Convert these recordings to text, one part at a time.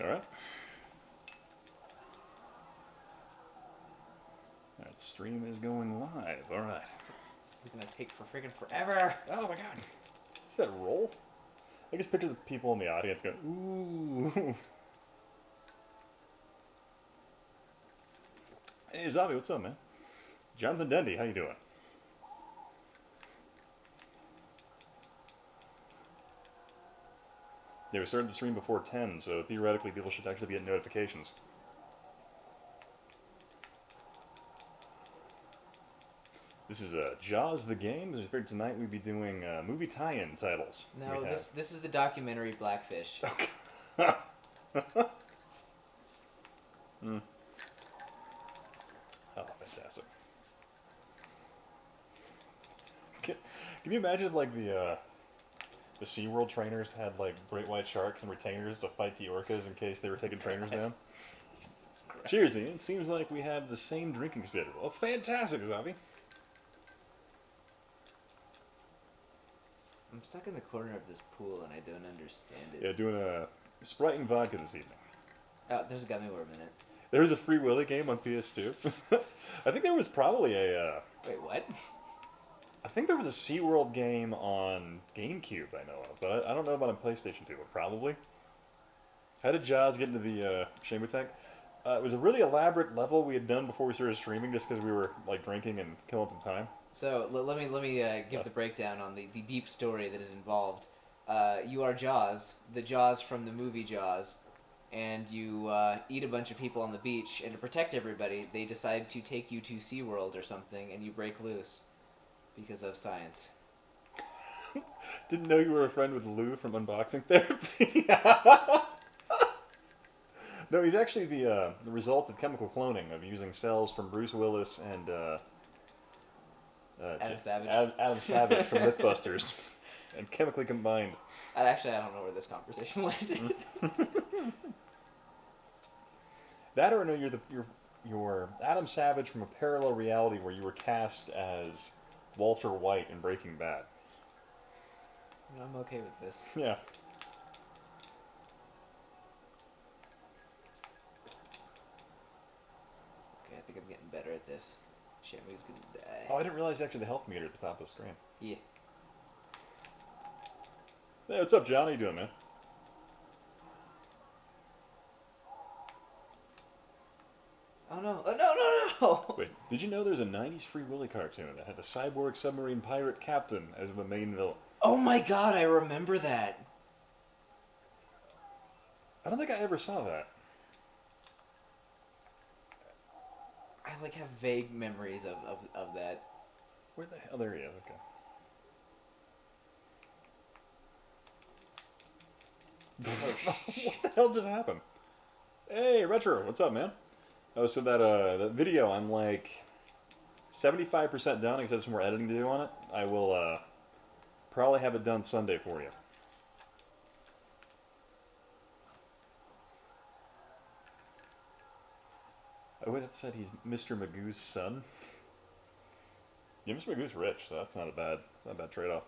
All right. All right, stream is going live. All right. This is gonna take for freaking forever. Oh my god. Is that roll? I just picture the people in the audience going, ooh. Hey, Zavi, what's up, man? Jonathan Dendy, how you doing? Yeah, we started the stream before 10, so theoretically people should actually be getting notifications. This is Jaws the Game. As figured tonight we'd be doing movie tie-in titles. No, this is the documentary Blackfish. Okay. mm. Oh, fantastic. Can you imagine if, like, the SeaWorld trainers had, like, great white sharks and retainers to fight the orcas in case they were taking trainers down? Cheers, Ian. It seems like we have the same drinking schedule. Oh, fantastic, Zavi. I'm stuck in the corner of this pool and I don't understand it. Yeah, doing a Sprite and vodka this evening. Oh, there's a gummy worm in it. There was a Free Willy game on PS2. I think there was probably a... Wait, what? I think there was a SeaWorld game on GameCube I know of, but I don't know about on PlayStation 2, but probably. How did Jaws get into the Shamu tank? It was a really elaborate level we had done before we started streaming just because we were like drinking and killing some time. So let me give the breakdown on the deep story that is involved. You are Jaws, the Jaws from the movie Jaws, and you eat a bunch of people on the beach, and to protect everybody, they decide to take you to SeaWorld or something, and you break loose because of science. Didn't know you were a friend with Lou from Unboxing Therapy. No, he's actually the result of chemical cloning of using cells from Bruce Willis and Adam Savage. Adam Savage from Mythbusters, and chemically combined. Actually, I don't know where this conversation landed. That or no, you're Adam Savage from a parallel reality where you were cast as Walter White in Breaking Bad. I'm okay with this. Yeah. Okay, I think I'm getting better at this. Shamu's gonna die. Oh, I didn't realize actually the health meter at the top of the screen. Yeah. Hey, what's up, John? How you doing, man? Oh no! Oh no! No! Wait, did you know there's a '90s Free Willy cartoon that had a cyborg submarine pirate captain as the main villain? Oh my god! I remember that. I don't think I ever saw that. I like have vague memories of that. Where the hell? There he is. Okay. What the hell just happened? Hey, Retro, what's up, man? Oh, so that video, I'm like 75% done, except some more editing to do on it. I will probably have it done Sunday for you. I would have said he's Mr. Magoo's son. Yeah, Mr. Magoo's rich, so that's not a bad trade-off.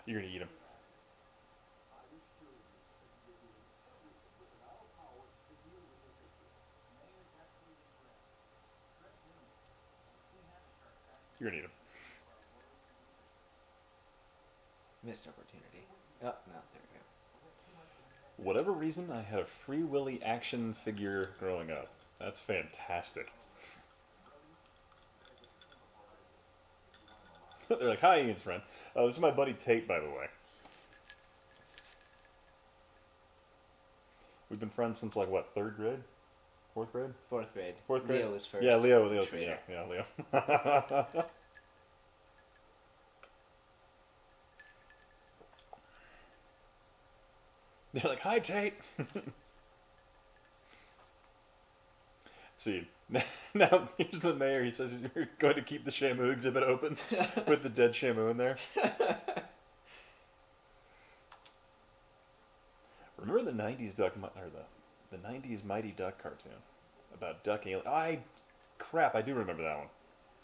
You're gonna eat him. You're gonna eat him. Missed opportunity. Oh, no, there we go. Whatever reason, I had a Free Willy action figure growing up. That's fantastic. They're like, hi, Ian's friend. This is my buddy Tate, by the way. We've been friends since, like, what, 3rd grade? 4th grade? 4th grade. 4th grade? Leo was first. Yeah, Leo. Yeah, Leo. They're like, hi, Tate. See, now here's the mayor. He says he's going to keep the Shamu exhibit open with the dead Shamu in there. Remember the '90s the '90s Mighty Duck cartoon about duck alien? Crap, I do remember that one.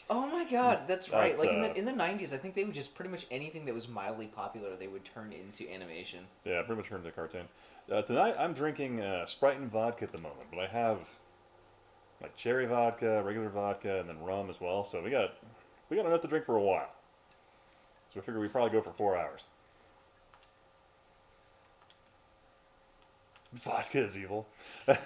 Oh my god, that's right. That's Like in the 90s, I think they would just pretty much anything that was mildly popular, they would turn into animation. yeah, pretty much turned into a cartoon. Tonight I'm drinking Sprite and vodka at the moment, but I have like cherry vodka, regular vodka, and then rum as well. So we got enough to drink for a while. So we figure we probably go for 4 hours. Vodka is evil. I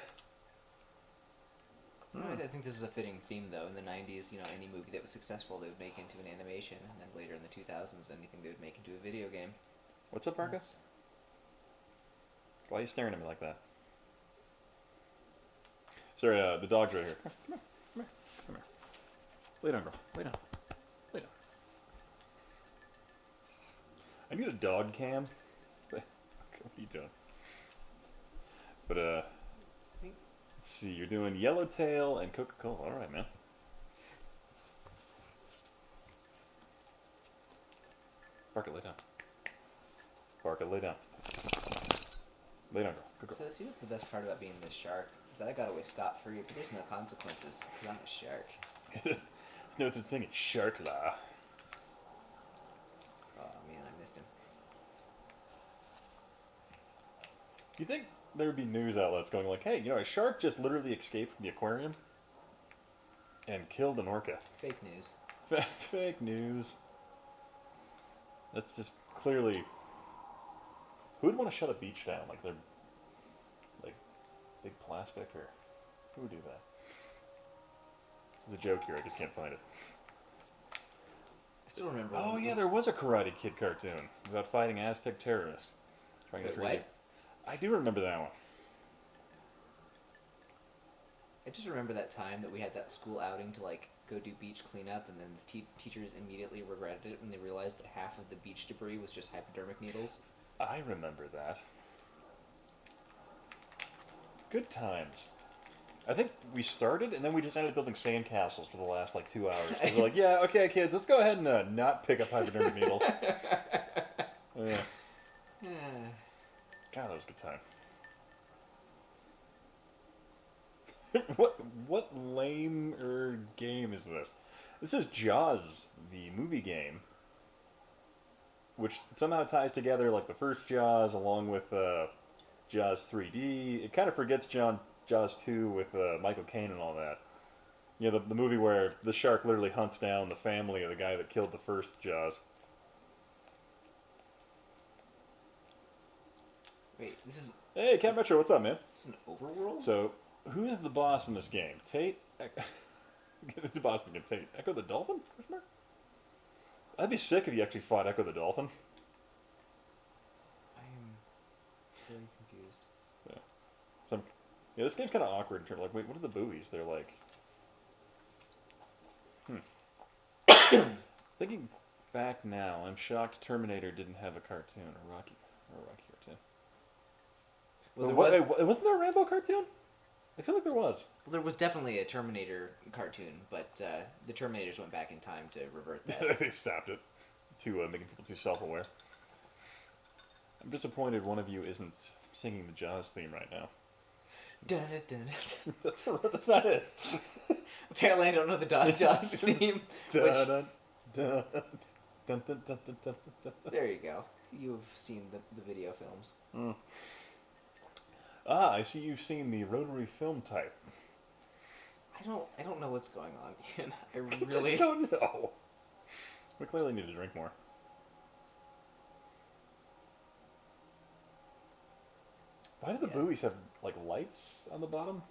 think this is a fitting theme, though. In the 90s, any movie that was successful, they would make into an animation, and then later in the 2000s, anything they would make into a video game. What's up, Marcus? Why are you staring at me like that? Sorry, the dog's right here. Come here, come here, come here. Lay down, girl. Lay down. Lay down. I need a dog cam. What are you doing? But, let's see. You're doing Yellowtail and Coca-Cola. All right, man. Barker, lay down. Barker, lay down. Lay down, girl. Good girl. So see what's the best part about being this shark? Is that I got away scot-free, but there's no consequences, because I'm a shark. There's no such thing as shark law. Oh man, I missed him. Do you think there would be news outlets going like, hey, a shark just literally escaped from the aquarium and killed an orca? Fake news. Fake news. That's just clearly... Who would want to shut a beach down? Like they're... like big plastic, or... Who would do that? There's a joke here, I just can't find it. I still remember. Oh yeah, there was a Karate Kid cartoon about fighting Aztec terrorists. Trying to Wait, forget. what? I do remember that one. I just remember that time that we had that school outing to like go do beach cleanup, and then the teachers immediately regretted it when they realized that half of the beach debris was just hypodermic needles. I remember that. Good times. I think we started, and then we just ended up building sandcastles for the last, 2 hours. 'Cause we're like, yeah, okay, kids, let's go ahead and not pick up hypodermic needles. Yeah. God, that was a good time. What lame game is this? This is Jaws, the movie game, which somehow ties together the first Jaws along with Jaws 3D. It kind of forgets Jaws 2 with Michael Caine and all that. The movie where the shark literally hunts down the family of the guy that killed the first Jaws. Wait, this is Hey, Cat Metro, what's up, man? this is an overworld? So, who is the boss in this game? Tate? Who's the boss again? Tate? Echo the Dolphin? I'd be sick if you actually fought Echo the Dolphin. I am very confused. Yeah, this game's kind of awkward in terms of, wait, what are the buoys? They're Thinking back now, I'm shocked Terminator didn't have a cartoon, a Rocky cartoon. Well, Wasn't there a Rambo cartoon? I feel like there was. well, there was definitely a Terminator cartoon, but the Terminators went back in time to revert that. They stopped it to making people too self-aware. I'm disappointed one of you isn't singing the Jaws theme right now. Dun, dun, dun. That's not it. Apparently, I don't know the Jaws theme. Dun, Which, dun, dun, dun, dun, dun, dun, dun, dun. there you go. You've seen the video films. Mm. Ah, I see you've seen the rotary film type. I don't know what's going on, Ian. I I really don't know. We clearly need to drink more. Why do the buoys have lights on the bottom?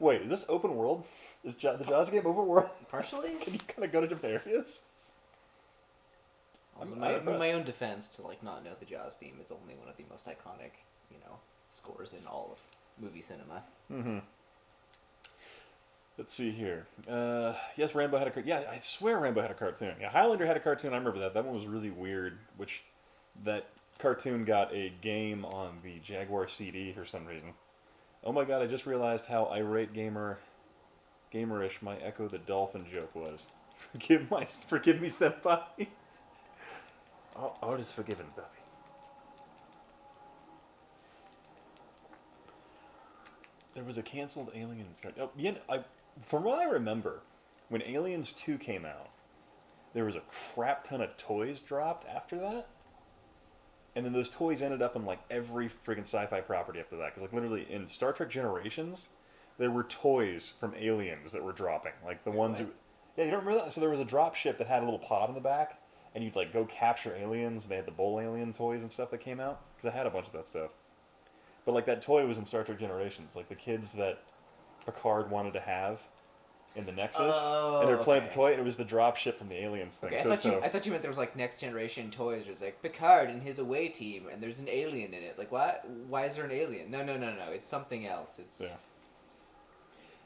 Wait, is this open world? Is the Jaws game open world? partially. Can you kind of go to different areas? Also, I'm in impressed. my own defense, to not know the Jaws theme, it's only one of the most iconic, scores in all of movie cinema. Mm-hmm. Let's see here. Yes, Rambo had a cartoon. Yeah, I swear Rambo had a cartoon. Yeah, Highlander had a cartoon. I remember that. That one was really weird. That cartoon got a game on the Jaguar CD for some reason. Oh my god! I just realized how irate gamerish my Echo the Dolphin joke was. Forgive me, senpai. All is forgiven, Zappy. There was a canceled Aliens cartoon. Oh, yeah, from what I remember, when Aliens 2 came out, there was a crap ton of toys dropped after that. And then those toys ended up in like every friggin' sci-fi property after that. Because like literally in Star Trek Generations, there were toys from Aliens that were dropping. Like the ones who, yeah, you don't remember that? So there was a drop ship that had a little pod in the back, and you'd like go capture aliens. And they had the Bull Alien toys and stuff that came out. Because I had a bunch of that stuff. But like that toy was in Star Trek Generations. Like the kids that Picard wanted to have in the Nexus, and they were playing the toy, and it was the drop ship from the Aliens thing. Okay, I thought you meant there was like next generation toys. Where it's like Picard and his away team, and there's an alien in it. Like what? Why is there an alien? No. It's something else. It's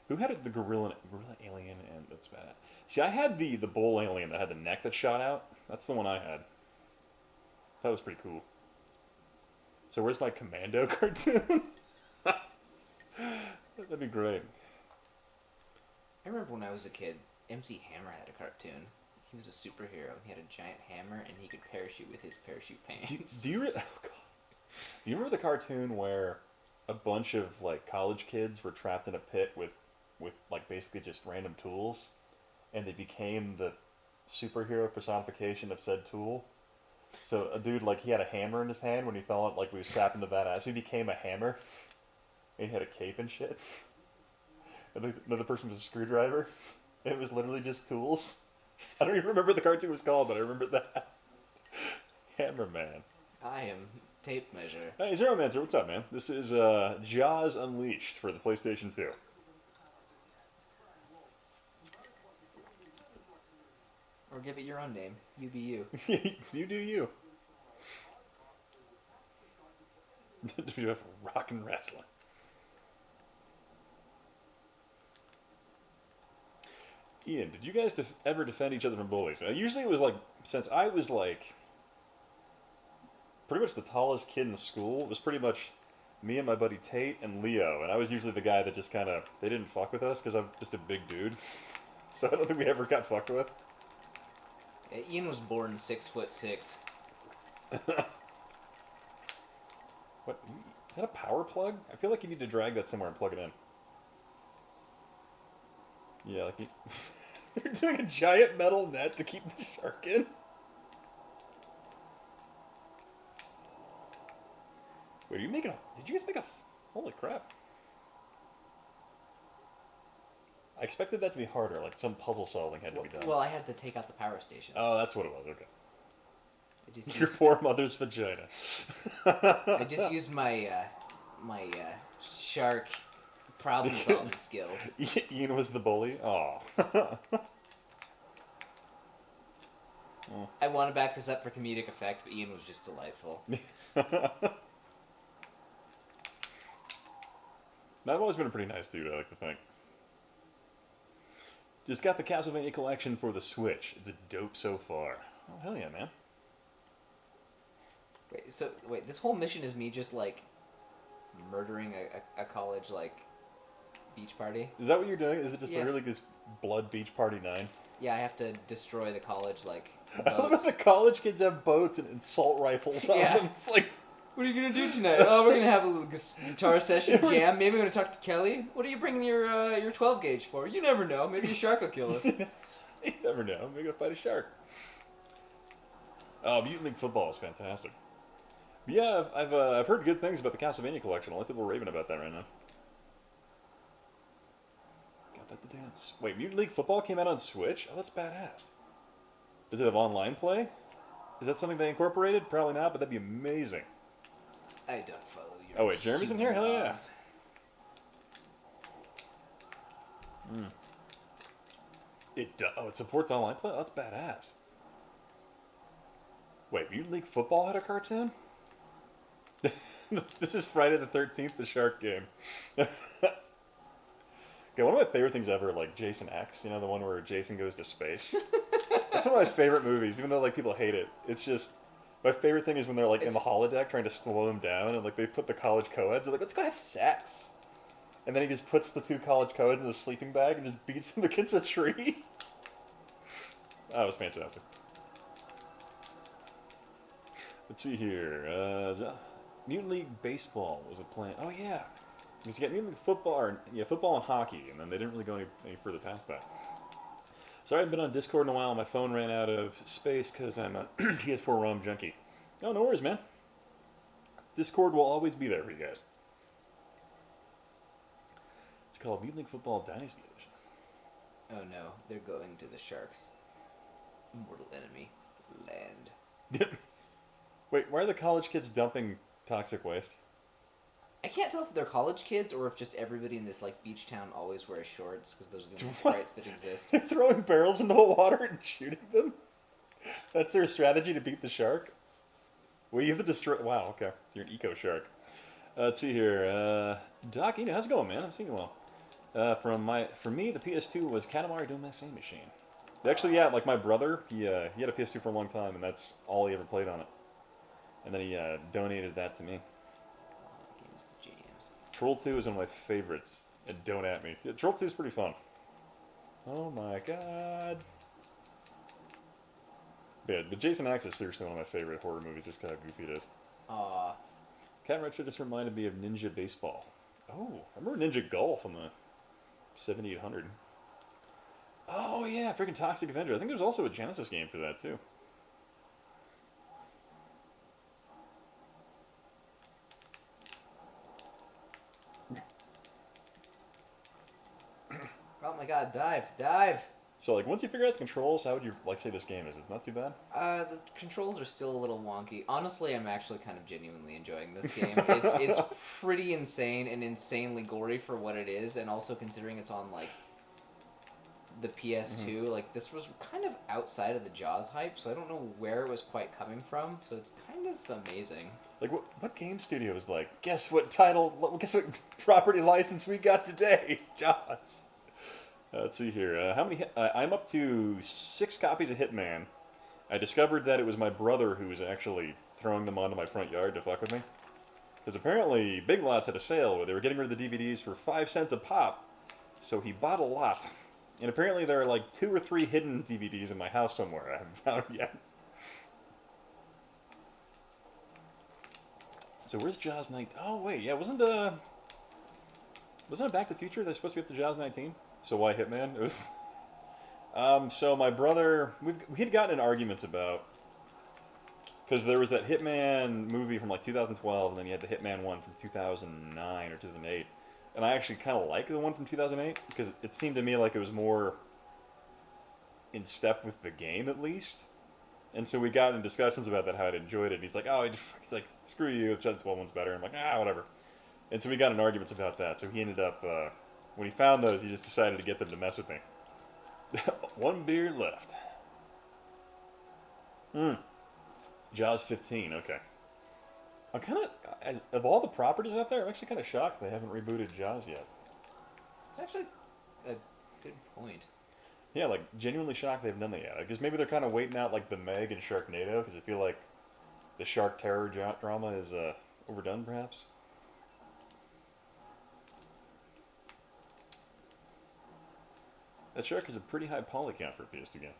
Who had the gorilla alien, and that's bad. See, I had the bull alien that had the neck that shot out. That's the one I had. That was pretty cool. So where's my Commando cartoon? That'd be great. I remember when I was a kid, MC Hammer had a cartoon. He was a superhero. He had a giant hammer, and he could parachute with his parachute pants. Do you remember the cartoon where a bunch of like college kids were trapped in a pit with like basically just random tools, and they became the superhero personification of said tool? So a dude, like, he had a hammer in his hand when he fell out, like, we was trapped in the badass. He became a hammer. And he had a cape and shit. And another person was a screwdriver. It was literally just tools. I don't even remember what the cartoon was called, but I remember that. Hammer Man. I am tape measure. Hey, Zero Mancer, what's up, man? This is Jaws Unleashed for the PlayStation 2. Or give it your own name. You be you. You do you. WF rock and wrestling. Ian, did you guys ever defend each other from bullies? Usually it was like, since I was like pretty much the tallest kid in the school, it was pretty much me and my buddy Tate and Leo, and I was usually the guy that just kind of, they didn't fuck with us because I'm just a big dude. So I don't think we ever got fucked with. Ian was born 6'6". What? Is that a power plug? I feel like you need to drag that somewhere and plug it in. Yeah, like they're doing a giant metal net to keep the shark in. Wait, are you making a... Did you guys make a... Holy crap. I expected that to be harder, like some puzzle solving had to be done. Well, I had to take out the power stations. Oh, that's what it was, okay. I just Your poor mother's vagina. I just used my shark problem-solving skills. Ian was the bully? Aw. I want to back this up for comedic effect, but Ian was just delightful. I've always been a pretty nice dude, I like to think. Just got the Castlevania collection for the Switch. It's a dope so far. Oh, hell yeah, man. Wait, this whole mission is me just, like, murdering a college, like, beach party? Is that what you're doing? Is it just literally this Blood Beach Party 9? Yeah, I have to destroy the college, like, boats. I love that the college kids have boats and assault rifles on them. It's like... What are you going to do tonight? Oh, we're going to have a little guitar session, jam. Maybe we're going to talk to Kelly. What are you bringing your 12 gauge for? You never know. Maybe a shark will kill us. You never know. Maybe go fight a shark. Oh, Mutant League Football is fantastic. But yeah, I've heard good things about the Castlevania collection. A lot of people are raving about that right now. Got that to dance. Wait, Mutant League Football came out on Switch? Oh, that's badass. Does it have online play? Is that something they incorporated? Probably not, but that'd be amazing. I don't follow your... Oh wait, Jeremy's in here? Hell yeah. It supports online play? Oh, that's badass. Wait, Mutant League Football had a cartoon? This is Friday the 13th, the shark game. Okay, one of my favorite things ever, like Jason X, you know, the one where Jason goes to space. That's one of my favorite movies, even though like people hate it. It's just... My favorite thing is when they're like in the holodeck trying to slow him down, and like they put the college co-eds. They're like, "Let's go have sex," and then he just puts the two college co-eds in the sleeping bag and just beats them against a tree. That was fantastic. Let's see here. Mutant League Baseball was a plan. Oh yeah, because you got Mutant League Football, football and hockey, and then they didn't really go any further past that. Sorry I haven't been on Discord in a while. My phone ran out of space because I'm a PS4 ROM junkie. No, no worries, man. Discord will always be there for you guys. It's called Mutant League Football Dynasty Edition. Oh no, they're going to the Sharks' mortal enemy land. Wait, why are the college kids dumping toxic waste? I can't tell if they're college kids or if just everybody in this like beach town always wears shorts because those are the only What? sprites that exist. They're throwing barrels into the water and shooting them? That's their strategy to beat the shark? Well, you have to destroy... Wow, okay. So you're an eco-shark. Let's see here. Doc, how's it going, man? I'm seeing you well. For me, the PS2 was Katamari Damacy machine. Actually, yeah, like my brother, he had a PS2 for a long time, and that's all he ever played on it. And then he donated that to me. Games the jams. Troll 2 is one of my favorites. And don't at me. Yeah, Troll 2 is pretty fun. Oh my god. Yeah, but Jason X is seriously one of my favorite horror movies, just how goofy it is. Aw. Cat Retro just reminded me of Ninja Baseball. Oh, I remember Ninja Golf on the 7800. Oh yeah, freaking Toxic Avenger. I think there's also a Genesis game for that too. Oh my god, dive, dive! So like once you figure out the controls, how would you like say this game is? It's not too bad. The controls are still a little wonky. Honestly, I'm actually kind of genuinely enjoying this game. It's pretty insane and insanely gory for what it is, and also considering it's on like the PS2, like this was kind of outside of the Jaws hype, so I don't know where it was quite coming from. So it's kind of amazing. Like what game studio is like? Guess what property license we got today? Jaws. Let's see here. How many? I'm up to 6 copies of Hitman. I discovered that it was my brother who was actually throwing them onto my front yard to fuck with me. Because apparently Big Lots had a sale where they were getting rid of the DVDs for 5 cents a pop. So he bought a lot. And apparently there are like 2 or 3 hidden DVDs in my house somewhere I haven't found yet. So where's Jaws 19? Oh wait, yeah, wasn't it Back to the Future? They're supposed to be up to Jaws 19. So why Hitman? It was. So my brother, we had gotten in arguments about, because there was that Hitman movie from like 2012, and then you had the Hitman one from 2009 or 2008, and I actually kind of like the one from 2008 because it seemed to me like it was more in step with the game at least. And so we got in discussions about that, how I'd enjoyed it. And he's like, he's like, screw you, the 2012 one's better. I'm like, whatever. And so we got in arguments about that. So he ended up. When he found those, he just decided to get them to mess with me. 1 beer left. Jaws 15, okay. I'm kind of all the properties out there, I'm actually kind of shocked they haven't rebooted Jaws yet. It's actually a good point. Yeah, like, genuinely shocked they haven't done that yet. I guess maybe they're kind of waiting out, like, the Meg and Sharknado, because I feel like the shark terror drama is overdone, perhaps. That shark has a pretty high poly count for a PS2 game.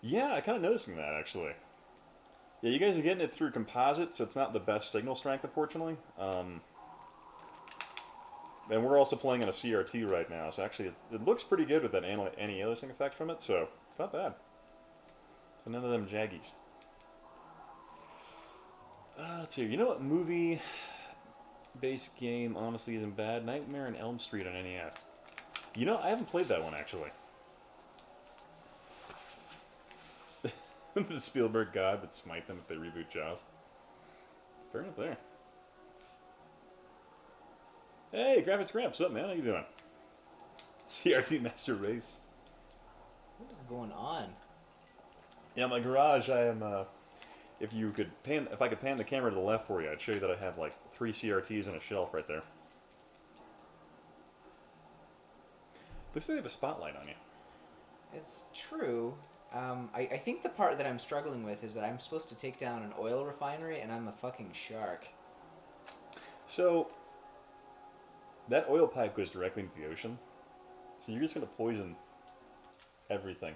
Yeah, I kind of noticing that, actually. Yeah, you guys are getting it through composite, so it's not the best signal strength, unfortunately. And we're also playing on a CRT right now, so actually it looks pretty good with that anti-aliasing effect from it, so it's not bad. So none of them jaggies. Let's see, you know what movie-based game honestly isn't bad? Nightmare on Elm Street on NES. You know, I haven't played that one, actually. The Spielberg god would smite them if they reboot Jaws. Fair enough there. Hey, Graphics Gramps, what's up, man? How you doing? CRT Master Race. What is going on? Yeah, my garage, I am, if I could pan the camera to the left for you, I'd show you that I have like 3 CRTs on a shelf right there. Looks like they have a spotlight on you. It's true. I think the part that I'm struggling with is that I'm supposed to take down an oil refinery and I'm a fucking shark. So, that oil pipe goes directly into the ocean. So you're just going to poison everything.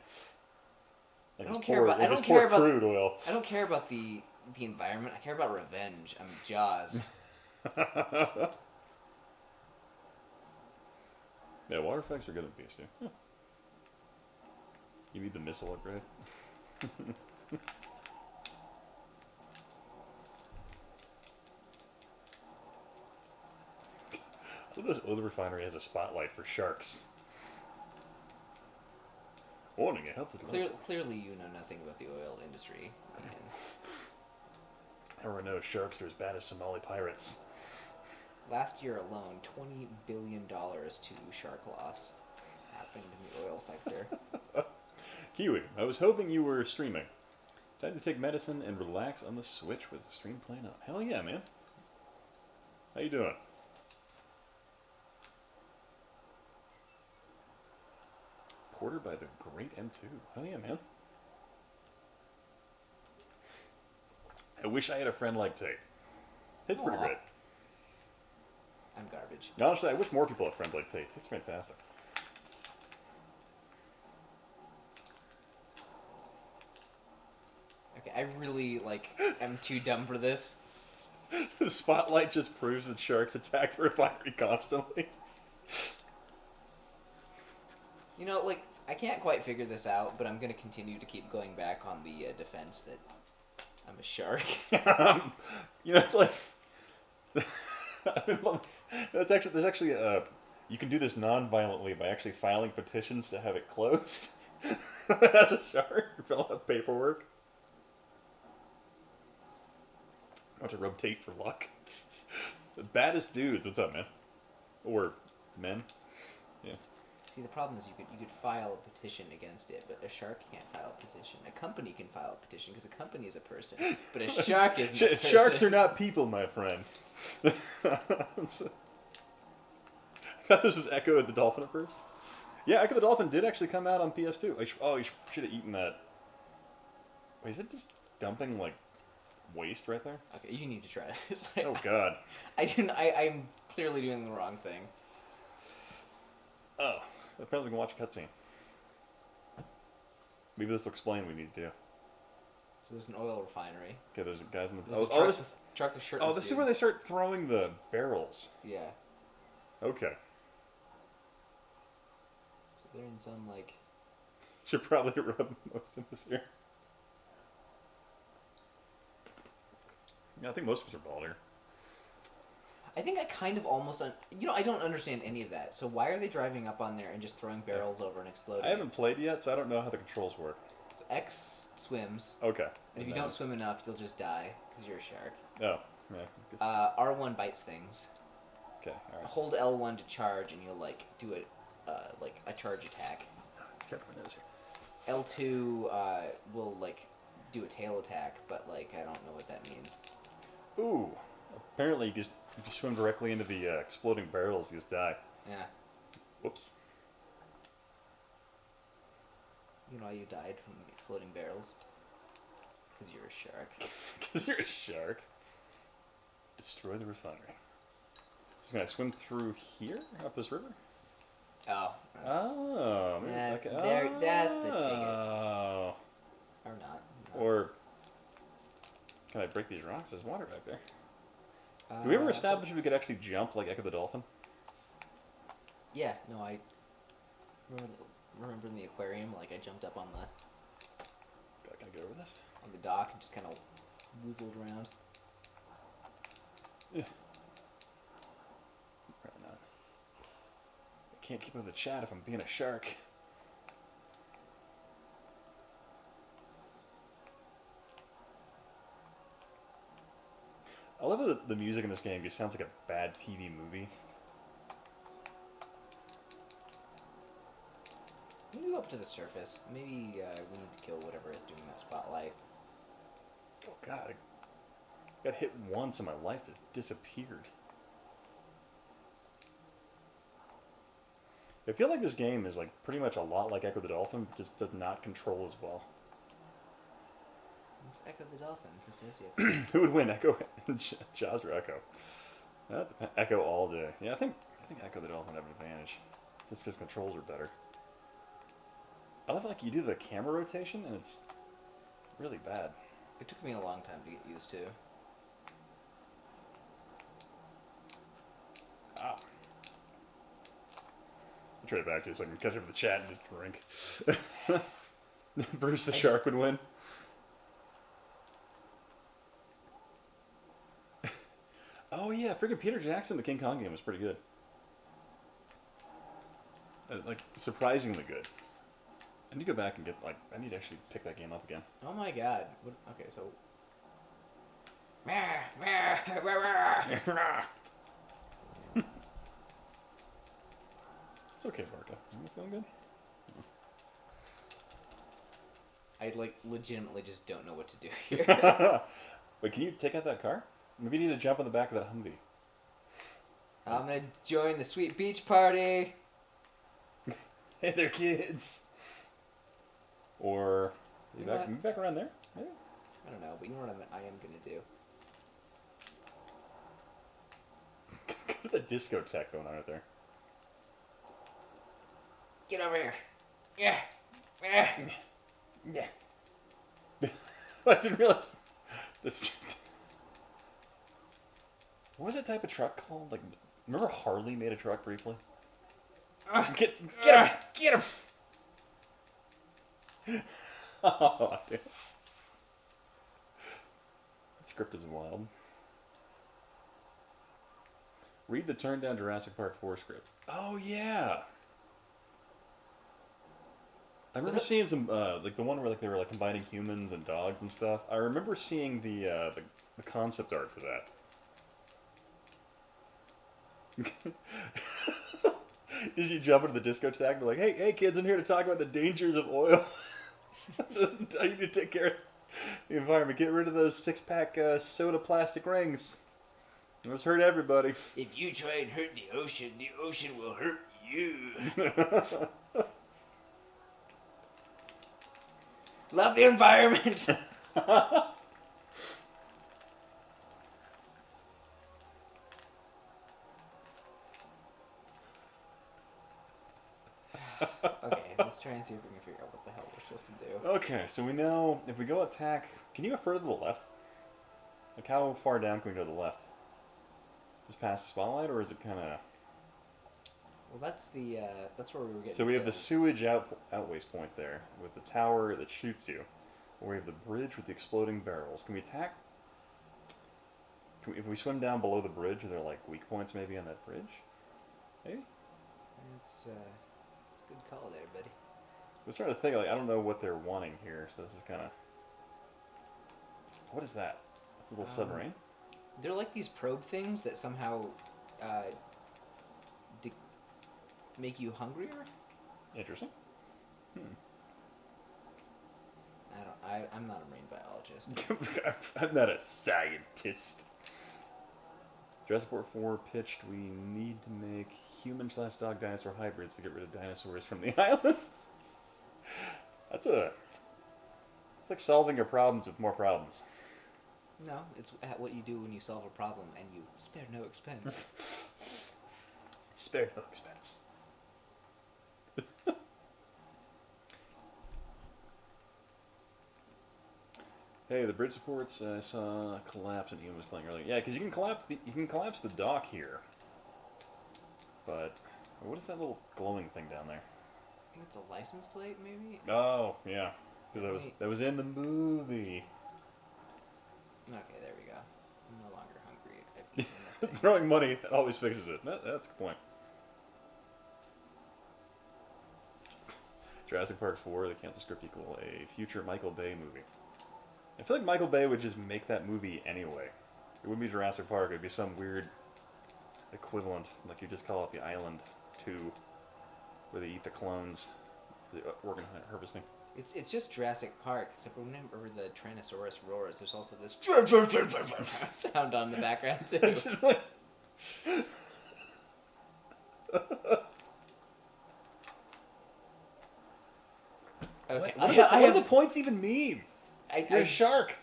I don't care about crude oil. I don't care about the environment. I care about revenge. I'm Jaws. Yeah, water effects are good in PS2. Huh. You need the missile upgrade. Well, this oil refinery has a spotlight for sharks. Warning, a health Clearly, you know nothing about the oil industry. And everyone knows sharks are as bad as Somali pirates. last year alone, $20 billion to shark loss happened in the oil sector. Kiwi, I was hoping you were streaming. Time to take medicine and relax on the Switch with the stream playing up. Hell yeah, man. How you doing? Porter by the Great M2. Hell yeah, man. I wish I had a friend like Tate. Tate's pretty Aw. great. I'm garbage. Honestly, I wish more people had friends like Tate. Tate's fantastic. Okay, I really, am too dumb for this. The spotlight just proves that sharks attack the refinery constantly. You know, I can't quite figure this out, but I'm going to continue to keep going back on the defense that I'm a shark. It's like... there's actually you can do this non-violently by actually filing petitions to have it closed. As a shark, you fill out paperwork. I want to rub Tate for luck. The baddest dudes. What's up, man? Or men? Yeah. See, the problem is you could file a petition against it, but a shark can't file a petition. A company can file a petition because a company is a person, but a shark isn't a person. Sharks are not people, my friend. I thought this was Echo the Dolphin at first. Yeah, Echo the Dolphin did actually come out on PS2. You should have eaten that. Wait, is it just dumping, waste right there? Okay, you need to try this. Oh, God. I'm clearly doing the wrong thing. Oh, apparently we can watch a cutscene. Maybe this will explain what we need to do. So there's an oil refinery. Okay, there's guys in the... There's a truck of shirtless this is dudes. where they start throwing the barrels. Yeah. Okay. So they're in some, Should probably rub most of this here. Yeah, I think most of us are bald here. I think I kind of almost... I don't understand any of that. So why are they driving up on there and just throwing barrels over and exploding? I haven't played yet, so I don't know how the controls work. So X swims. Okay. And if you don't swim enough, you'll just die, because you're a shark. Oh, yeah. R1 bites things. Okay, alright. Hold L1 to charge, and you'll, do a charge attack. Let's get my nose here. L2 will, do a tail attack, but, I don't know what that means. Ooh. Apparently, if you swim directly into the exploding barrels, you just die. Yeah. Whoops. You know why you died from exploding barrels? Because you're a shark. Because you're a shark. Destroy the refinery. So can I swim through here? Up this river? Oh. Oh. That's Maybe that's the thing. Oh. Or not. No. Or can I break these rocks? There's water back there. Did we ever establish if we could actually jump like Echo the Dolphin? Yeah, no, I remember in the aquarium, I jumped up on the Can I get over this? on the dock and just kind of woozled around. Yeah. Probably not. I can't keep up with the chat if I'm being a shark. I love that the music in this game just sounds like a bad TV movie. Maybe go up to the surface. Maybe we need to kill whatever is doing that spotlight. Oh god, I got hit once and my life just disappeared. I feel like this game is pretty much a lot like Echo the Dolphin, but just does not control as well. It's Echo the Dolphin for sociopaths. Who would win, Echo Jaws or Echo? Echo all day. Yeah, I think Echo the Dolphin have an advantage. Just because controls are better. I love you do the camera rotation and it's really bad. It took me a long time to get used to. Ah. I'll try it back to you so I can catch up with the chat and just drink. Bruce the I shark would win. Oh yeah, freaking Peter Jackson, the King Kong game was pretty good. Like surprisingly good. I need to go back and get like I need to actually pick that game up again. Oh my god. What, okay, so. It's okay, Barca. Are you feeling good? I like legitimately just don't know what to do here. Wait, can you take out that car? Maybe you need to jump on the back of that Humvee. I'm gonna join the sweet beach party. Hey there, kids. Or You maybe know back, what? maybe back around there. Maybe. I don't know, but you know what I am gonna do. There's a discotheque going on right there. Get over here. Yeah. Yeah. Yeah. I didn't realize this. What was that type of truck called? Like, remember Harley made a truck briefly? Get him! Get him! Oh, damn. That script is wild. Read the Turn Down Jurassic Park 4 script. Oh, yeah. I remember seeing some, like the one where like they were like combining humans and dogs and stuff. I remember seeing the concept art for that. As you jump into the discotheque, they're like, hey kids, I'm here to talk about the dangers of oil. I need to take care of the environment. Get rid of those six-pack soda plastic rings. Let's hurt everybody. If you try and hurt the ocean will hurt you. Love the environment. Okay, let's try and see if we can figure out what the hell we're supposed to do. Okay, so we know if we go attack, can you go further to the left? Like how far down can we go to the left? Just past the spotlight, or is it kind of? Well, that's where we were getting. So we have the killed. sewage outwaste point there with the tower that shoots you. Or we have the bridge with the exploding barrels. Can we attack? If we swim down below the bridge, are there like weak points maybe on that bridge? Maybe. It's a good call there, buddy. I was trying to think. Like I don't know what they're wanting here, so this is kind of. What is that? That's a little submarine. They're like these probe things that somehow make you hungrier. Interesting. I'm not a marine biologist. I'm not a scientist. Jurassic Park 4 pitched we need to make human/dog dinosaur hybrids to get rid of dinosaurs from the islands. It's like solving your problems with more problems. No, it's what you do when you solve a problem and you spare no expense. Spare no expense. Hey, the bridge supports I saw collapse and Ian was playing earlier. Yeah, because you can collapse the dock here. But what is that little glowing thing down there? I think it's a license plate, maybe. Oh, yeah, because that was in the movie. Okay, there we go. I'm no longer hungry. I've eaten nothing. Throwing money always fixes it. That's a good point. Jurassic Park 4, the cancel script equal a future Michael Bay movie. I feel like Michael Bay would just make that movie anyway. It wouldn't be Jurassic Park. It'd be some weird equivalent, like you just call it The Island 2, where they eat the clones, the organ harvesting. It's just Jurassic Park, except for whenever the Tyrannosaurus roars, there's also this sound on the background too. It's just like... Okay, What do the points even mean? You're a shark.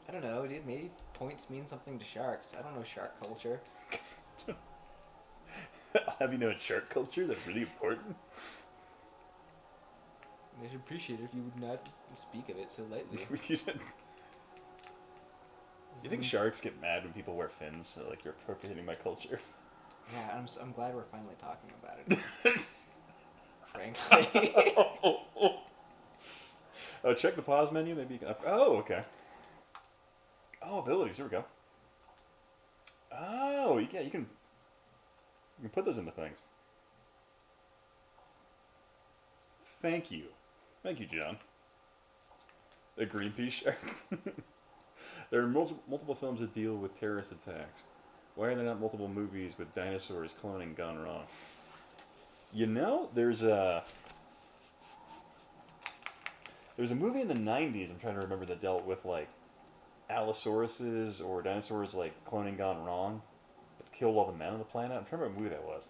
I don't know, dude. Maybe points mean something to sharks. I don't know shark culture. Have you known shark culture? That's really important. I'd appreciate it if you would not speak of it so lightly. You think sharks get mad when people wear fins? So, like you're appropriating my culture. Yeah, I'm glad we're finally talking about it. frankly. Oh, check the pause menu. Maybe you can. Oh, okay. Oh, abilities. Here we go. Oh, yeah, you can put those into things. Thank you. Thank you, John. A Greenpeace shark. There are multiple films that deal with terrorist attacks. Why are there not multiple movies with dinosaurs cloning gone wrong? You know, there's a movie in the 90s, I'm trying to remember, that dealt with like Allosauruses or dinosaurs like cloning gone wrong. That killed all the men on the planet. I'm trying to remember what movie that was.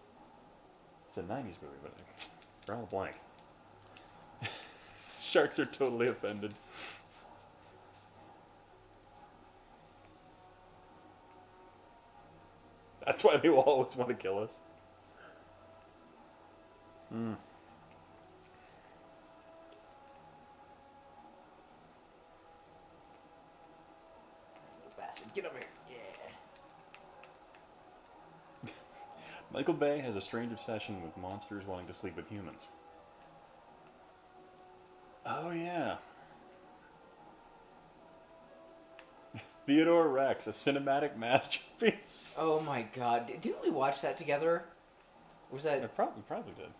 It's a 90s movie, but I'm drawing a blank. Sharks are totally offended. That's why they will always want to kill us. Hmm. Little bastard, get over here. Yeah. Michael Bay has a strange obsession with monsters wanting to sleep with humans. Oh, yeah. Theodore Rex, a cinematic masterpiece. Oh my god. Didn't we watch that together? Or was that... I probably did.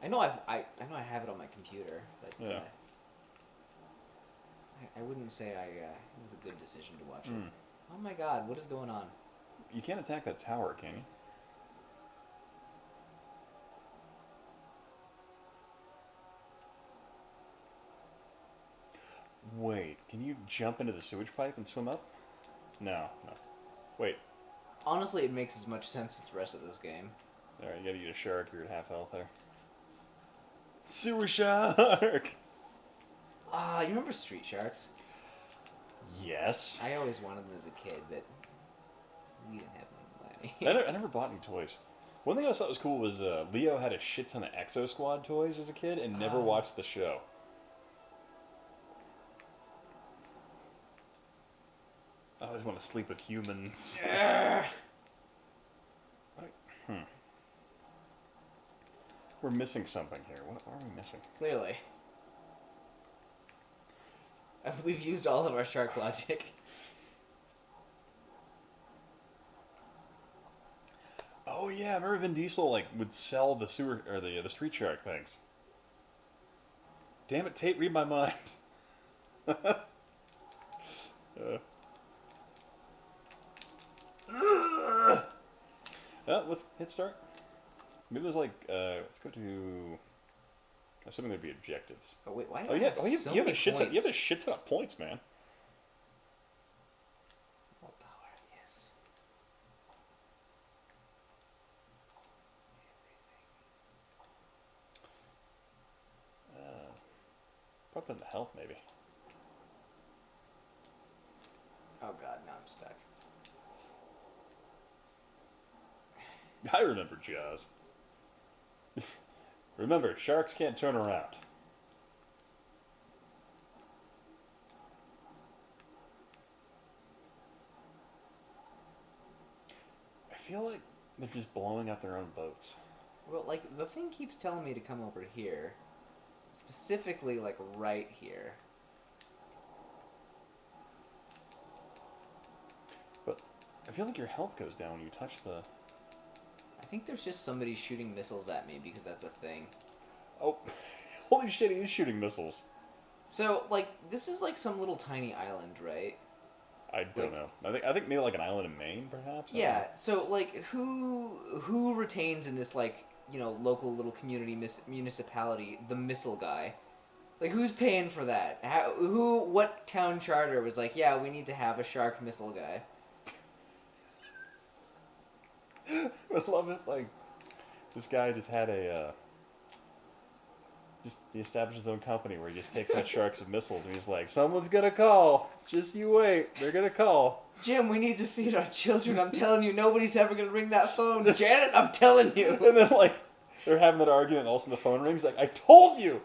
I know I know I have it on my computer, but Yeah. I wouldn't say it was a good decision to watch it. Mm. Oh my god, what is going on? You can't attack that tower, can you? Wait, can you jump into the sewage pipe and swim up? No. Wait. Honestly, it makes as much sense as the rest of this game. Alright, you gotta eat a shark, you're at half health there. Sewer shark! Ah, you remember Street Sharks? Yes. I always wanted them as a kid, but we didn't have any money. I never bought any toys. One thing I thought was cool was Leo had a shit ton of Exo Squad toys as a kid and never watched the show. I always want to sleep with humans. We're missing something here. What are we missing? Clearly. We've used all of our shark logic. Oh yeah, I remember Vin Diesel like would sell the sewer or the street shark things. Damn it, Tate, read my mind. Let's hit start. Maybe there's like let's go to. Assuming there'd be objectives. Oh wait, why do Oh I yeah, have you so have many a shit ton. points? You have a shit ton of points, man. More power, yes. Probably in the health, maybe. Oh god, now I'm stuck. I remember Jaws. Remember, sharks can't turn around. I feel like they're just blowing up their own boats. Well, like, the thing keeps telling me to come over here. Specifically, like, right here. But I feel like your health goes down when you touch the... I think there's just somebody shooting missiles at me because that's a thing. Oh, holy shit, he is shooting missiles. So, like, this is like some little tiny island, right? I don't know. I think maybe like an island in Maine, perhaps? Yeah, so, like, who retains in this, like, you know, local little community municipality the missile guy? Like, who's paying for that? What town charter was like, yeah, we need to have a shark missile guy? I love it. Like, this guy just had he established his own company where he just takes out sharks and missiles, and he's like, someone's gonna call. Just you wait. They're gonna call. Jim, we need to feed our children. I'm telling you, nobody's ever gonna ring that phone. Janet, I'm telling you. And then, like, they're having that argument, and all of a sudden the phone rings. Like, I told you!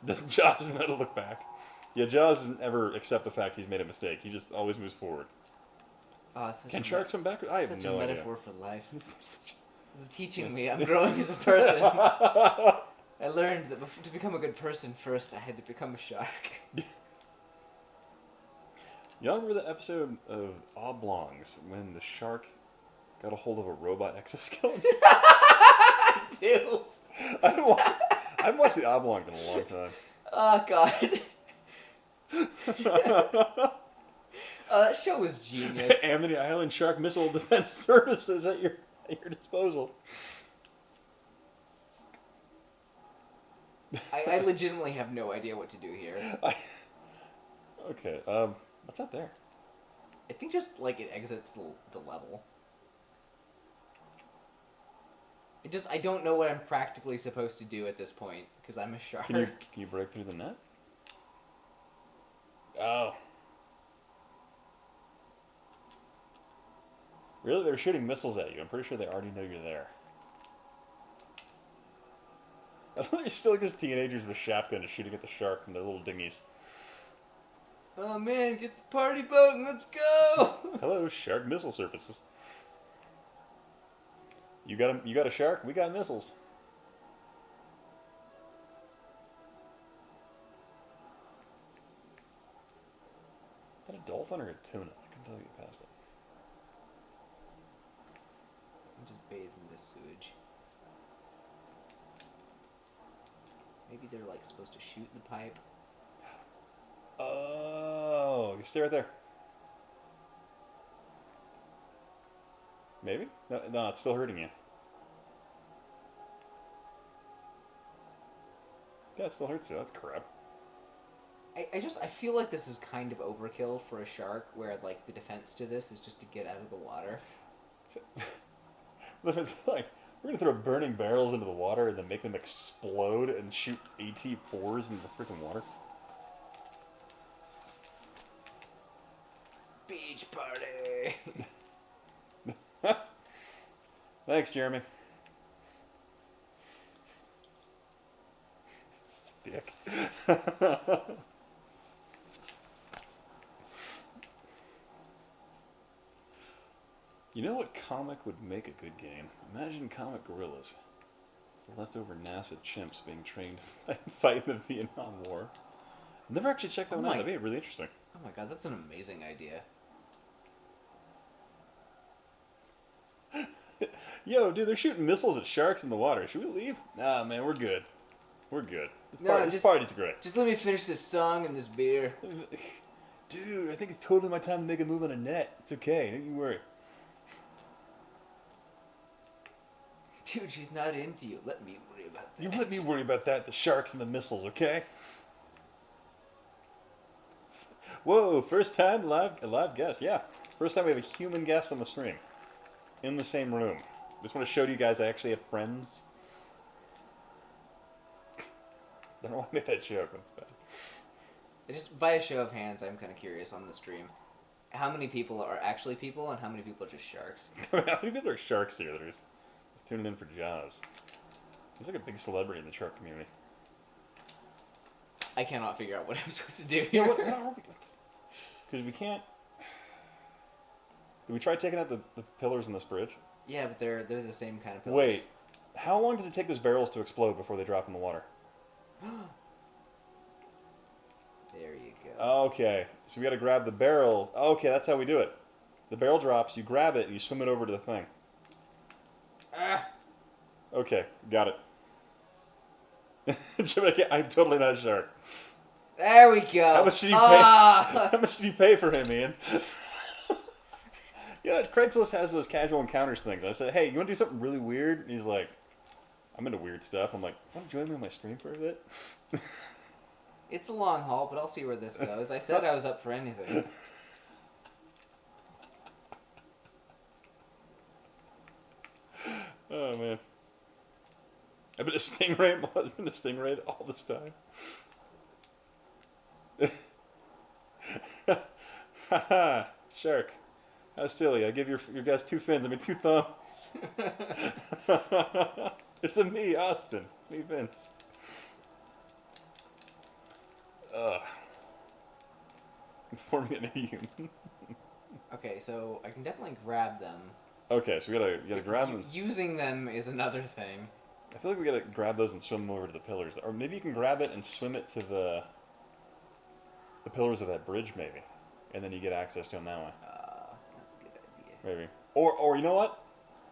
Jaws doesn't know how to look back. Yeah, Jaws doesn't ever accept the fact he's made a mistake. He just always moves forward. Oh, Can sharks swim backwards? I have such no a idea. metaphor for life. This is teaching me. I'm growing as a person. I learned that to become a good person, first I had to become a shark. Y'all remember that episode of Oblongs when the shark got a hold of a robot exoskeleton? Dude. I haven't watched the Oblongs in a long time. Oh, God. That show was genius. Amity Island Shark Missile Defense Services at your disposal. I legitimately have no idea what to do here. Okay, what's that there? I think just, like, it exits the level. I don't know what I'm practically supposed to do at this point, because I'm a shark. Can you break through the net? Oh. Really? They're shooting missiles at you. I'm pretty sure they already know you're there. I thought there's still just teenagers with shotguns shooting at the shark from their little dinghies. Oh man, get the party boat and let's go! Hello, shark missile services. You got a shark? We got missiles. Is that a dolphin or a tuna? I can tell you past it. I'm just bathing in this sewage. Maybe they're like supposed to shoot the pipe. Oh, you stay right there. Maybe? No, it's still hurting you. Yeah, it still hurts you. That's crap. I feel like this is kind of overkill for a shark, where like the defense to this is just to get out of the water. Like, we're gonna throw burning barrels into the water and then make them explode and shoot AT-4s into the freaking water. Beach party! Thanks, Jeremy. Dick. You know what comic would make a good game? Imagine comic gorillas. The leftover NASA chimps being trained to fight in the Vietnam War. I've never actually checked that one out. That'd be really interesting. Oh my god, that's an amazing idea. Yo, dude, they're shooting missiles at sharks in the water. Should we leave? Nah, man, we're good. We're good. This party's great. Just let me finish this song and this beer. Dude, I think it's totally my time to make a move on a net. It's okay, don't you worry. Dude, she's not into you. Let me worry about that. You let me worry about that, the sharks and the missiles, okay? Whoa, first time live guest. Yeah, first time we have a human guest on the stream. In the same room. Just want to show you guys I actually have friends. I don't know why I made that joke. That's bad. Just by a show of hands, I'm kind of curious on the stream. How many people are actually people and how many people are just sharks? How many people are sharks here that are just tuning in for Jaws? He's like a big celebrity in the shark community. I cannot figure out what I'm supposed to do You know here. what? Because we can't... Did we try taking out the pillars in this bridge? Yeah, but they're the same kind of pillars. Wait. How long does it take those barrels to explode before they drop in the water? There you go. Okay. So we got to grab the barrel. Okay, that's how we do it. The barrel drops, you grab it, and you swim it over to the thing. Ah! Okay, got it. I'm totally not a shark. There we go. How much did you pay? How much did you pay for him, Ian? Yeah, Craigslist has those casual encounters things. I said, hey, you want to do something really weird? And he's like, I'm into weird stuff. I'm like, want to join me on my stream for a bit? It's a long haul, but I'll see where this goes. I said I was up for anything. Oh, man. I've been a stingray. I've been a stingray all this time. Haha, shark. How silly. I give your guys 2 fins. I mean, 2 thumbs. It's a me, Austin. It's me, Vince. Forming an human. Okay, so I can definitely grab them. Okay, so you gotta grab them. Using them is another thing. I feel like we gotta grab those and swim them over to the pillars, or maybe you can grab it and swim it to the pillars of that bridge, maybe, and then you get access to them that way. That's a good idea. Maybe, or you know what?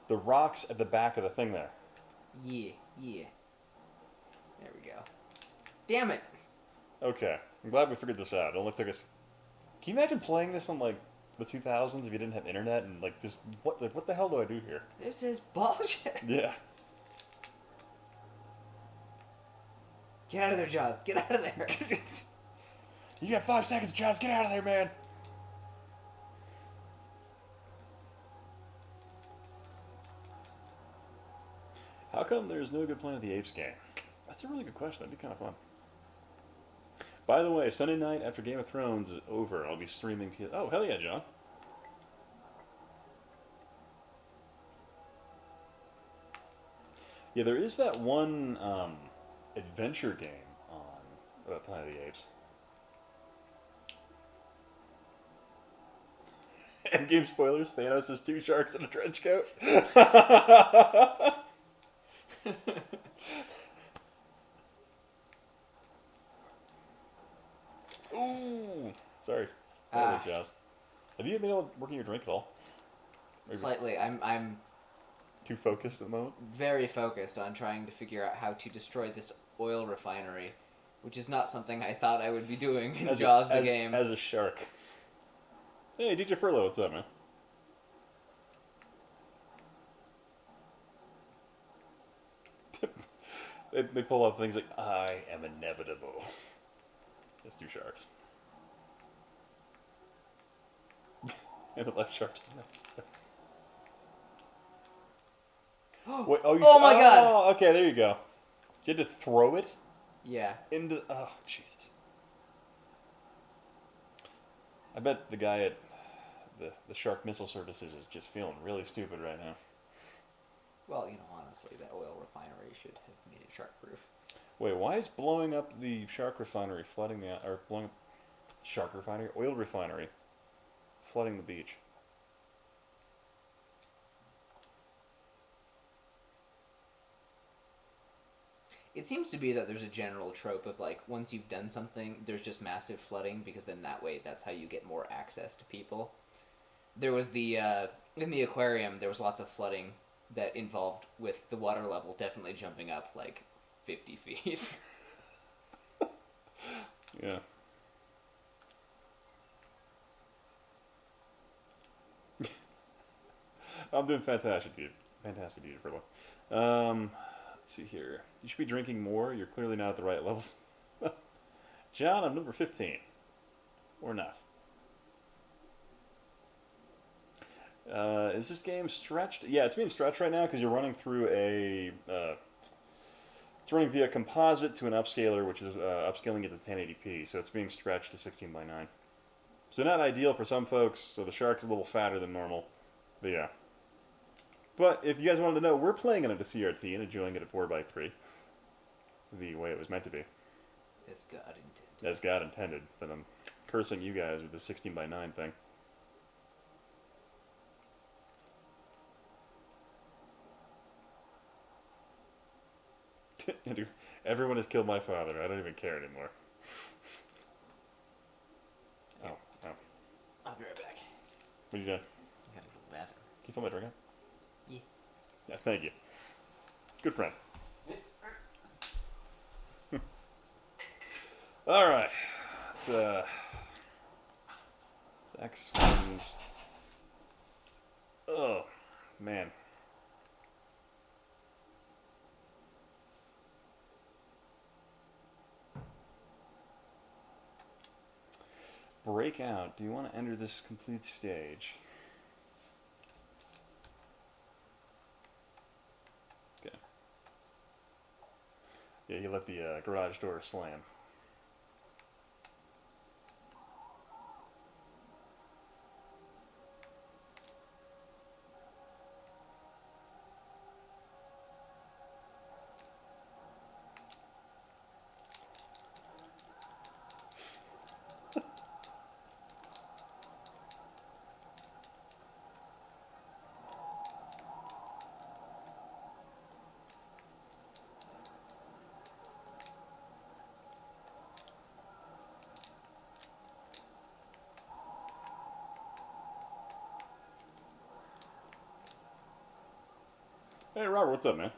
The rocks at the back of the thing there. Yeah, yeah. There we go. Damn it! Okay, I'm glad we figured this out. It only took us. Can you imagine playing this on like the 2000s if you didn't have internet and like this? What the hell do I do here? This is bullshit. Yeah. Get out of there, Jaws. Get out of there. You got 5 seconds, Jaws. Get out of there, man. How come there's no good Planet of the Apes game? That's a really good question. That'd be kind of fun. By the way, Sunday night after Game of Thrones is over, I'll be streaming. Oh, hell yeah, John. Yeah, there is that one adventure game on Planet of the Apes. Endgame spoilers: Thanos has 2 sharks in a trench coat. Ooh, sorry. Jazz. Have you been able to work in your drink at all? Maybe Slightly. I'm too focused at the moment. very focused on trying to figure out how to destroy this oil refinery, which is not something I thought I would be doing in Jaws the game. As a shark. Hey, DJ Furlow, what's up, man? They pull off things like, I am inevitable. It's 2 sharks. And the left shark doesn't have Wait, oh my god! Okay, there you go. You had to throw it? Yeah. Into... Oh, Jesus. I bet the guy at the Shark Missile Services is just feeling really stupid right now. Well, honestly, that oil refinery should have made it shark-proof. Wait, why is blowing up the shark refinery flooding or blowing up shark refinery, oil refinery, flooding the beach? It seems to be that there's a general trope of like once you've done something, there's just massive flooding because then that way that's how you get more access to people. There was the in the aquarium there was lots of flooding that involved with the water level definitely jumping up like 50 feet. Yeah. I'm doing fantastic, dude. Fantastic, dude, for one. Let's see here. You should be drinking more. You're clearly not at the right level. John, I'm number 15. Or not. Is this game stretched? Yeah, it's being stretched right now because you're running through a... it's running via composite to an upscaler, which is upscaling it to 1080p, so it's being stretched to 16 by 9. So not ideal for some folks, so the shark's a little fatter than normal. But yeah. But if you guys wanted to know, we're playing it at a CRT and enjoying it at 4x3. The way it was meant to be. As God intended. As God intended. But I'm cursing you guys with the 16 by 9 thing. Everyone has killed my father. I don't even care anymore. Oh. I'll be right back. What are you doing? I gotta go to the bathroom. Can you fill my drink up? Yeah. Yeah, thank you. Good friend. Alright. Let's, next one's... Oh, man. Breakout. Do you want to enter this complete stage? Okay. Yeah, you let the garage door slam. Hey, Robert, what's up, man?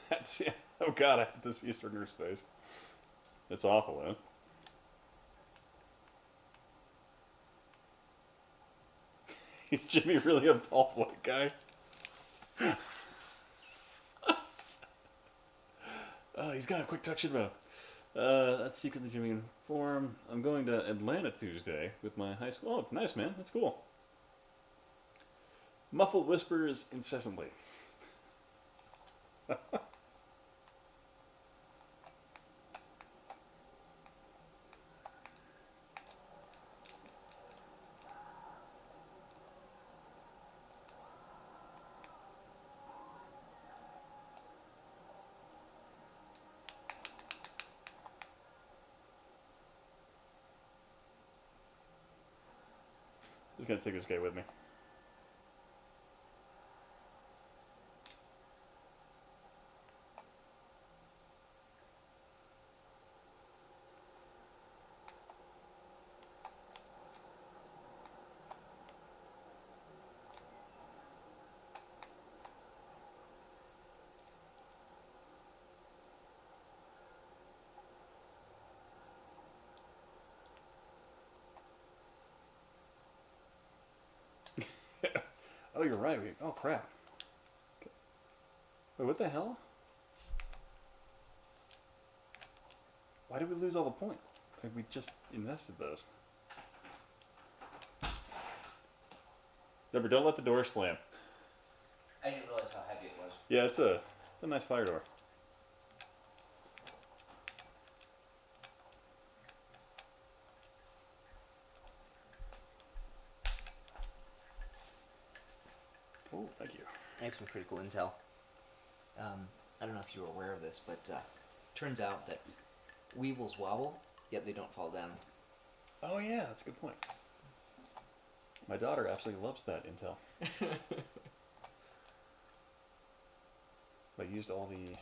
That's, yeah. Oh, God, I have to see HistoricNerd's face. It's awful, man. Is Jimmy really a bald white guy? Oh, he's got a quick touch about. That's secretly Jimmy inform. I'm going to Atlanta Tuesday with my high school. Oh, nice, man. That's cool. Muffled whispers incessantly. Just gonna take this guy with me. Oh, you're right. Oh, crap. Wait, what the hell? Why did we lose all the points? Like, we just invested those. Remember, don't let the door slam. I didn't realize how heavy it was. Yeah, it's a nice fire door. Oh, thank you. I have some critical intel. I don't know if you were aware of this, but turns out that weevils wobble, yet they don't fall down. Oh yeah, that's a good point. My daughter absolutely loves that intel. I used all the...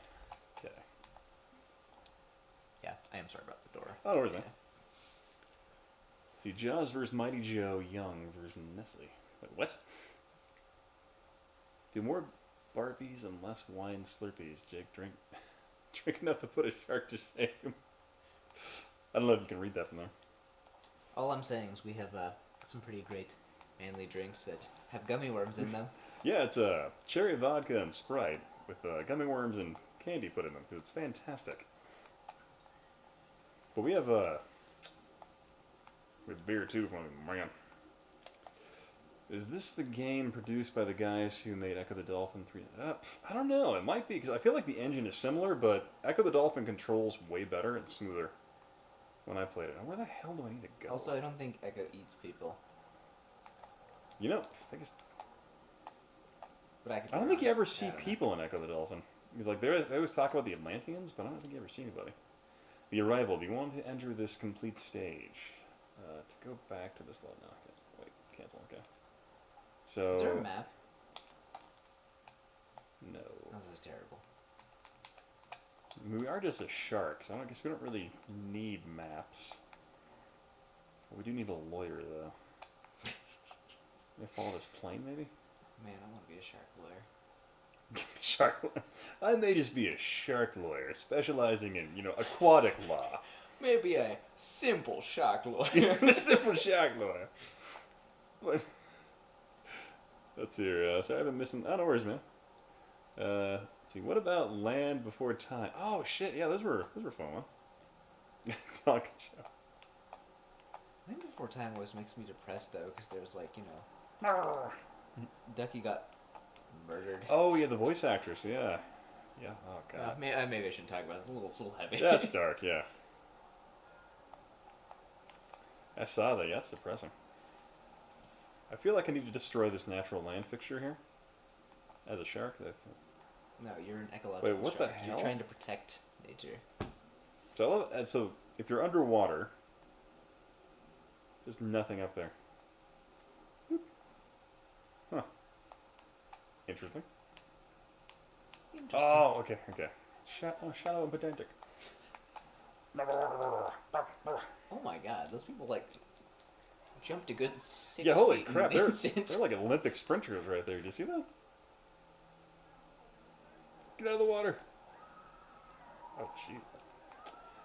Okay. Yeah, I am sorry about the door. Oh, where's that? See, Jaws vs. Mighty Joe Young version Nestle. Wait, what? Do more Barbies and less wine Slurpees. Jake, drink enough to put a shark to shame. I don't know if you can read that from there. All I'm saying is we have some pretty great manly drinks that have gummy worms in them. Yeah, it's cherry vodka and Sprite with gummy worms and candy put in them. It's fantastic. But we have beer too from man. Is this the game produced by the guys who made Echo the Dolphin 3? I don't know. It might be, because I feel like the engine is similar, but Echo the Dolphin controls way better and smoother when I played it. Where the hell do I need to go? Also, I don't think Echo eats people. You know, I think it's... But I don't think you ever see people in Echo the Dolphin. Because like they always talk about the Atlanteans, but I don't think you ever see anybody. The Arrival. Do you want to enter this complete stage? To go back to this level. No, okay. Wait, cancel. Okay. So. Is there a map? No. Oh, this is terrible. I mean, we are just a shark, so I guess we don't really need maps. But we do need a lawyer, though. May follow this plane, maybe? Man, I want to be a shark lawyer. Shark. I may just be a shark lawyer, specializing in, aquatic law. Maybe a simple shark lawyer. Simple shark lawyer. What? Let's hear. Sorry, I've been missing. Oh, no worries, man. Let's see. What about Land Before Time? Oh shit! Yeah, those were fun ones. Talking show. Land Before Time always makes me depressed though, because there's like Ducky got murdered. Oh yeah, the voice actress. Yeah. Yeah. Oh god. Maybe I shouldn't talk about it. It's a little heavy. That's dark. Yeah. I saw that. Yeah, that's depressing. I feel like I need to destroy this natural land fixture here. As a shark, that's... No, you're an ecological Wait, what shark. the hell? You're trying to protect nature. So, I love, and so if you're underwater, there's nothing up there. Huh. Interesting. Oh, okay. Shallow and pedantic. Oh my god, those people like jumped a good 6 Yeah, holy feet crap! in an They're instant. like Olympic sprinters right there. Did you see that? Get out of the water. Oh, jeez.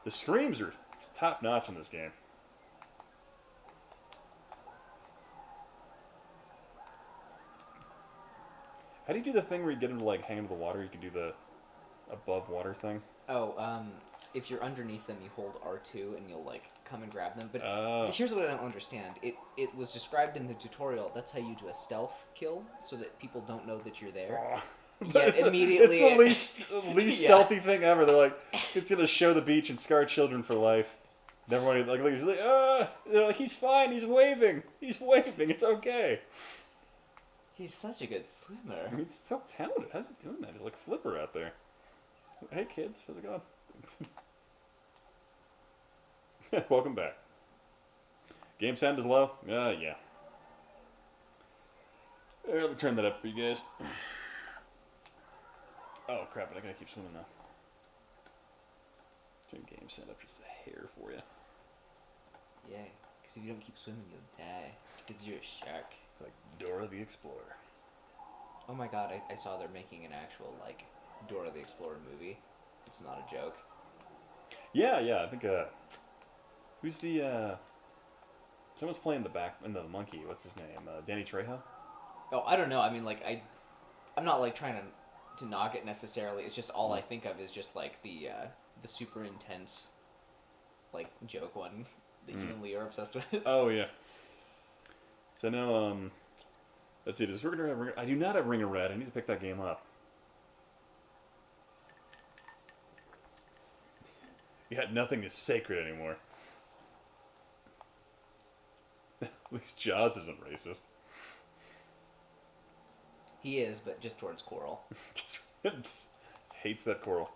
The screams are top notch in this game. How do you do the thing where you get him to like hang into the water? You can do the above water thing. Oh, if you're underneath them, you hold R2 and you'll like come and grab them. But Oh. so here's what I don't understand. It was described in the tutorial. That's how you do a stealth kill, so that people don't know that you're there. Oh. Yet immediately, it's the least Yeah. stealthy thing ever. They're like, it's gonna show the beach and scar children for life. Never mind. Like he's like, they're like, he's fine. He's waving. He's waving. It's okay. He's such a good swimmer. I mean, he's so talented. How's he doing that? He's like Flipper out there. Hey kids, how's it going? Welcome back. Game sound is low? Yeah. Here, let me turn that up for you guys. Oh crap, I gotta keep swimming now. Turn game sound up just a hair for you. Yeah, because if you don't keep swimming, you'll die. Because you're a shark. It's like Dora the Explorer. Oh my god, I saw they're making an actual, like, Dora the Explorer movie. It's not a joke. Yeah, I think, who's the, someone's playing the monkey, what's his name, Danny Trejo? Oh, I don't know, I mean, like, I'm not, like, trying to knock it necessarily. It's just all I think of is just, like, the super intense, like, joke one that you and Lee are obsessed with. Oh, yeah. So now, let's see, I do not have Ring of Red, I need to pick that game up. Yeah, nothing is sacred anymore. At least Jaws isn't racist. He is, but just towards Coral. Just hates that coral.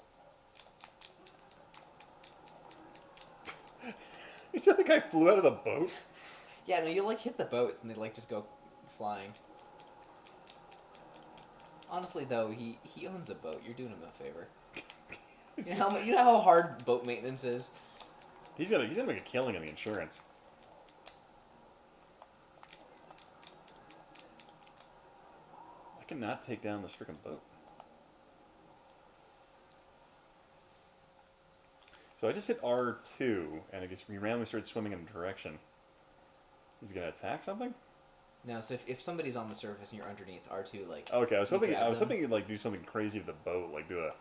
You said the guy flew out of the boat? Yeah, no, you, like, hit the boat and they, like, just go flying. Honestly, though, he owns a boat. You're doing him a favor. You know how hard boat maintenance is? He's gonna make a killing on the insurance. I cannot take down this freaking boat. So I just hit R2, and I guess we randomly started swimming in a direction. He's gonna attack something? No, so if somebody's on the surface and you're underneath R2, like... Okay, I was hoping them. you'd like do something crazy to the boat, like do a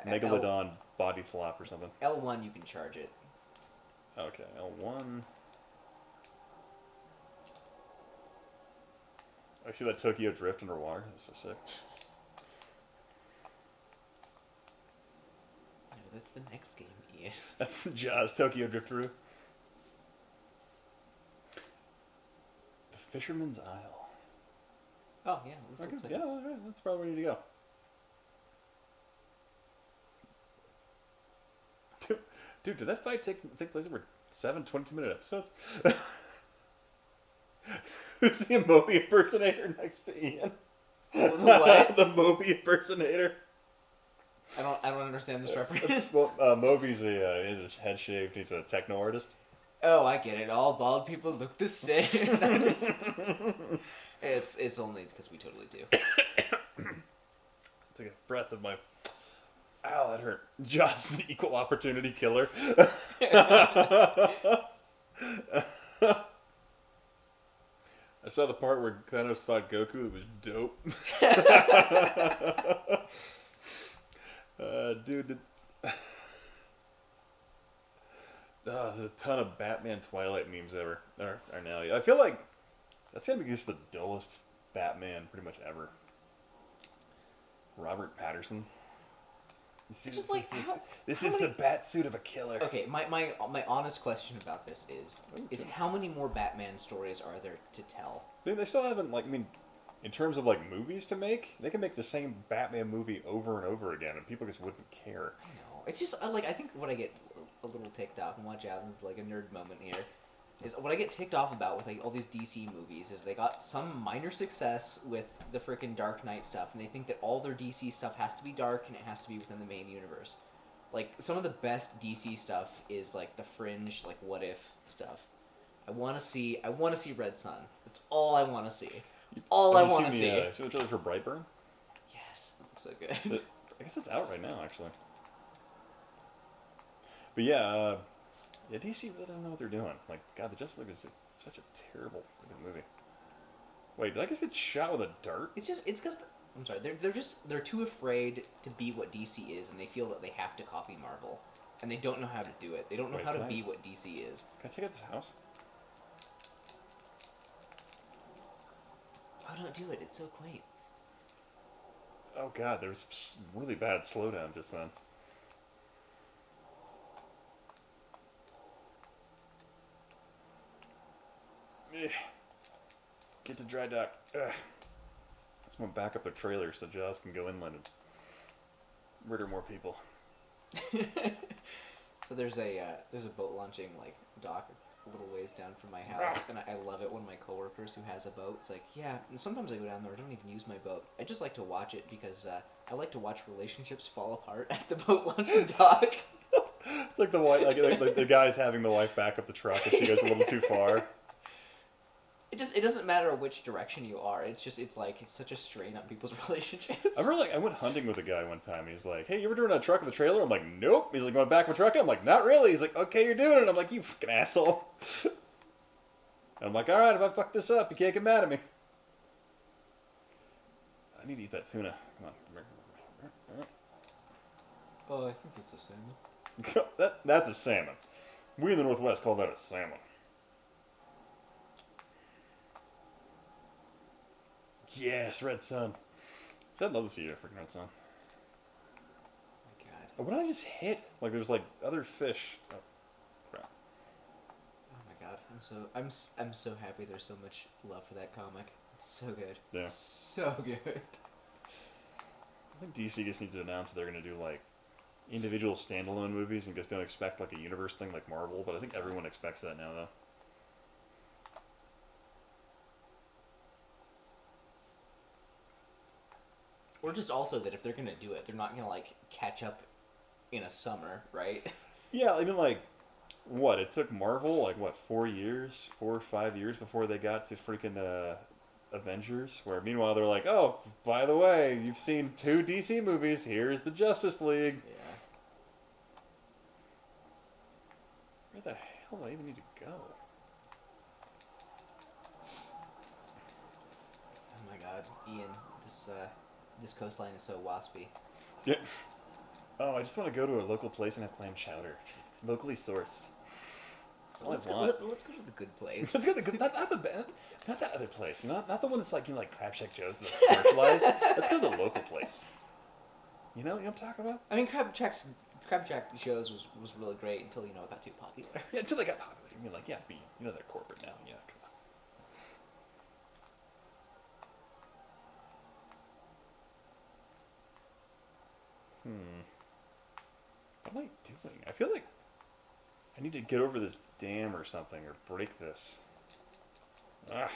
No, Megalodon body flop or something. L1, you can charge it. Okay, L1. I see that Tokyo Drift underwater. That's so sick. No, that's the next game, Ian. That's Jaws Tokyo Drift through. The Fisherman's Isle. Oh, yeah. This Okay, looks like yeah, it's... okay, that's probably where we need to go. Dude, did that fight take place over 7 22-minute episodes? Who's the Moby impersonator next to Ian? The what? The Moby impersonator. I don't understand this reference. Well, Moby's is head shaved. He's a techno artist. Oh, I get it. All bald people look the same. It's only because we totally do. Take a breath of my... Ow, that hurt. Just an equal opportunity killer. I saw the part where Thanos fought Goku. It was dope. Dude, there's a ton of Batman Twilight memes are now. I feel like that's gonna be just the dullest Batman pretty much ever. Robert Patterson. This is the bat suit of a killer. Okay, my honest question about this is how many more Batman stories are there to tell? They still haven't, like, I mean, in terms of, like, movies to make, they can make the same Batman movie over and over again, and people just wouldn't care. I know. It's just, I think what I get a little ticked off, and watch out, this is like a nerd moment here, is what I get ticked off about with, like, all these DC movies is they got some minor success with the frickin' Dark Knight stuff, and they think that all their DC stuff has to be dark, and it has to be within the main universe. Like, some of the best DC stuff is, like, the fringe, like, what if stuff. I want to see Red Sun. That's all I want to see. All I want to see. So the trailer for Brightburn? Yes, it looks so good. I guess it's out right now, actually. But yeah, DC really doesn't know what they're doing. Like, God, the Justice League is such a terrible freaking movie. Wait, did I just get shot with a dart? It's because I'm sorry. They're too afraid to be what DC is, and they feel that they have to copy Marvel, and they don't know how to do it. They don't know how to be what DC is. Can I check out this house? Why don't do it? It's so quaint. Oh God, there was really bad slowdown just then. Get to dry dock. Ugh. Let's move back up the trailer so Jaws can go inland and murder more people. So there's a boat launching like dock a little ways down from my house, and I love it. One of my coworkers who has a boat, it's like, yeah. And sometimes I go down there. I don't even use my boat. I just like to watch it because I like to watch relationships fall apart at the boat launching dock. It's like the wife, like the guy's having the wife back up the truck if she goes a little too far. It doesn't matter which direction you are. It's such a strain on people's relationships. I went hunting with a guy one time. He's like, "Hey, you ever doing a truck with a trailer?" I'm like, "Nope." He's like, "Going back with a truck?" I'm like, "Not really." He's like, "Okay, you're doing it." I'm like, "You fucking asshole." And I'm like, "All right, if I fuck this up, you can't get mad at me." I need to eat that tuna. Come on. Oh, I think it's a salmon. That's a salmon. We in the Northwest call that a salmon. Yes, red sun. So I'd love to see a freaking red sun. Oh my God. Oh, what did I just hit? Like there's like other fish. Oh, crap. Oh my God. I'm so happy. There's so much love for that comic. It's so good. Yeah. So good. I think DC just needs to announce that they're gonna do like individual standalone movies and just don't expect like a universe thing like Marvel. But I think everyone expects that now, though. Or just also that if they're gonna do it, they're not gonna like catch up in a summer, right? Yeah, even like what it took Marvel like what 4 or 5 years before they got to freaking Avengers. Where meanwhile they're like, oh, by the way, you've seen 2 DC movies. Here's the Justice League. Yeah. Where the hell do I even need to go? Oh my God, Ian, this coastline is so waspy. Yeah. Oh, I just want to go to a local place and have clam chowder. It's locally sourced. That's all Let's I want. let's go to the good place. Let's go to the good, not that other place. Not the one that's like like Crab Shack Joe's that's commercialized. Let's go to the local place. You know what I'm talking about? I mean, Crab Shack shows was really great until it got too popular. Yeah, until they got popular. I mean, like, yeah, they're corporate now. Yeah, come on. What am I doing? I feel like I need to get over this dam or something, or break this. Ah.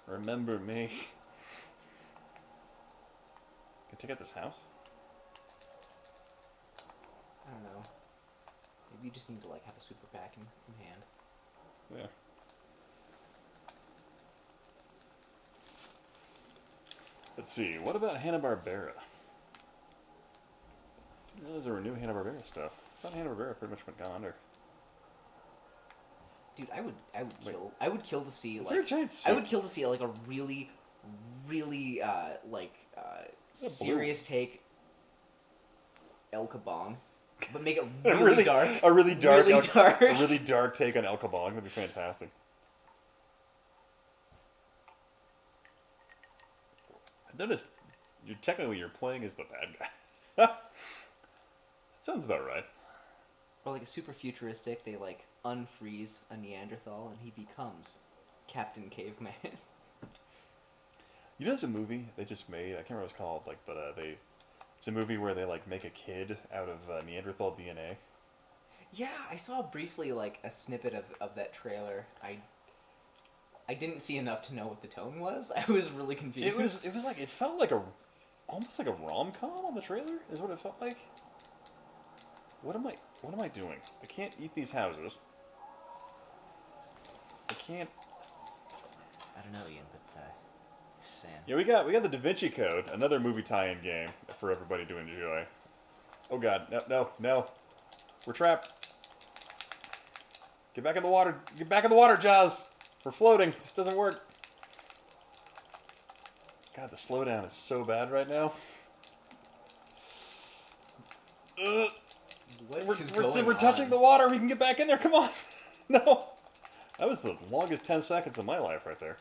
Remember me. Can I check out this house? I don't know. Maybe you just need to like have a super pack in hand. Yeah. Let's see. What about Hanna-Barbera? I didn't realize there were new Hanna-Barbera stuff. I thought Hanna-Barbera pretty much went gone under. Dude, I would kill to see Is there a giant I would kill to see like a really serious take El Kabong, but make it really dark. A really dark, Really dark. a really dark take on El Kabong. That'd be fantastic. I noticed you're playing as the bad guy. Sounds about right. Or like a super futuristic, they like unfreeze a Neanderthal and he becomes Captain Caveman. You know, there's a movie they just made. I can't remember what it's called. It's a movie where they like make a kid out of Neanderthal DNA. Yeah, I saw briefly like a snippet of that trailer. I didn't see enough to know what the tone was. I was really confused. It felt like almost like a rom-com on the trailer. Is what it felt like. What am I doing? I can't eat these houses. I can't. I don't know, Ian, but understand. Yeah, we got the Da Vinci Code, another movie tie-in game for everybody to enjoy. Oh God, no. We're trapped. Get back in the water. Get back in the water, Jaws. We're floating. This doesn't work. God, the slowdown is so bad right now. We're touching the water. We can get back in there. Come on. No. That was the longest 10 seconds of my life right there.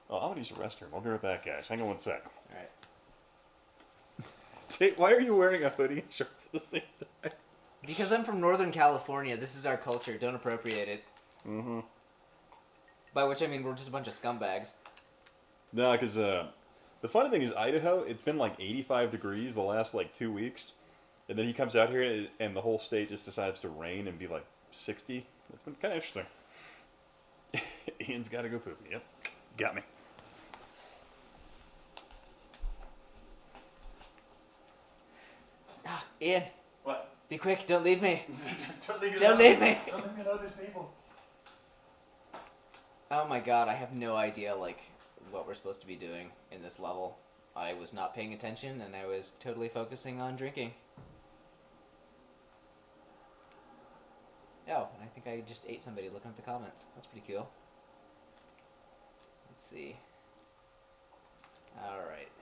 Oh, I'm gonna use the restroom. I'll be right back, guys. Hang on one sec. All right. Why are you wearing a hoodie and shorts at the same time? Because I'm from Northern California. This is our culture. Don't appropriate it. Mm-hmm. By which I mean we're just a bunch of scumbags. No, because the funny thing is Idaho, it's been like 85 degrees the last like 2 weeks. And then he comes out here and the whole state just decides to rain and be like 60. It's been kind of interesting. Ian's got to go poopy. Yep. Got me. Ah, Ian. What? Be quick. Don't leave me. Don't leave me. Don't leave me. Don't leave me alone, these people. Oh my god, I have no idea, like, what we're supposed to be doing in this level. I was not paying attention, and I was totally focusing on drinking. Oh, and I think I just ate somebody looking at the comments. That's pretty cool. Let's see. Alright.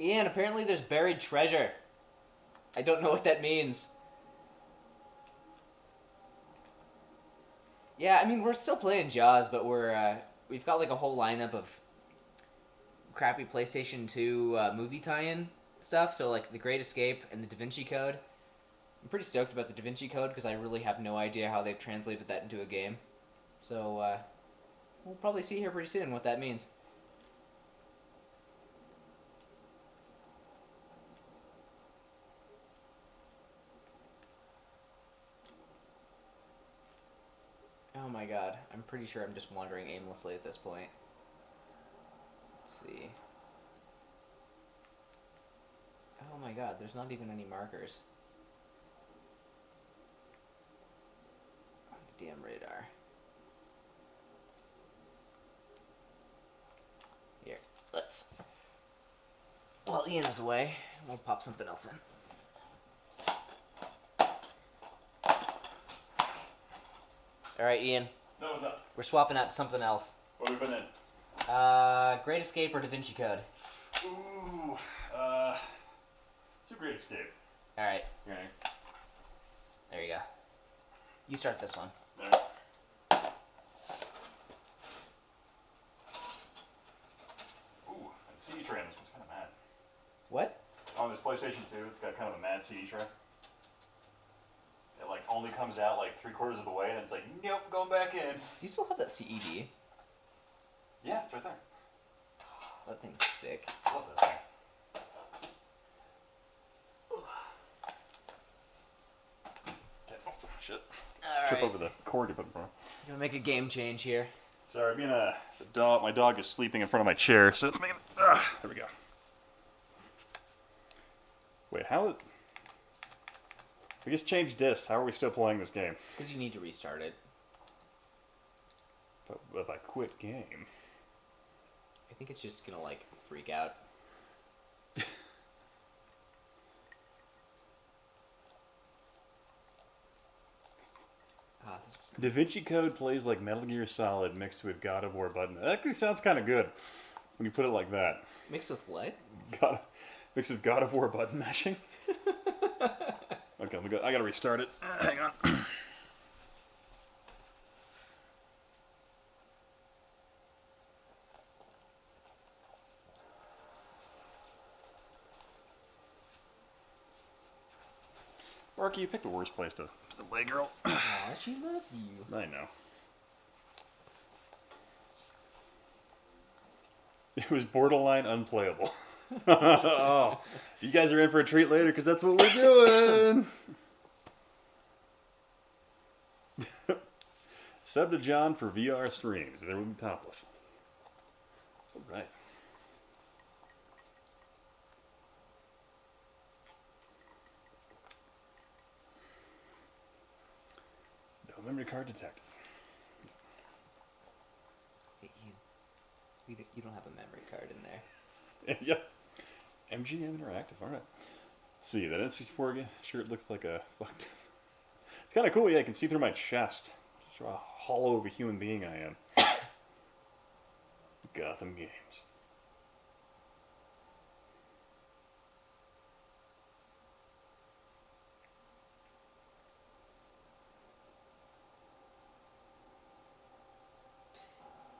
Ian, apparently there's buried treasure. I don't know what that means. Yeah, I mean, we're still playing Jaws, but we've got like a whole lineup of crappy PlayStation 2 movie tie-in stuff. So like The Great Escape and the Da Vinci Code. I'm pretty stoked about the Da Vinci Code because I really have no idea how they've translated that into a game. So we'll probably see here pretty soon what that means. Oh my god, I'm pretty sure I'm just wandering aimlessly at this point. Let's see. Oh my god, there's not even any markers. Oh, damn radar. Here, let's... While Ian is away, we'll pop something else in. Alright, Ian. No, what's up? We're swapping out to something else. What are we putting in? Great Escape or Da Vinci Code? Ooh, it's a Great Escape. Alright. Okay. There you go. You start this one. There. Ooh, the CD tray on this one's kind of mad. What? On this PlayStation 2, it's got kind of a mad CD tray. It like only comes out like 3/4 of the way, and it's like, nope, going back in. Do you still have that CED? Yeah, it's right there. That thing's sick. I love that thing. Oh, shit. Trip over the cord you put in front. Gonna make a game change here. Sorry, my dog is sleeping in front of my chair, so it's making. There we go. Wait, how? We just changed discs. How are we still playing this game? It's because you need to restart it. But if I quit game. I think it's just gonna, like, freak out. This is... Da Vinci Code plays like Metal Gear Solid mixed with God of War button. That actually sounds kind of good when you put it like that. Mixed with what? Mixed with God of War button mashing. Okay, I gotta restart it. Hang on. Marky, you picked the worst place to lay, girl. Aw, she loves you. I know. It was borderline unplayable. Oh, you guys are in for a treat later because that's what we're doing. Sub to John for VR streams. There will be topless. All right. memory card detective. You don't have a memory card in there. Yep. MGM Interactive. All right. Let's see, that N64 game? Sure, it looks like a fucked. It's kind of cool. Yeah, I can see through my chest. Show how hollow of a human being I am. Gotham Games.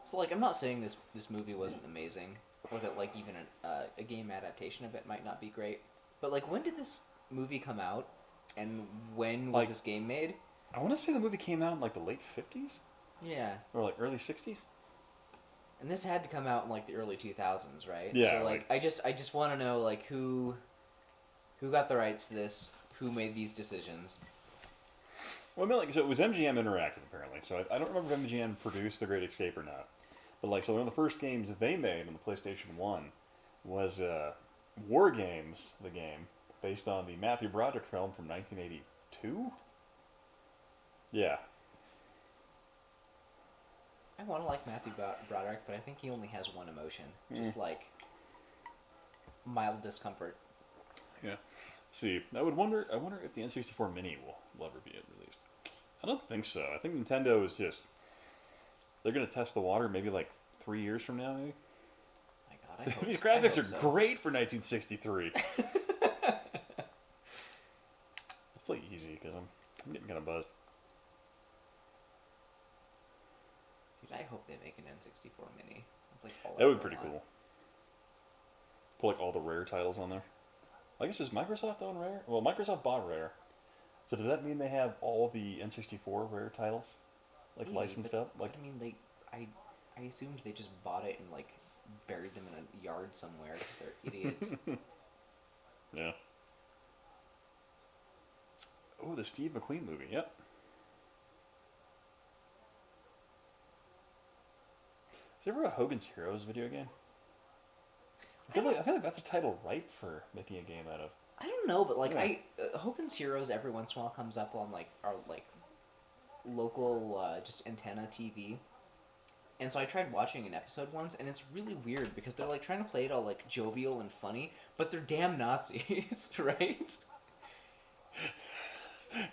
So like, I'm not saying this movie wasn't amazing, or that like even a game adaptation of it might not be great. But like, when did this movie come out, and when was Like- this game made? I want to say the movie came out in like the late 50s? Yeah, Or like early 60s? and this had to come out in like the early 2000s, right? Yeah, So like, I just want to know like who got the rights to this, who made these decisions. Well, I mean, like, so it was MGM Interactive, apparently. So I don't remember if MGM produced The Great Escape or not. But, like, so one of the first games that they made on the PlayStation 1 was War Games, the game, based on the Matthew Broderick film from 1982? Yeah. I want to like Matthew Broderick, but I think he only has one emotion, just like mild discomfort. Yeah. Let's see. I wonder if the N64 Mini will ever be released. I don't think so. I think Nintendo is just... They're going to test the water maybe like 3 years from now, maybe? My God, I hope These I graphics hope are so. great for 1963. Let's play easy, because I'm getting kind of buzzed. Dude, I hope they make an N64 Mini. That's like all That I would be pretty want. cool. Put like all the Rare titles on there. I guess does Microsoft own Rare? Well, Microsoft bought Rare. So does that mean they have all the N64 Rare titles, like Maybe, licensed but, up? Like, I mean, I assumed they just bought it and like buried them in a yard somewhere because they're idiots. yeah. Oh, the Steve McQueen movie. Yep. Is there ever a Hogan's Heroes video game? I feel like that's a title ripe for making a game out of. I don't know, but like Yeah. Hogan's Heroes every once in a while comes up on like our like local just antenna TV. And so I tried watching an episode once, and it's really weird because they're like trying to play it all like jovial and funny, but they're damn Nazis, right?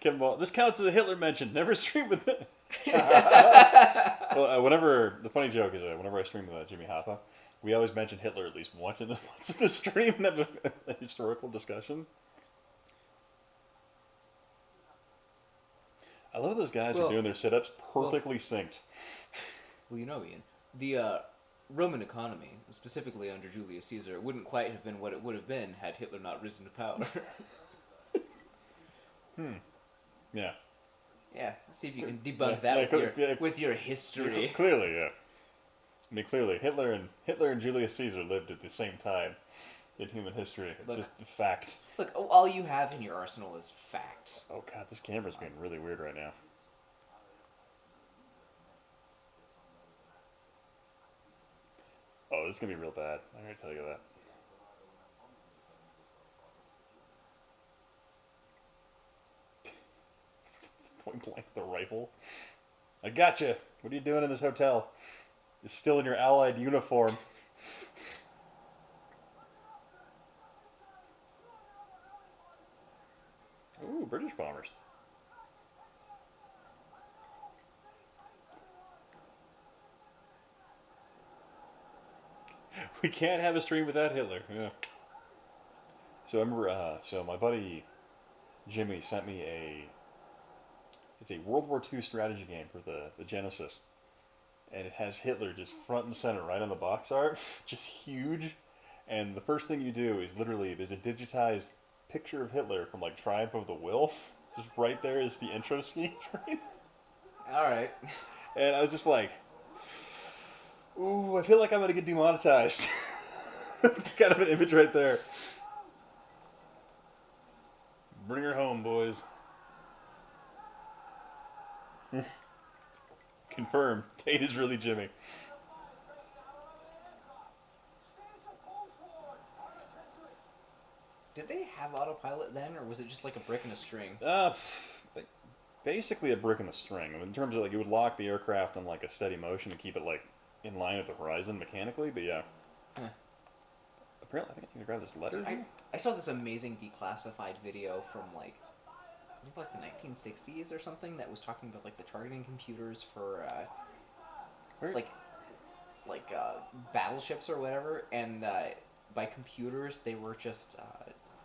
Kevin Ball, this counts as a Hitler mention. Never stream with it. Well, whenever the funny joke is whenever I stream with Jimmy Hoffa, we always mention Hitler at least once in the stream and have a historical discussion. I love those guys who are doing their sit-ups perfectly synced. Well, you know, Ian, the Roman economy, specifically under Julius Caesar, wouldn't quite have been what it would have been had Hitler not risen to power. Yeah. Yeah, see if you can debunk that with your history. Clearly, yeah. I mean, clearly, Hitler and Julius Caesar lived at the same time in human history. It's just a fact. Look, all you have in your arsenal is facts. Oh god, this camera's being really weird right now. Oh, this is gonna be real bad. I'm gonna tell you that. Point blank the rifle. I gotcha. What are you doing in this hotel? You're still in your Allied uniform. Ooh, British bombers. We can't have a stream without Hitler. Yeah. So I remember, so my buddy Jimmy sent me it's a World War II strategy game for the Genesis. And it has Hitler just front and center right on the box art, just huge. And the first thing you do is literally, there's a digitized picture of Hitler from like Triumph of the Will. Just right there is the intro scene. Alright. And I was just like, ooh, I feel like I'm going to get demonetized. Kind of an image right there. Bring her home, boys. Confirmed. Tate is really Jimmy. Did they have autopilot then, or was it just like a brick and a string? basically a brick in the string. In terms of like, it would lock the aircraft in like a steady motion to keep it like in line with the horizon mechanically. But yeah, Huh. apparently I think I can grab this letter. I saw this amazing declassified video from like I think like the 1960s or something that was talking about like the targeting computers for Where? like battleships or whatever, and by computers they were just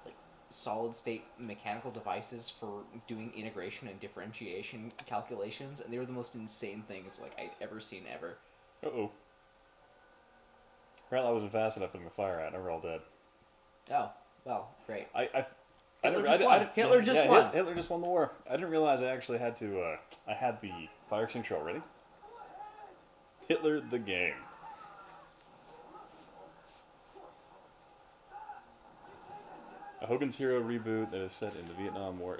like solid state mechanical devices for doing integration and differentiation calculations, and they were the most insane things like I'd ever seen ever. Uh-oh. Apparently I wasn't fast enough putting the fire out, and we're all dead. Oh, well, great. Hitler just won. Hitler just won the war. I didn't realize I actually had to, I had the fire extinguisher already. Hitler the game. A Hogan's Hero reboot that is set in the Vietnam War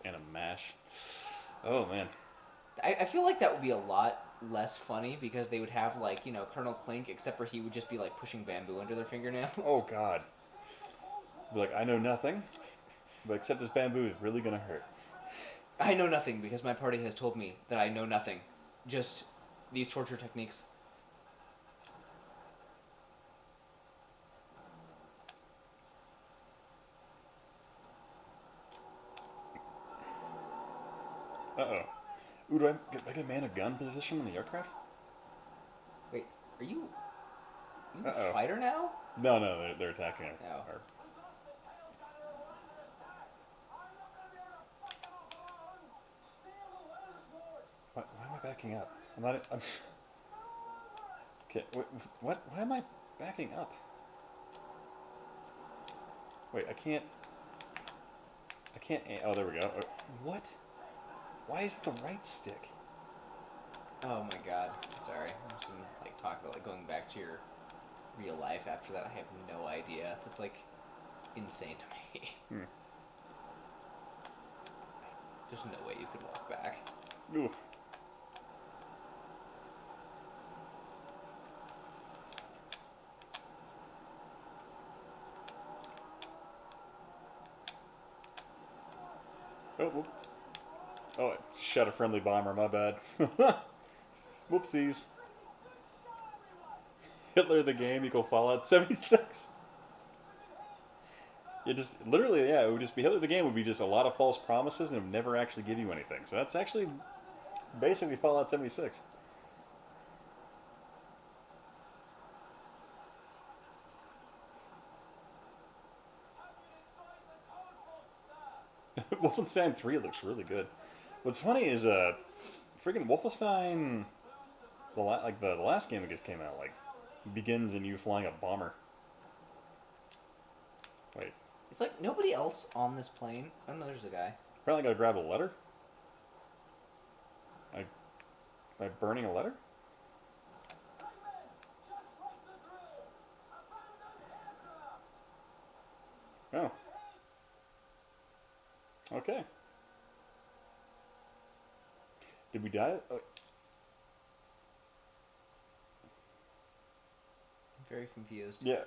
and a MASH. Oh, man. I feel like that would be a lot less funny because they would have like, you know, Colonel Klink, except for he would just be like pushing bamboo under their fingernails. Oh, God. Be like, I know nothing, but except this bamboo is really gonna hurt. I know nothing because my party has told me that I know nothing. Just these torture techniques. Uh-oh. Ooh, do I get a man of gun position in the aircraft? Wait, are you Uh-oh. a fighter now? No, they're attacking Oh. our... Why am I backing up? I'm... Okay, what? Why am I backing up? Wait, I can't... Oh, there we go. What? Why is it the right stick? Oh my god. Sorry. I'm just gonna like talk about like going back to your real life after that. I have no idea. That's like insane to me. Hmm. There's no way you could walk back. Ooh. Oh, whoop. Oh, I shot a friendly bomber, my bad. Whoopsies. Hitler the game equal Fallout 76. You just, literally, yeah, it would just be Hitler the game would be just a lot of false promises and it would never actually give you anything. So that's actually basically Fallout 76. Wolfenstein 3 looks really good. What's funny is, freaking Wolfenstein, the last game that just came out, like, begins in you flying a bomber. Wait. It's like nobody else on this plane. Oh no, there's a guy. Apparently I gotta grab a letter? Am I burning a letter? Oh. Okay. Did we die? I'm very confused. Yeah.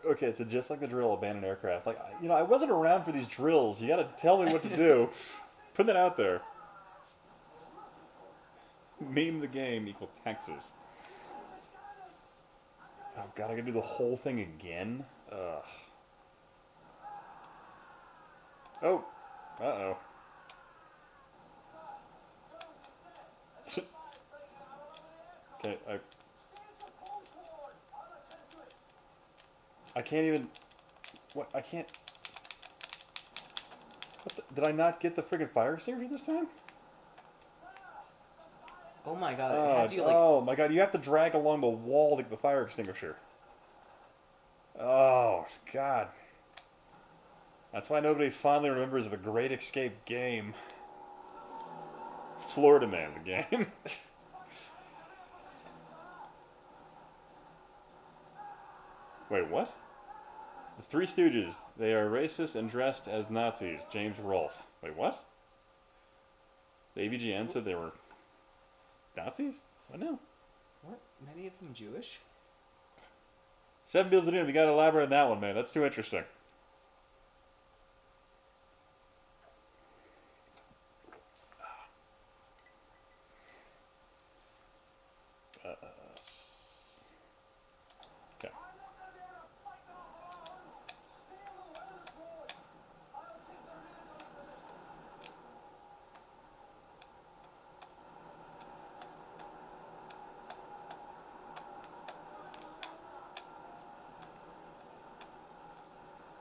Okay, so just like the drill, abandoned aircraft. Like, you know, I wasn't around for these drills. You gotta tell me what to do. Put that out there. Meme the game equal Texas. Oh god, I gotta do the whole thing again? Ugh. Oh. Uh-oh. Okay, I can't even... What? I can't... Did I not get the friggin' fire extinguisher this time? Oh my god, it has you like... Oh my god, you have to drag along the wall to get the fire extinguisher. Oh, god. That's why nobody finally remembers the Great Escape game. Florida Man, the game. Wait, what? The Three Stooges. They are racist and dressed as Nazis. James Rolfe. Wait, what? The AVGN said they were Nazis? What now? Weren't many of them Jewish? Seven Bills of Doom. You gotta elaborate on that one, man. That's too interesting.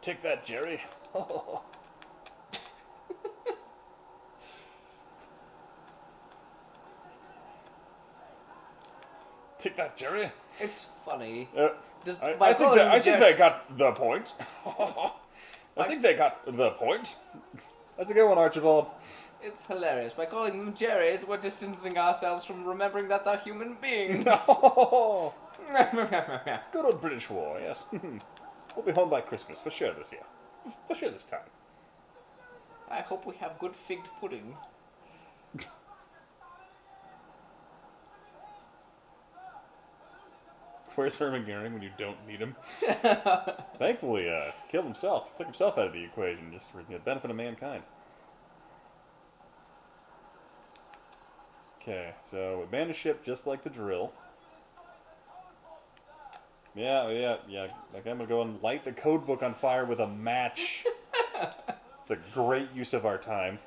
Take that, Jerry. Take that, Jerry. It's funny. Just I by think calling that him I think Jerry, they got the point. I think they got the point. That's a good one, Archibald. it's hilarious. By calling them Jerrys, we're distancing ourselves from remembering that they're human beings. No. Good old British War, yes. We'll be home by Christmas, for sure this year. For sure this time. I hope we have good figged pudding. Where's Herman Goering when you don't need him? Thankfully, killed himself. Took himself out of the equation, just for the benefit of mankind. Okay, so abandon ship just like the drill. Yeah. Like I'm gonna go and light the code book on fire with a match. It's a great use of our time.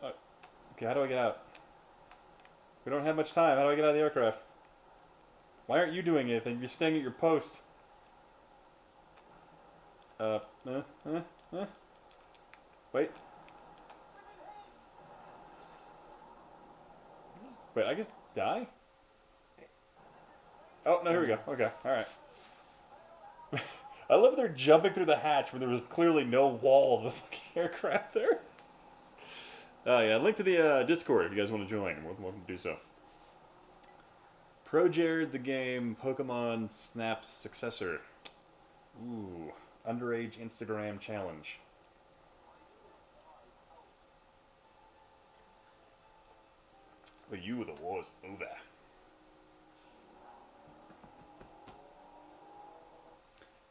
Okay, how do I get out? We don't have much time. How do I get out of the aircraft? Why aren't you doing anything? You're staying at your post. Uh. Wait. Wait, I just die? Oh, no, here we go. Okay, alright. I love they're jumping through the hatch when there was clearly no wall of the fucking aircraft there. Oh, yeah, link to the Discord if you guys want to join. Welcome to do so. Pro Jared the game, Pokemon Snap's successor. Ooh, underage Instagram challenge. The you of the war is over.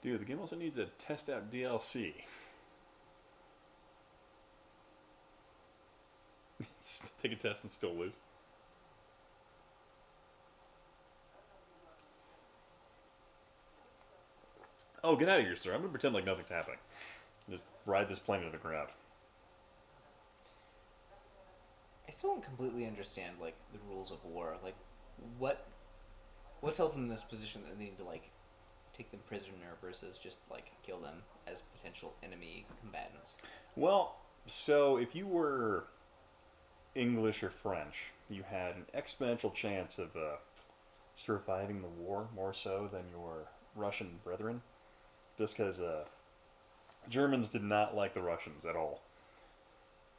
Dude, the game also needs a test out DLC. Take a test and still lose. Oh, get out of here, sir. I'm gonna pretend like nothing's happening. Just ride this plane to the ground. I still don't completely understand like the rules of war. Like, what tells them in this position that they need to like take them prisoner versus just like kill them as potential enemy combatants? Well, so if you were English or French, you had an exponential chance of surviving the war more so than your Russian brethren, just because Germans did not like the Russians at all.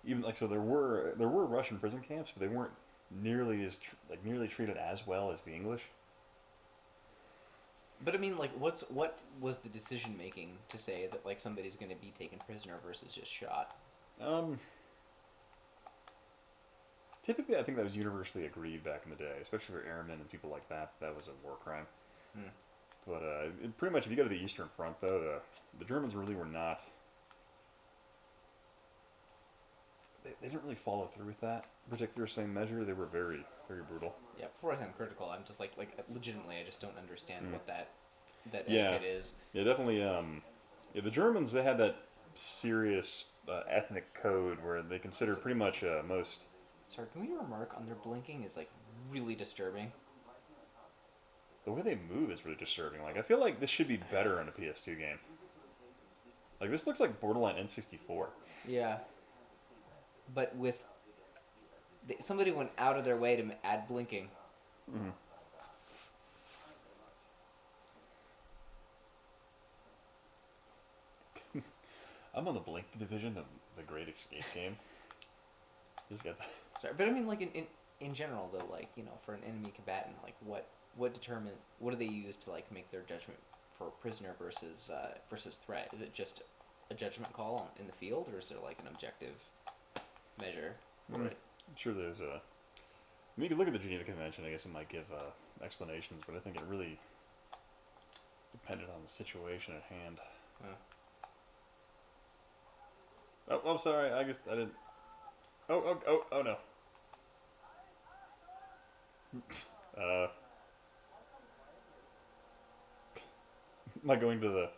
Even like so, there were Russian prison camps, but they weren't nearly as nearly treated as well as the English. But I mean, like, what was the decision making to say that like somebody's going to be taken prisoner versus just shot? Typically, I think that was universally agreed back in the day, especially for airmen and people like that. That was a war crime. But pretty much, if you go to the Eastern Front, though, the Germans really were not. They didn't really follow through with that particular same measure. They were very, very brutal. Yeah, before I sound critical, I'm just like legitimately, I just don't understand what that Yeah. etiquette is. Yeah, definitely. Yeah, the Germans, they had that serious ethnic code where they considered pretty much most. Sorry, can we remark on their blinking is like really disturbing. The way they move is really disturbing. Like, I feel like this should be better on a PS2 game. Like, this looks like borderline N64. Yeah. But with somebody went out of their way to add blinking. Mm-hmm. I'm on the Blink division of the Great Escape game. Just got that. Sorry, but I mean, like in general, though, like for an enemy combatant, like what do they use to like make their judgment for prisoner versus threat? Is it just a judgment call in the field, or is there like an objective measure for it? I'm sure there's a. I mean, you can look at the Geneva Convention. I guess it might give explanations, but I think it really depended on the situation at hand. Oh, I'm sorry. I guess I didn't. Oh no. Am I going to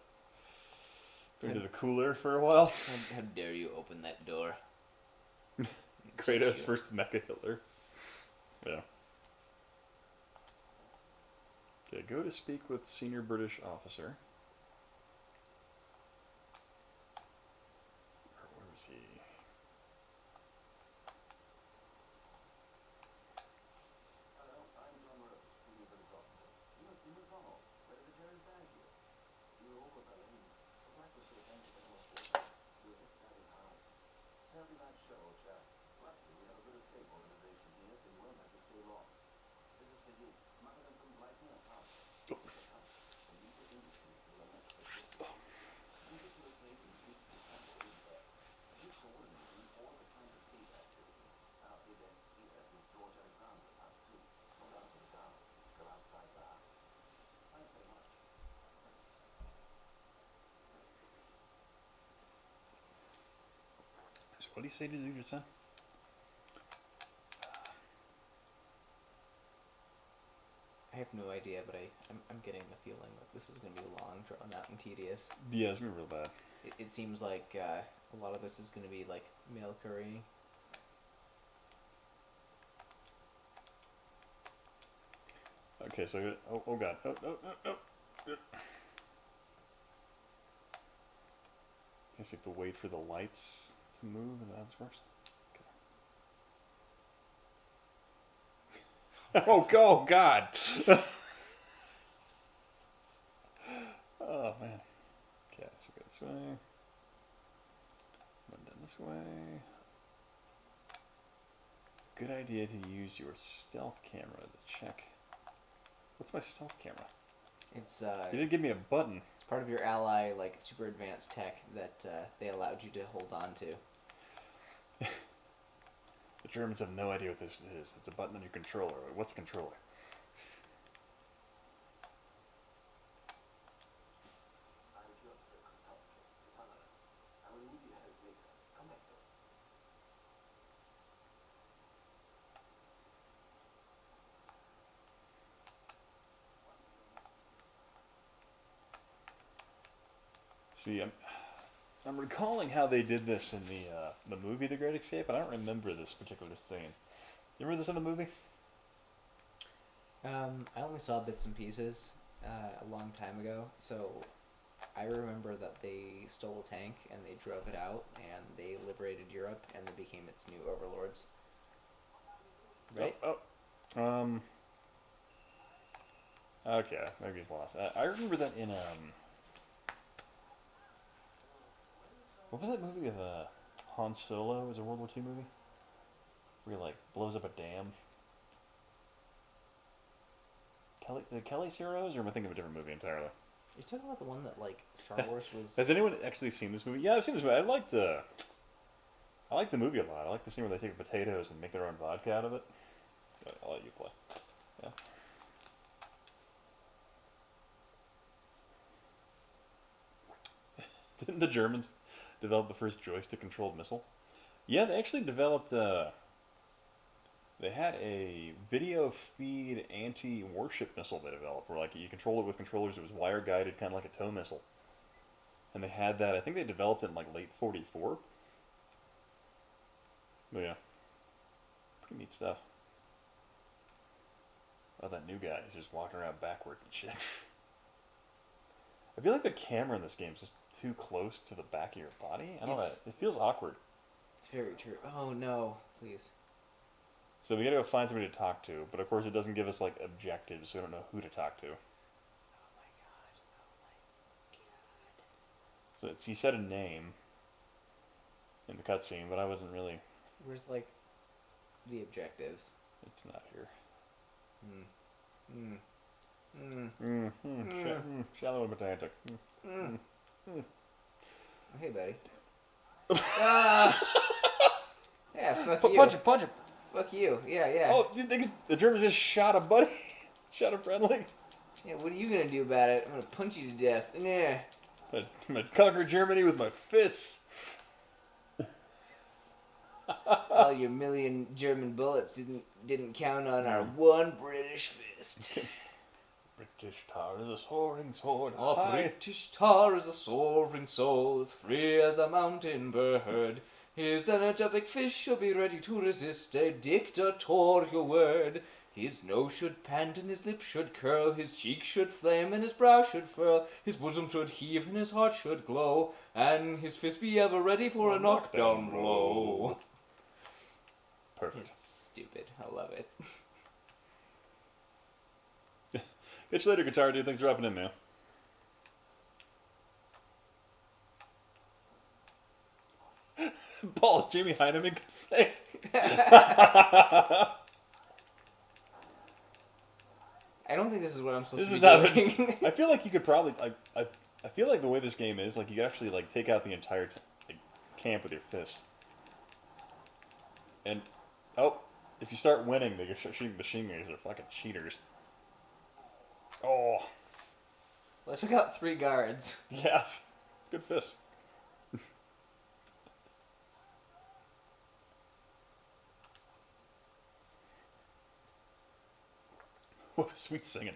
the cooler for a while? How dare you open that door? Kratos versus Mecha Hitler. Yeah. Okay, go to speak with senior British officer. Where was he? So what did he say to do just then? I have no idea, but I'm getting the feeling that this is going to be long, drawn out, and tedious. Yeah, it's gonna be real bad. It seems like a lot of this is going to be like male currying. Okay, so oh god, oh. I guess you have to wait for the lights to move, and that's worse. Okay. Oh god. Oh man. Okay, so go this way. Run down this way. It's a good idea to use your stealth camera to check. What's my stealth camera? It's You didn't give me a button. it's part of your ally like super advanced tech that they allowed you to hold on to. The Germans have no idea what this is. It's a button on your controller. What's a controller? See, I'm recalling how they did this in the movie The Great Escape, and I don't remember this particular scene. You remember this in the movie? I only saw bits and pieces a long time ago, so I remember that they stole a tank and they drove it out and they liberated Europe and they became its new overlords. Right? Okay, maybe he's lost. I remember that in what was that movie with Han Solo? It was a World War II movie where he like blows up a dam. The Kelly's Heroes, or am I thinking of a different movie entirely? You're talking about the one that like Star Wars was. Has anyone actually seen this movie? Yeah, I've seen this movie. I like the movie a lot. I like the scene where they take potatoes and make their own vodka out of it. I'll let you play. Yeah. Didn't the Germans develop the first joystick-controlled missile? Yeah, they actually developed. They had a video feed anti-warship missile they developed, where like you control it with controllers. It was wire-guided, kind of like a tow missile. And they had that. I think they developed it in like late '44. But yeah, pretty neat stuff. Oh, that new guy is just walking around backwards and shit. I feel like the camera in this game is just too close to the back of your body. I don't know. It feels awkward. It's very true. Oh no, please. So we gotta go find somebody to talk to, but of course it doesn't give us like objectives, so we don't know who to talk to. Oh my god. So he said a name in the cutscene, but I wasn't really. Where's like the objectives? It's not here. Shallow and pedantic. Oh, hey, buddy. Ah! Yeah, fuck you. Punch him. Fuck you. Yeah. Oh, the Germans just shot a buddy. Shot a friendly. Yeah, what are you gonna do about it? I'm gonna punch you to death. Yeah. I'm gonna conquer Germany with my fists. All your million German bullets didn't count on our one British fist. British tar is a soaring sword. Our High. British tar is a soaring soul, as free as a mountain bird. His energetic fist shall be ready to resist a dictatorial word. His nose should pant and his lips should curl, his cheeks should flame and his brow should furl, his bosom should heave and his heart should glow, and his fist be ever ready for a knockdown blow. Perfect. It's stupid. I love it. Catch you later, guitar dude. Thanks for dropping in, man. Paul, is Jamie Heineman gonna say? I don't think this is what I'm supposed This to is be not. doing. I feel like you could probably I feel like the way this game is, like you could actually like take out the entire camp with your fist. And if you start winning, they're shooting machine guns. They're fucking cheaters. Oh, Well, I took out 3 guards. yes, it's good fist. What a sweet singing.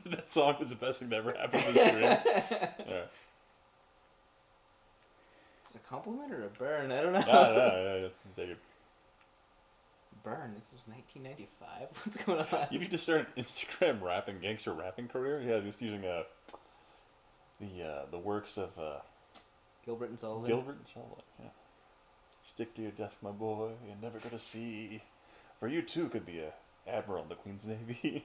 That song was the best thing that ever happened to the stream. Yeah. A compliment or a burn? I don't know. Yeah, take it. Burn? This is 1995? What's going on? You need to start an Instagram gangster rapping career. Yeah, just using the works of Gilbert and Sullivan? Gilbert and Sullivan. Yeah. Stick to your desk, my boy. You're never gonna see. For you too could be a admiral in the Queen's Navy.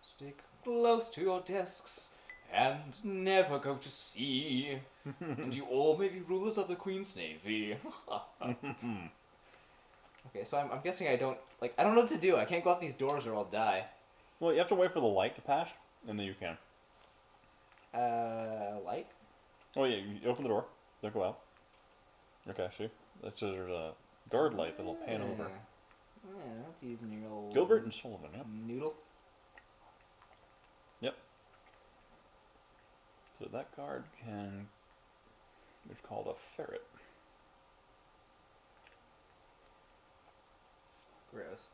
Stick close to your desks and never go to sea. And you all may be rulers of the Queen's Navy. Okay, so I'm guessing I don't know what to do. I can't go out these doors or I'll die. Well, you have to wait for the light to pass, and then you can. Light? Oh yeah, you open the door. They'll go out. Okay, see? There's a guard light that'll pan over. Yeah, that's using your old... Gilbert and Sullivan, yep. Noodle? Yep. So that guard can... It's called a ferret. Gross.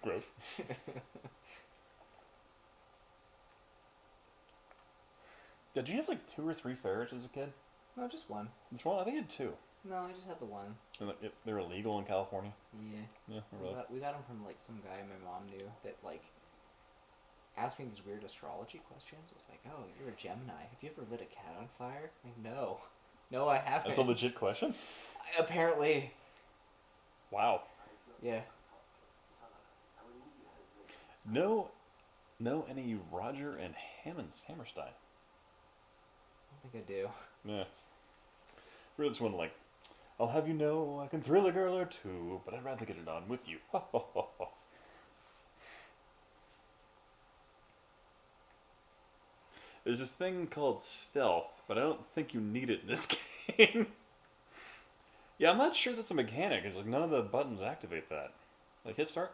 Gross. Yeah, did you have like 2 or 3 ferrets as a kid? No, just one. This one? I think I had 2. No, I just had the one. And they're illegal in California? Yeah. Yeah, really. We got them from like some guy my mom knew that like asked me these weird astrology questions. It was like, oh, you're a Gemini. Have you ever lit a cat on fire? Like, no. No, I haven't. That's a legit question? Apparently. Wow. Yeah. No any Roger and Hammerstein. I think I do. Yeah. Read this one like, I'll have you know I can thrill a girl or two, but I'd rather get it on with you. There's this thing called stealth, but I don't think you need it in this game. Yeah, I'm not sure that's a mechanic, because like none of the buttons activate that. Like hit start.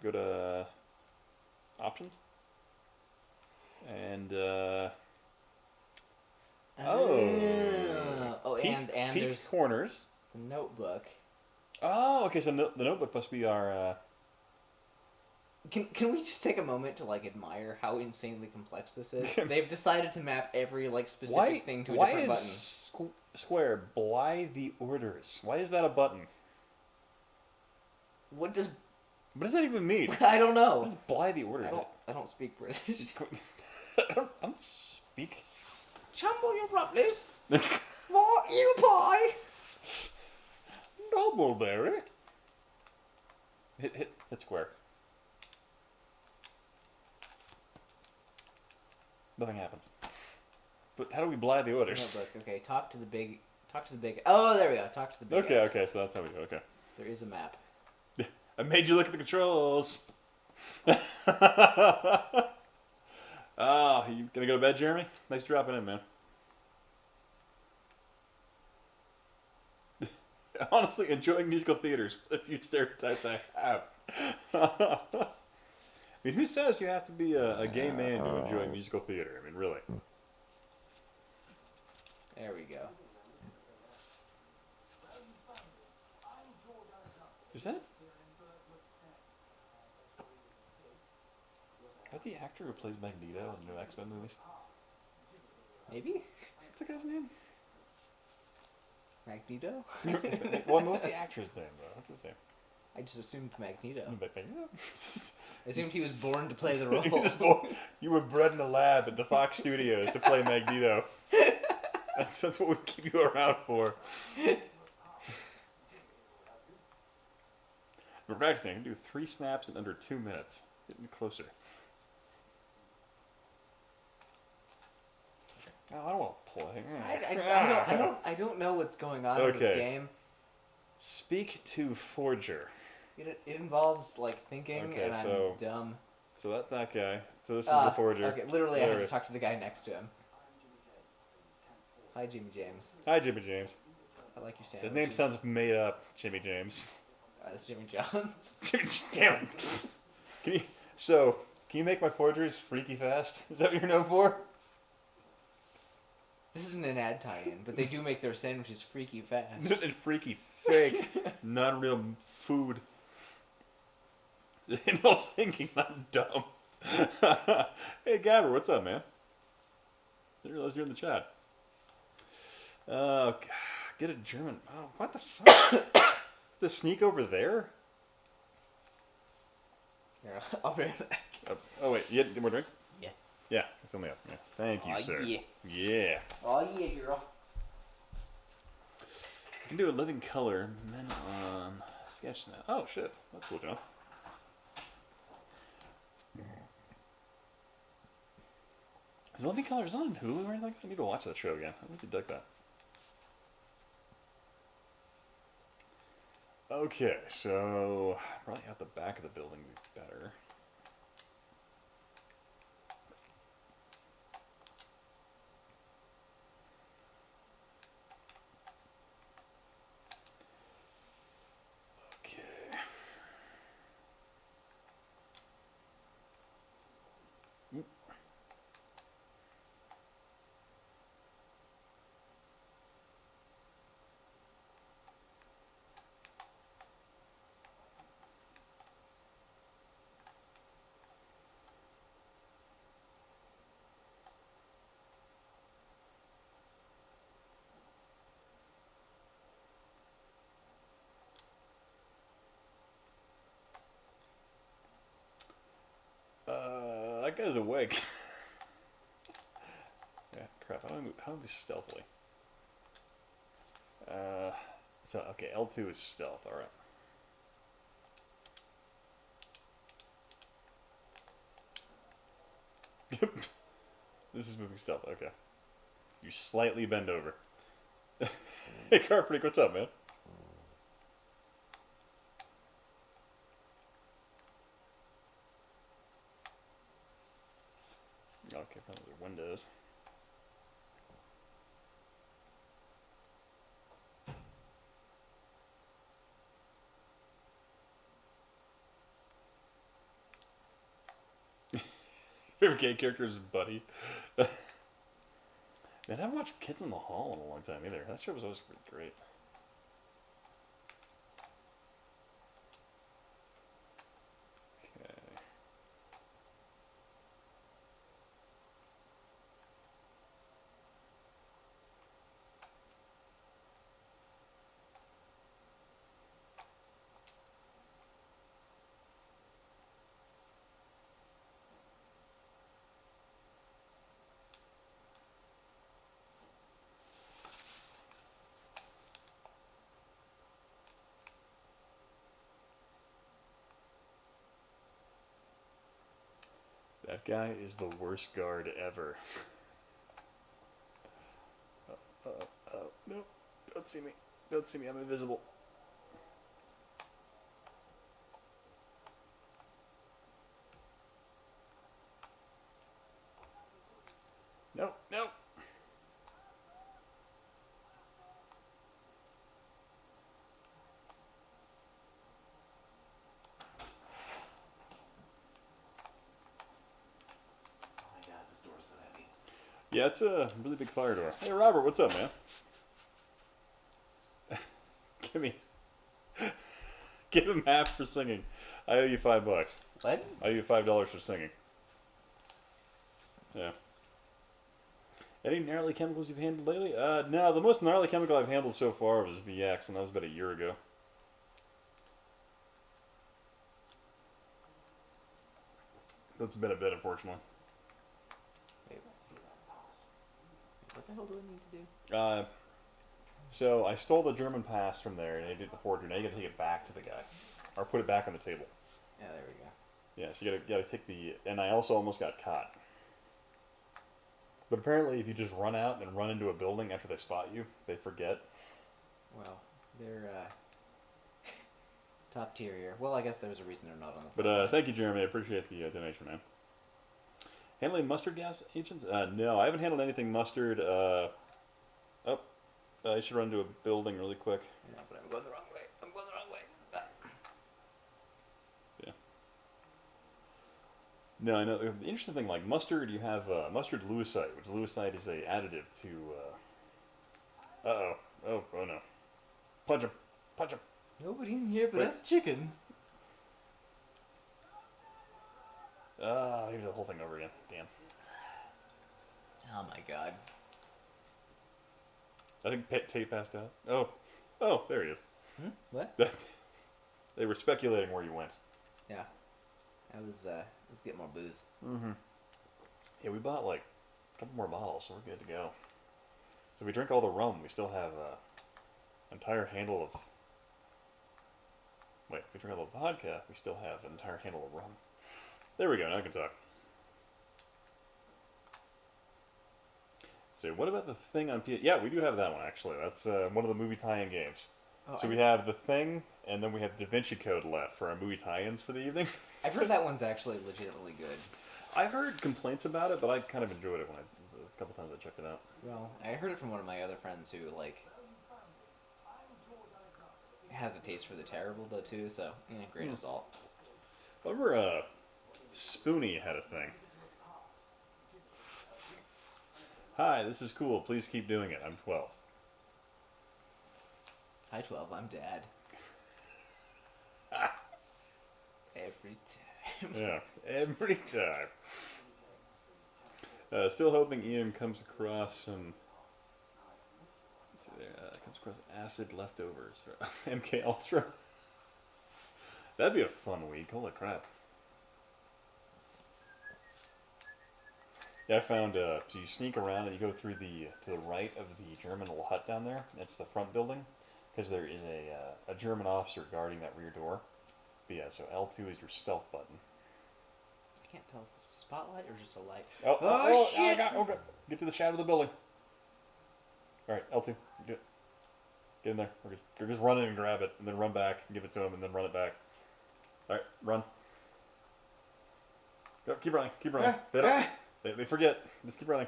Go to options. And and peak there's corners. the notebook. Oh, okay. So the notebook must be our. Can we just take a moment to like admire how insanely complex this is? They've decided to map every like specific thing to a different button. Why is square Bly the orders? Why is that a button? What does I don't know. What does Bly the orders? I don't speak British. I don't speak. Shamble your please. What you pie? Doubleberry. Hit square. Nothing happens. But how do we Bly the orders? Notebook. Okay, talk to the big. Oh, there we go. Talk to the big. Okay, X. okay, so that's how we do it. Okay. There is a map. I made you look at the controls. You gonna go to bed, Jeremy? Nice dropping in, man. Honestly, enjoying musical theaters. A few stereotypes I have. I mean, who says you have to be a gay man to enjoy musical theater? I mean, really. There we go. Is that the actor who plays Magneto in the new X-Men movies? Maybe What's the guy's name? Magneto. Well, what's the actor's name though? What's his name? I just assumed Magneto. Magneto? I assumed he was born to play the He role. was born- you were bred in a lab at the Fox Studios to play Magneto. That's what we keep you around for. We're practicing. I can do 3 snaps in under 2 minutes. Getting closer. Oh, I don't want to play. I don't know what's going on in this Okay. game. Speak to Forger. It involves like thinking, Okay, and so- I'm dumb. So that's that guy. So this is the Forger. Okay, literally, I had to Hilarious. talk to the guy next to him. Hi, Jimmy James. Hi, Jimmy James. I like your His sandwiches. name sounds made up, Jimmy James. That's Jimmy Johns. Damn it. Can you make my forgeries freaky fast? Is that what you're known for? This isn't an ad tie-in, but they do make their sandwiches freaky fast. And freaky, fake, not real food. It involves thinking, not dumb. Hey, Gabber, what's up, man? Didn't realize you're in the chat. Oh, God. Get a German. Oh, what the fuck? The sneak over there? Here, I'll be right back. Oh, wait. You had more drink? Yeah. Yeah, fill me up. Yeah. Thank you, Aw, sir. yeah. Yeah. Oh yeah, girl. You can do a living color, and then on sketch now. Oh, shit. That's cool, John. Is Living Color is it on Hulu or anything? I need to watch that show again. I need to dig that. Okay, so probably out the back of the building would be better. Okay. Oop. That guy's awake. Yeah, crap. How do I move stealthily? So, okay, L2 is stealth, alright. This is moving stealth, okay. You slightly bend over. Hey, Carfreak, what's up, man? Okay, probably windows. Favorite gay character is Buddy. Man, I haven't watched Kids in the Hall in a long time either. That show was always great. Okay. That guy is the worst guard ever. Oh, no. Don't see me. Don't see me. I'm invisible. No, no. Oh my god, this door's so heavy. Yeah, it's a really big fire door. Hey, Robert, what's up, man? Give him half for singing. I owe you $5. What? I owe you $5 for singing. Yeah. Any gnarly chemicals you've handled lately? No, the most gnarly chemical I've handled so far was VX, and that was about a year ago. That's been a bit, unfortunately. Wait, what the hell do I need to do? So I stole the German pass from there, and I did the forgery. Now you gotta take it back to the guy, or put it back on the table. Yeah, there we go. Yeah, so you gotta take the. And I also almost got caught. But apparently, if you just run out and run into a building after they spot you, they forget. Well, they're top tier here. Well, I guess there's a reason they're not on the. But thank you, Jeremy. I appreciate the donation, man. Handling mustard gas agents? No, I haven't handled anything mustard. I should run into a building really quick. Yeah, but I'm going the wrong way. I'm going the wrong way. Ah. Yeah. No, I know. The interesting thing, like mustard, you have mustard lewisite, which lewisite is a additive to. Oh no! Punch him! Punch him! Nobody in here but Wait. us chickens. Maybe the whole thing over again. Damn. Oh my god. I think Tate passed out. Oh, there he is. What? They were speculating where you went. Yeah. That was, let's get more booze. Mm-hmm. Yeah, we bought like a couple more bottles, so we're good to go. So if we drink all the rum, we still have an entire handle of... Wait, if we drink all the vodka, we still have an entire handle of rum. There we go, now I can talk. So what about the Thing on PS... Yeah, we do have that one, actually. That's one of the movie tie-in games. Oh, So we have the Thing, and then we have Da Vinci Code left for our movie tie-ins for the evening. I've heard that one's actually legitimately good. I've heard complaints about it, but I kind of enjoyed it a couple times I checked it out. Well, I heard it from one of my other friends who, like, has a taste for the terrible, though, too, so, grain of salt. I remember Spoonie had a thing. Hi, this is cool. Please keep doing it. I'm 12. Hi, 12. I'm Dad. Every time. Yeah, every time. Still hoping Ian comes across some... Let's see there. Comes across acid leftovers. MK Ultra. That'd be a fun week. Holy crap. Yeah, I found, so you sneak around and you go through to the right of the German little hut down there. That's the front building. Because there is a German officer guarding that rear door. But yeah, so L2 is your stealth button. I can't tell, is this a spotlight or just a light? Oh, shit! Okay. Get to the shadow of the building. Alright, L2, do it. Get in there. We're just run in and grab it, and then run back, and give it to him, and then run it back. Alright, run. Go, keep running. They forget. Just keep running.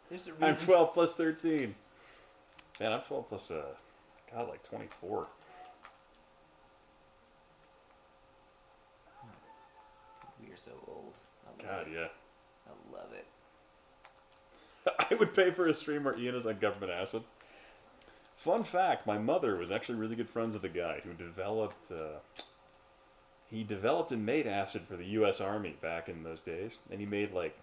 There's a reason. I'm 12 plus 13. Man, I'm 12 plus, like 24. We are so old. God, yeah. I love it. I would pay for a stream where Ian is on government acid. Fun fact, my mother was actually really good friends with a guy who developed... he developed and made acid for the U.S. Army back in those days. And he made, like...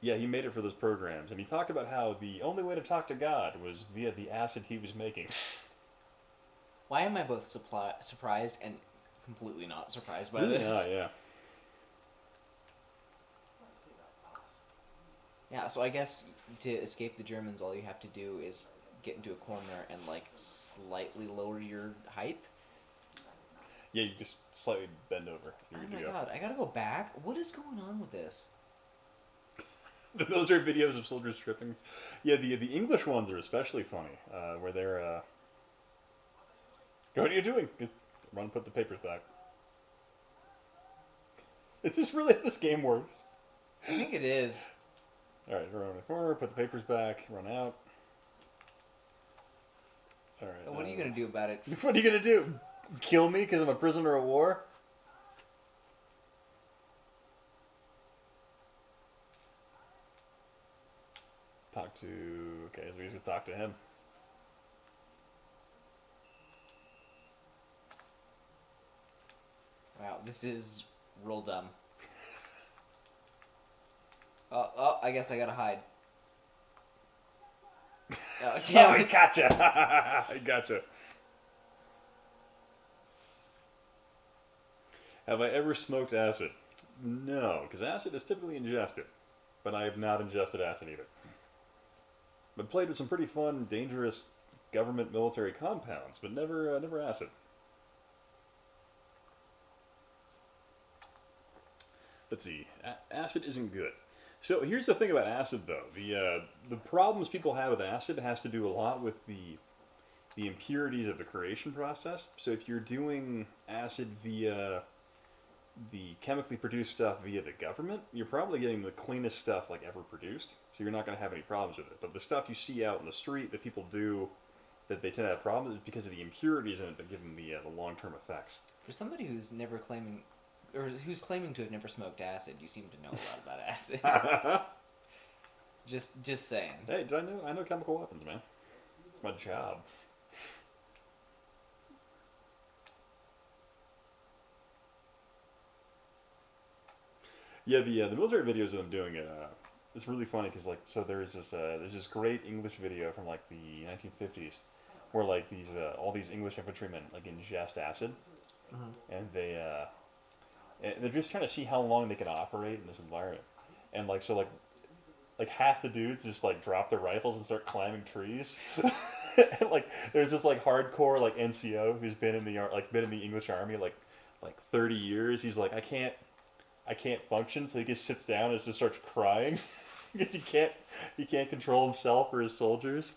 Yeah, he made it for those programs. And he talked about how the only way to talk to God was via the acid he was making. Why am I both surprised and completely not surprised by this? Yeah. Yeah, so I guess to escape the Germans, all you have to do is get into a corner and, like, slightly lower your height. Yeah, you just slightly bend over. You're Oh good my to go. god, I gotta go back? What is going on with this? The military videos of soldiers tripping. Yeah, the English ones are especially funny, where they're, what are you doing? Just run, put the papers back. Is this really how this game works? I think it is. Alright, run around the corner, put the papers back, run out. Alright. What are you gonna do about it? What are you gonna do? Kill me because I'm a prisoner of war? Talk to... Okay, so we just talk to him. Wow, this is real dumb. I guess I gotta hide. Oh, Oh, damn I it. gotcha. I gotcha. Have I ever smoked acid? No, because acid is typically ingested, but I have not ingested acid either. But played with some pretty fun, dangerous government military compounds, but never acid. Let's see. Acid isn't good. So here's the thing about acid, though. The problems people have with acid has to do a lot with the impurities of the creation process. So if you're doing acid via the chemically produced stuff via the government, you're probably getting the cleanest stuff like ever produced. So you're not going to have any problems with it. But the stuff you see out in the street that people do that they tend to have problems is because of the impurities in it that give them the long-term effects. For somebody who's never claiming, or who's claiming to have never smoked acid, you seem to know a lot about acid. Just saying. Hey, did I know? I know chemical weapons, man. It's my job. Yeah, the military videos that I'm doing it's really funny because like so there's this great English video from like the 1950s where like these all these English infantrymen like ingest acid and they're just trying to see how long they can operate in this environment and like so like half the dudes just like drop their rifles and start climbing trees. And like there's this like hardcore like NCO who's been in the English army like 30 years. He's like I can't function, so he just sits down and just starts crying because he can't control himself or his soldiers.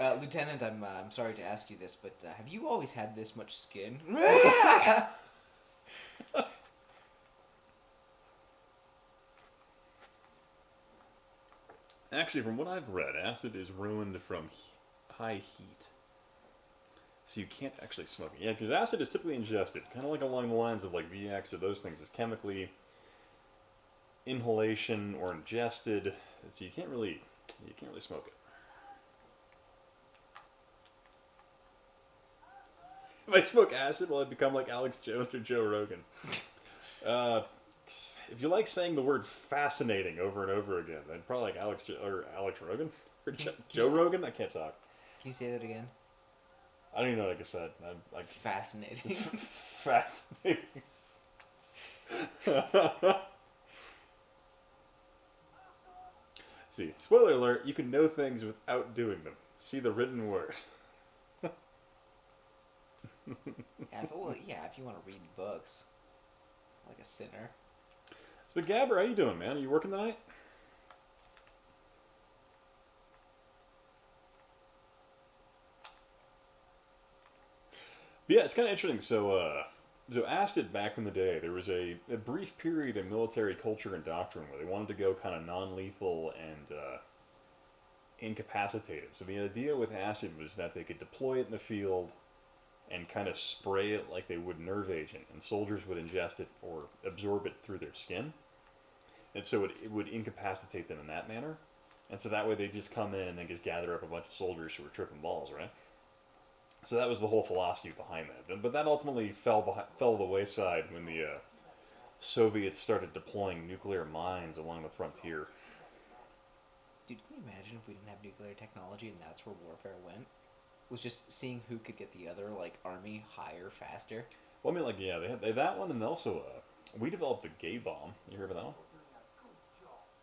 Lieutenant, I'm sorry to ask you this, but have you always had this much skin? Actually, from what I've read, acid is ruined from high heat, so you can't actually smoke it. Yeah, because acid is typically ingested, kind of like along the lines of like VX or those things. It's chemically inhalation or ingested, so you can't really smoke it. If I smoke acid, will I become like Alex Jones or Joe Rogan? Uh, if you like saying the word fascinating over and over again, I'd probably like Alex Rogan or Joe Rogan. I can't talk. Can you say that again? I don't even know what I just said. I'm like Fascinating. fascinating. See, spoiler alert: you can know things without doing them. See the written word. Yeah, if you want to read books, like a sinner. So, Gabber, how you doing, man? Are you working tonight? But yeah, it's kind of interesting. So acid back in the day, there was a brief period in military culture and doctrine where they wanted to go kind of non-lethal and incapacitated. So the idea with acid was that they could deploy it in the field and kind of spray it like they would nerve agent, and soldiers would ingest it or absorb it through their skin, and so it would incapacitate them in that manner. And so that way they just come in and then just gather up a bunch of soldiers who were tripping balls, right? So that was the whole philosophy behind that. But that ultimately fell to the wayside when the Soviets started deploying nuclear mines along the frontier. Dude, can you imagine if we didn't have nuclear technology and that's where warfare went? Was just seeing who could get the other like army higher faster. Well, I mean, like yeah, they had that one, and also we developed the gay bomb. You heard of that one?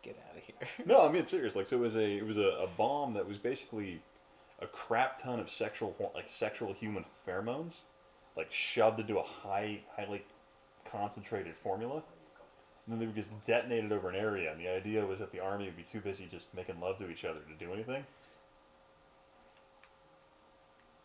Get out of here. No, I mean it's serious. Like, so it was a bomb that was basically a crap ton of sexual human pheromones, like shoved into a highly concentrated formula, and then they would just detonate it over an area. And the idea was that the army would be too busy just making love to each other to do anything.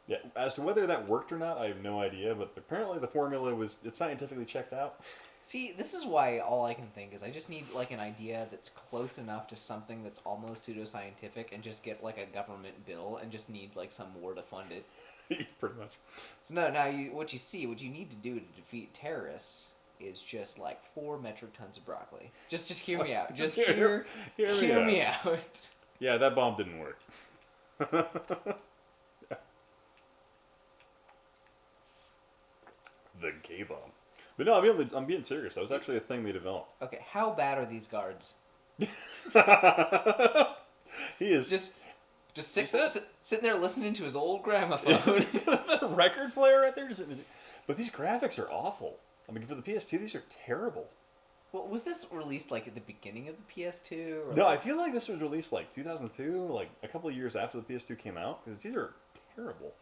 Yeah, as to whether that worked or not, I have no idea. But apparently, the formula it's scientifically checked out. See, this is why all I can think is I just need like an idea that's close enough to something that's almost pseudoscientific, and just get like a government bill, and just need like some war to fund it. Pretty much. So no, now what you need to do to defeat terrorists is just like 4 metric tons of broccoli. Just hear me out. Just hear me out. Yeah, that bomb didn't work. The gay bomb. But no, I'm being serious. That was actually a thing they developed. Okay, how bad are these guards? He is Just Is that- sitting there listening to his old gramophone. the record player right there. But these graphics are awful. I mean, for the PS2, these are terrible. Well, was this released like at the beginning of the PS2? Or No, I like... feel like this was released like 2002, like a couple of years after the PS2 came out, because these are terrible.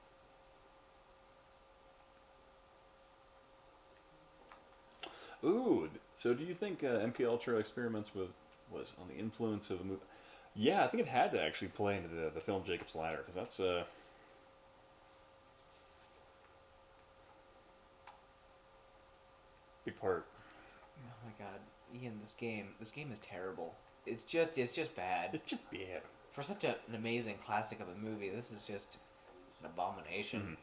Ooh, so do you think MK Ultra experiments was on the influence of the movie? Yeah, I think it had to actually play into the film Jacob's Ladder, because that's big part. Oh my god, Ian, this game is terrible. It's just bad. It's just bad. For such an amazing classic of a movie, this is just an abomination.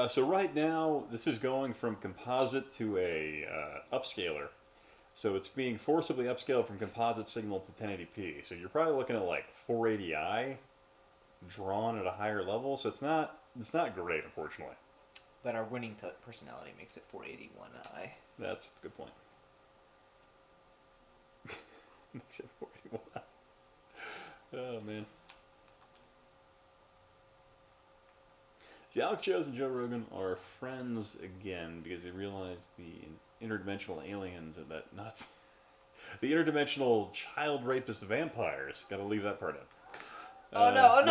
So right now, this is going from composite to a upscaler. So it's being forcibly upscaled from composite signal to 1080p. So you're probably looking at like 480i drawn at a higher level. So it's not great, unfortunately. But our winning personality makes it 481i. That's a good point. Makes it 481i. Oh man. See, Alex Jones and Joe Rogan are friends again because they realized the interdimensional aliens and that not the interdimensional child rapist vampires. Got to leave that part in. Oh no!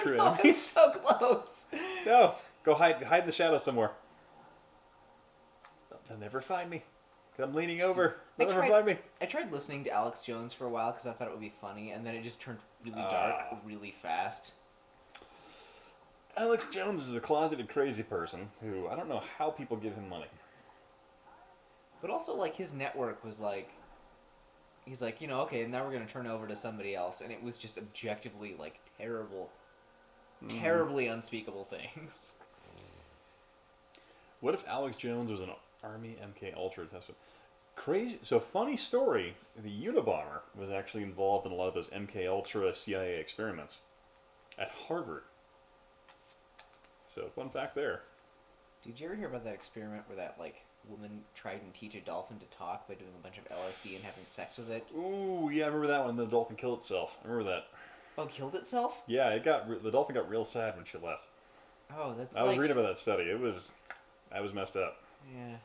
True No, he's so close. No, go hide in the shadows somewhere. They'll never find me. 'Cause I'm leaning over. They'll never find me. I tried listening to Alex Jones for a while because I thought it would be funny, and then it just turned really dark really fast. Alex Jones is a closeted crazy person who I don't know how people give him money. But also, like, his network was like, he's like, okay, now we're gonna turn over to somebody else, and it was just objectively like terribly unspeakable things. What if Alex Jones was an Army MK Ultra tester? Crazy. So funny story. The Unabomber was actually involved in a lot of those MK Ultra CIA experiments at Harvard. So fun fact there. Did you ever hear about that experiment where that like woman tried and teach a dolphin to talk by doing a bunch of LSD and having sex with it? Ooh, yeah, I remember that one. The dolphin killed itself. I remember that. Oh, killed itself? Yeah, the dolphin got real sad when she left. Oh, that's I was reading about that study. That was messed up. Yeah.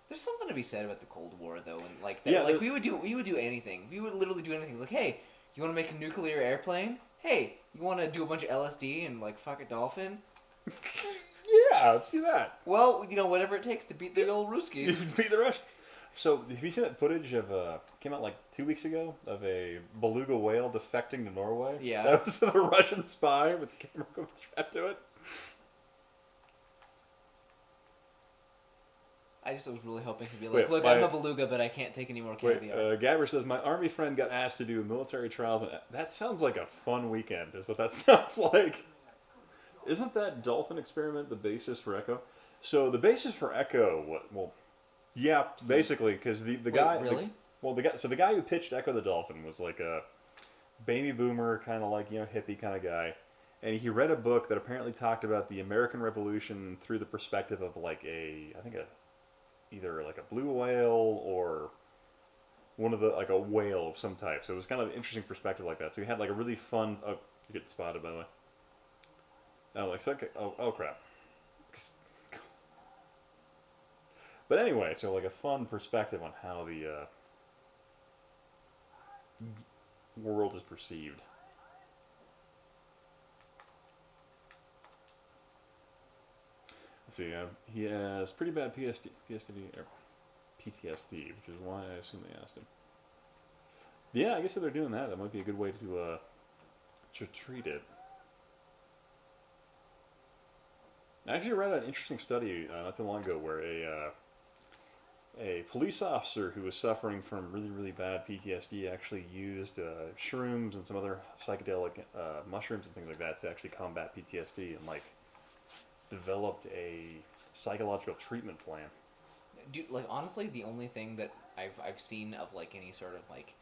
There's something to be said about the Cold War, though, and like we would do anything. We would literally do anything. Like, hey, you want to make a nuclear airplane? Hey, you want to do a bunch of LSD and like fuck a dolphin? Yeah, let's do that. Well, whatever it takes to beat the old Ruskies. Beat the Russians. So, have you seen that footage of came out like 2 weeks ago of a beluga whale defecting to Norway? Yeah. That was the Russian spy with the camera strapped to it. I just was really hoping he'd be like, look, I'm a beluga, but I can't take any more caviar. Gabber says, my army friend got asked to do military trials. And that sounds like a fun weekend, is what that sounds like. Isn't that dolphin experiment the basis for Echo? So the basis for Echo, yeah, basically, because the guy... Really? The guy who pitched Echo the Dolphin was like a baby boomer, kind of like, hippie kind of guy. And he read a book that apparently talked about the American Revolution through the perspective of like either like a blue whale or one of the, like a whale of some type. So it was kind of an interesting perspective like that. So he had like a really fun, you get spotted by the way. Oh crap. But anyway, so like a fun perspective on how the world is perceived. Let's see, he has pretty bad PTSD, which is why I assume they asked him. Yeah, I guess if they're doing that, that might be a good way to treat it. I actually read an interesting study not too long ago where a police officer who was suffering from really, really bad PTSD actually used shrooms and some other psychedelic mushrooms and things like that to actually combat PTSD and like developed a psychological treatment plan. Dude, like honestly, the only thing that I've seen of like any sort of like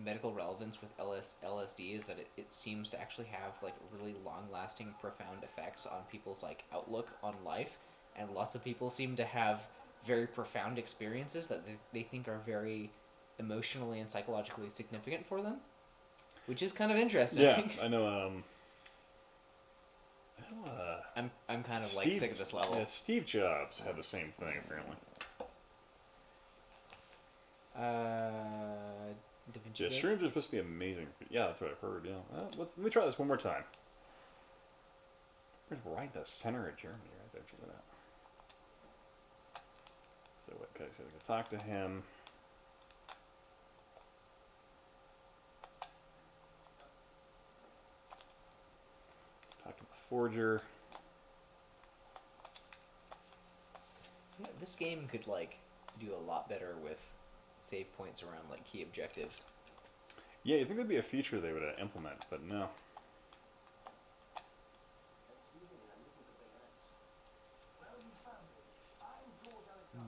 medical relevance with LSD is that it seems to actually have like really long-lasting, profound effects on people's like outlook on life, and lots of people seem to have very profound experiences that they think are very emotionally and psychologically significant for them, which is kind of interesting. Yeah, I know. I'm kind of like sick of this level. Yeah, Steve Jobs had the same thing apparently. Da Vinci Yeah, Code? shrooms are supposed to be amazing. Yeah, that's what I've heard. Yeah. Let me try this one more time. Where's right in the center of Germany, right there. Check that out. So what? Okay, so I can talk to him. Talk to the forger. Yeah, this game could like do a lot better with save points around like key objectives. Yeah, you think there'd be a feature they would implement, but no.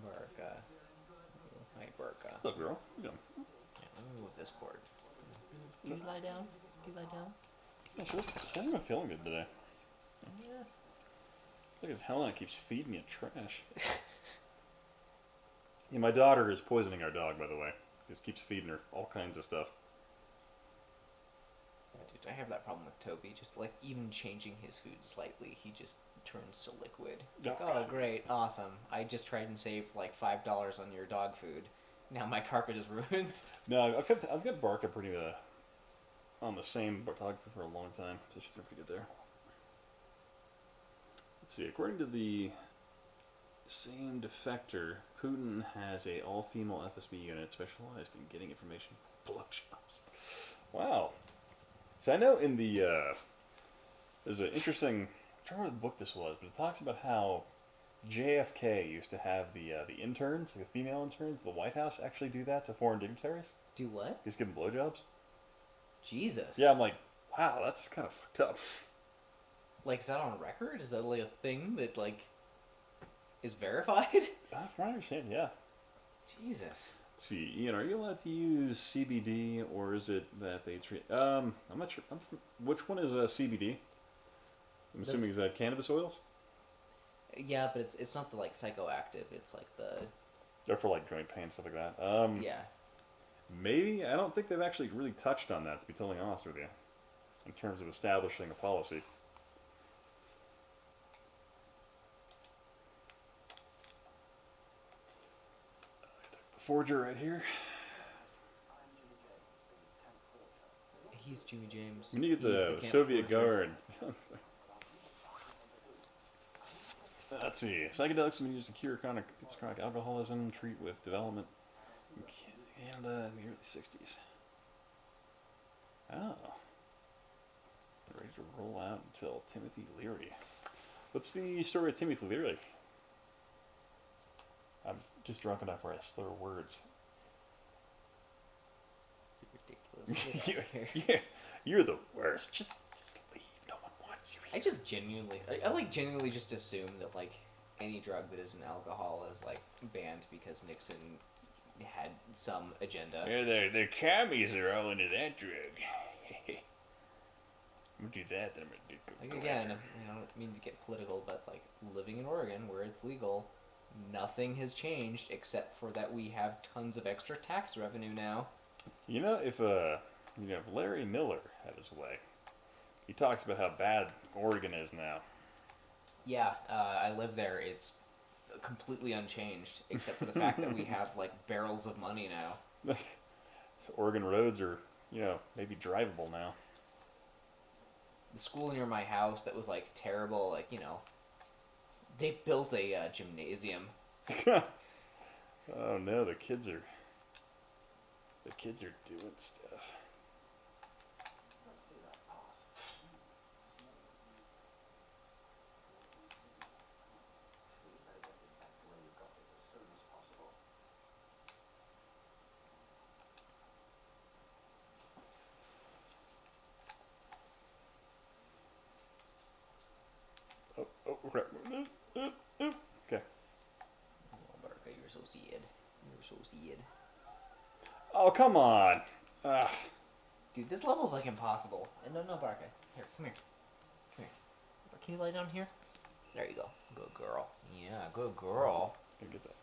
Barca. Hi, Barca. What's up, girl? How you doing? Yeah, let me move this board. Can you lie down? Can you lie down? Yeah, she hasn't been feeling good today. Yeah. Look at Helena keeps feeding you trash. Yeah, my daughter is poisoning our dog, by the way. Just keeps feeding her all kinds of stuff. Dude, I have that problem with Toby. Just like even changing his food slightly, he just turns to liquid. Like, oh, great, awesome. I just tried and saved like $5 on your dog food. Now my carpet is ruined. No, I've got Barca pretty on the same dog food for a long time, so she's pretty good there. Let's see. According to the same defector, Putin has a all-female FSB unit specialized in getting information from bookshops. Wow. So I know in the there's an interesting. I don't remember what book this was, but it talks about how JFK used to have the interns, like the female interns, the White House actually do that to foreign dignitaries. Do what? Just give them blowjobs. Jesus. Yeah, I'm like, wow, that's kind of fucked up. Like, is that on record? Is that like a thing that like is verified? From what I understand, yeah. Jesus. Let's see, Ian, are you allowed to use CBD, or is it that they treat? I'm not sure. Which one is CBD? I'm assuming is that cannabis oils? Yeah, but it's not the like psychoactive. It's like the. They're for like joint pain stuff like that. Yeah. Maybe I don't think they've actually really touched on that. To be totally honest with you, in terms of establishing a policy. Forger right here. He's Jimmy James. We need He's the camp Soviet forger. Guard. Let's see. Psychedelics have been used to cure chronic alcoholism, treat with development in Canada in the early 60s. Oh. Ready to roll out until Timothy Leary. What's the story of Timothy Leary? I'm just drunk enough where I slur words. Ridiculous. Get out of here. Yeah, you're the worst. Just leave. No one wants you I here. just genuinely, I like genuinely just assume that like any drug that isn't alcohol is like banned because Nixon had some agenda. Yeah, the commies are all into that drug. I'm gonna do that, then I'm gonna do Like again, I don't mean to get political, but like living in Oregon where it's legal, nothing has changed except for that we have tons of extra tax revenue now. You know, if Larry Miller had his way, he talks about how bad Oregon is now. Yeah, I live there. It's completely unchanged except for the fact that we have like barrels of money now. Oregon roads are, maybe drivable now. The school near my house that was like terrible, like they built a gymnasium. Oh no, the kids are doing stuff. Oh, crap. Okay. Oh, Barca, you're so sad. You're so sad. Oh, come on. Dude, this level's like impossible. No, Barca. Here, come here. Come here. Can you lie down here? There you go. Good girl. Yeah, good girl. I get that.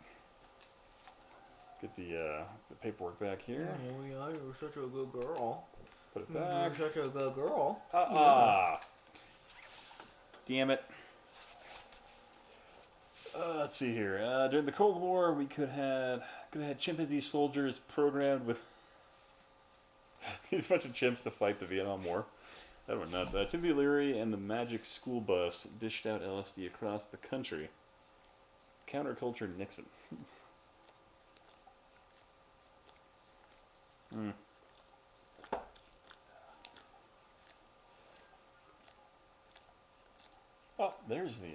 Let's get the paperwork back here. Oh yeah, you're such a good girl. Put it back. You're such a good girl. Damn it. Let's see here. During the Cold War, we could have had chimpanzee soldiers programmed with these bunch of chimps to fight the Vietnam War. That went nuts. Timothy Leary and the Magic School Bus dished out LSD across the country. Counterculture Nixon. Oh, there's the...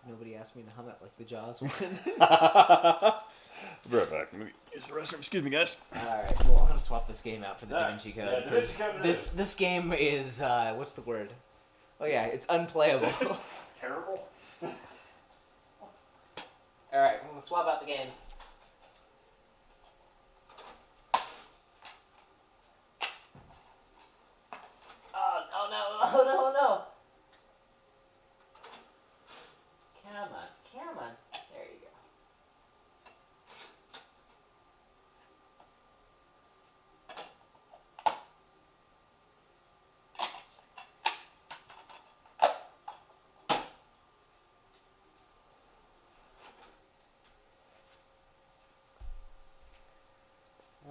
Nobody asked me to hum it like the Jaws one. Be right back. Let me use the restroom. Excuse me, guys. Alright, well, I'm gonna swap this game out for the Da Vinci Code. Yeah, Da Vinci Code This game is, what's the word? Oh yeah, it's unplayable. Terrible? Alright, we'll swap out the games. Oh no. Come on. There you go.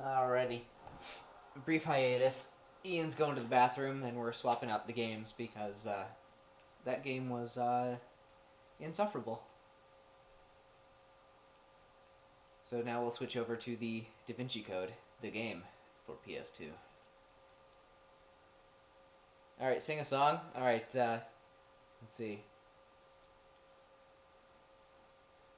Alrighty. Brief hiatus. Ian's going to the bathroom, and we're swapping out the games because that game was insufferable. So now we'll switch over to the Da Vinci Code, the game, for PS2. Alright, sing a song. Alright, let's see.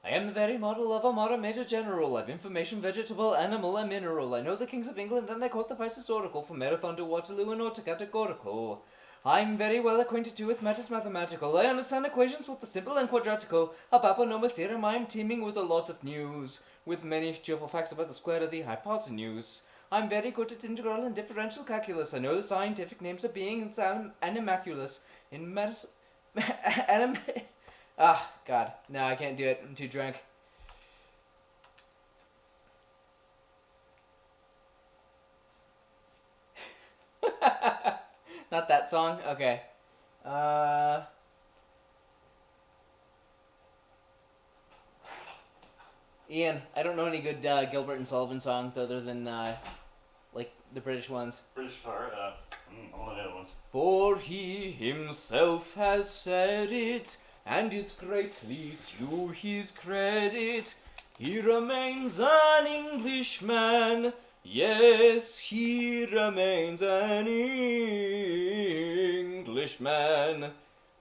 I am the very model of a modern major general of information, vegetable, animal, and mineral. I know the kings of England, and I quote the facts historical, from Marathon to Waterloo and or to categorical. I'm very well acquainted too with matters mathematical. I understand equations with the simple and quadratical. A Papanoma theorem, I am teeming with a lot of news, with many cheerful facts about the square of the hypotenuse. I'm very good at integral and differential calculus. I know the scientific names of beings animalculous in medicine. Ah, God. No, I can't do it. I'm too drunk. Not that song? Okay. Ian, I don't know any good Gilbert and Sullivan songs other than, like, the British ones. British guitar, all the other ones. For he himself has said it, and it's greatly to his credit. He remains an Englishman. Yes, he remains an Englishman.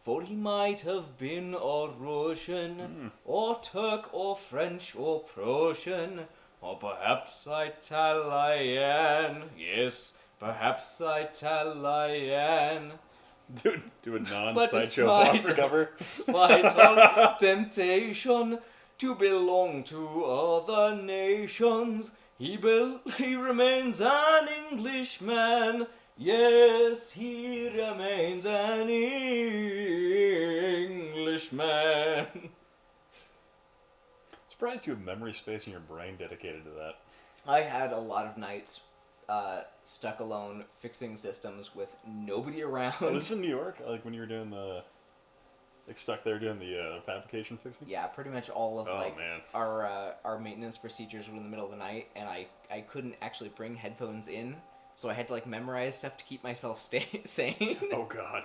For he might have been a Russian, or Turk, or French, or Prussian, or perhaps Italian. Yes, perhaps Italian. Do a But non-sideshow opera cover. despite all temptation to belong to other nations, he remains an Englishman. Yes, he remains an Englishman. Surprised you have memory space in your brain dedicated to that. I had a lot of nights stuck alone fixing systems with nobody around. Oh, this is in New York? Like when you were doing the... Like stuck there doing the fabrication fixing? Yeah, pretty much all of man. our maintenance procedures were in the middle of the night, and I couldn't actually bring headphones in, so I had to like memorize stuff to keep myself sane. Oh God.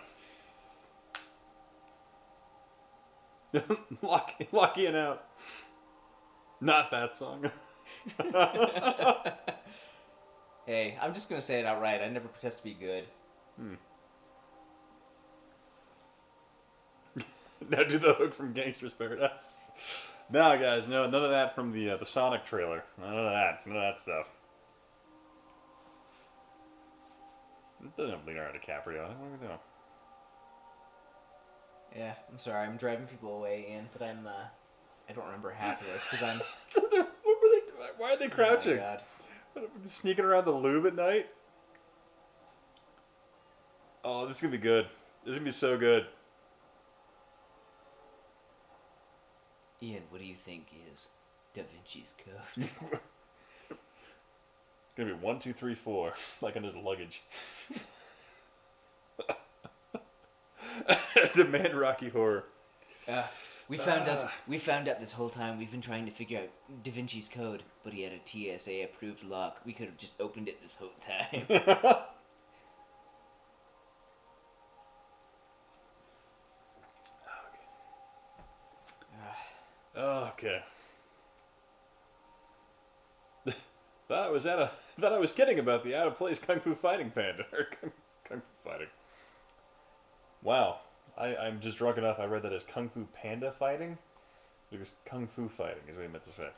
Lock Ian out. Not that song. Hey, I'm just gonna say it outright. I never pretend to be good. Now do the hook from Gangster's Paradise. No, guys, no, none of that from the Sonic trailer. None of that stuff. It doesn't have Leonardo DiCaprio. What are we doing? Yeah, I'm sorry. I'm driving people away, Ian, but I don't remember half of this because I'm. Why are they crouching? Oh my God. Sneaking around the lube at night? Oh, this is gonna be good. This is gonna be so good. Ian, what do you think is Da Vinci's Code? It's gonna be 1, 2, 3, 4, like on his luggage. Demand Rocky Horror. We found out this whole time we've been trying to figure out Da Vinci's Code, but he had a TSA approved lock. We could have just opened it this whole time. Okay. Thought I was kidding about the out of place Kung Fu Fighting Panda or Kung Fu Fighting. Wow, I'm just drunk enough. I read that as Kung Fu Panda Fighting because Kung Fu Fighting is what he meant to say.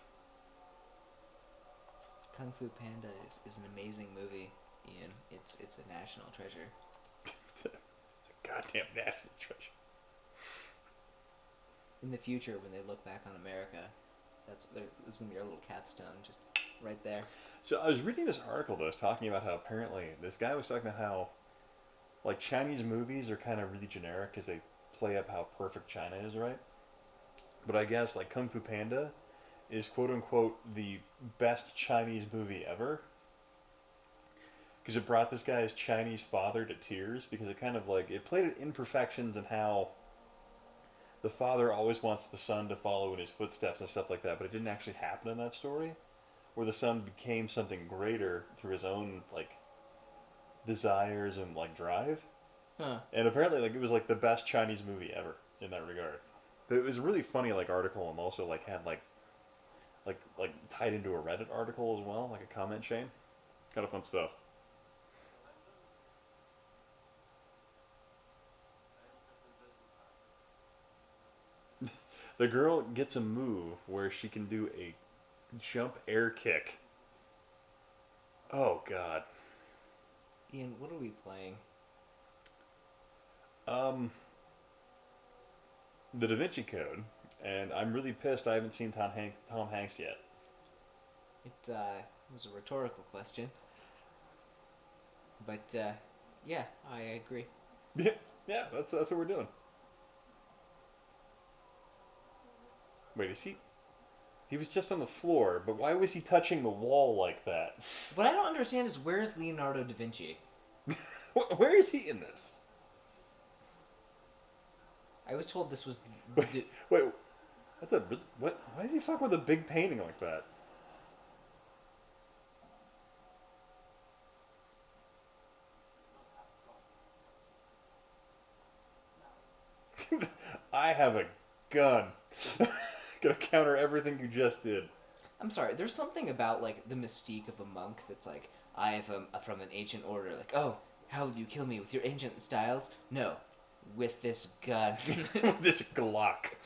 Kung Fu Panda is an amazing movie, Ian. It's a national treasure. It's a goddamn national treasure. In the future, when they look back on America, that's gonna be our little capstone, just right there. So I was reading this article that was talking about how apparently this guy was talking about how like Chinese movies are kind of really generic because they play up how perfect China is, right? But I guess like Kung Fu Panda is quote unquote the best Chinese movie ever because it brought this guy's Chinese father to tears because it kind of like it played at imperfections and how the father always wants the son to follow in his footsteps and stuff like that, but it didn't actually happen in that story, where the son became something greater through his own like desires and like drive. Huh. And apparently, like it was like the best Chinese movie ever in that regard. But it was a really funny like article, and also like had like tied into a Reddit article as well, like a comment chain. Kind of fun stuff. The girl gets a move where she can do a jump air kick. Oh God. Ian, what are we playing? The Da Vinci Code, and I'm really pissed I haven't seen Tom Hanks yet. It was a rhetorical question, but yeah, I agree. Yeah, that's what we're doing. Wait, is he? He was just on the floor, but why was he touching the wall like that? What I don't understand is where's Leonardo da Vinci? Where is he in this? I was told this was. Wait, that's a what? Why is he fucking with a big painting like that? I have a gun. Gonna counter everything you just did. I'm sorry. There's something about like the mystique of a monk that's like I am from an ancient order. Like, oh, how will you kill me with your ancient styles? No, with this gun. This Glock.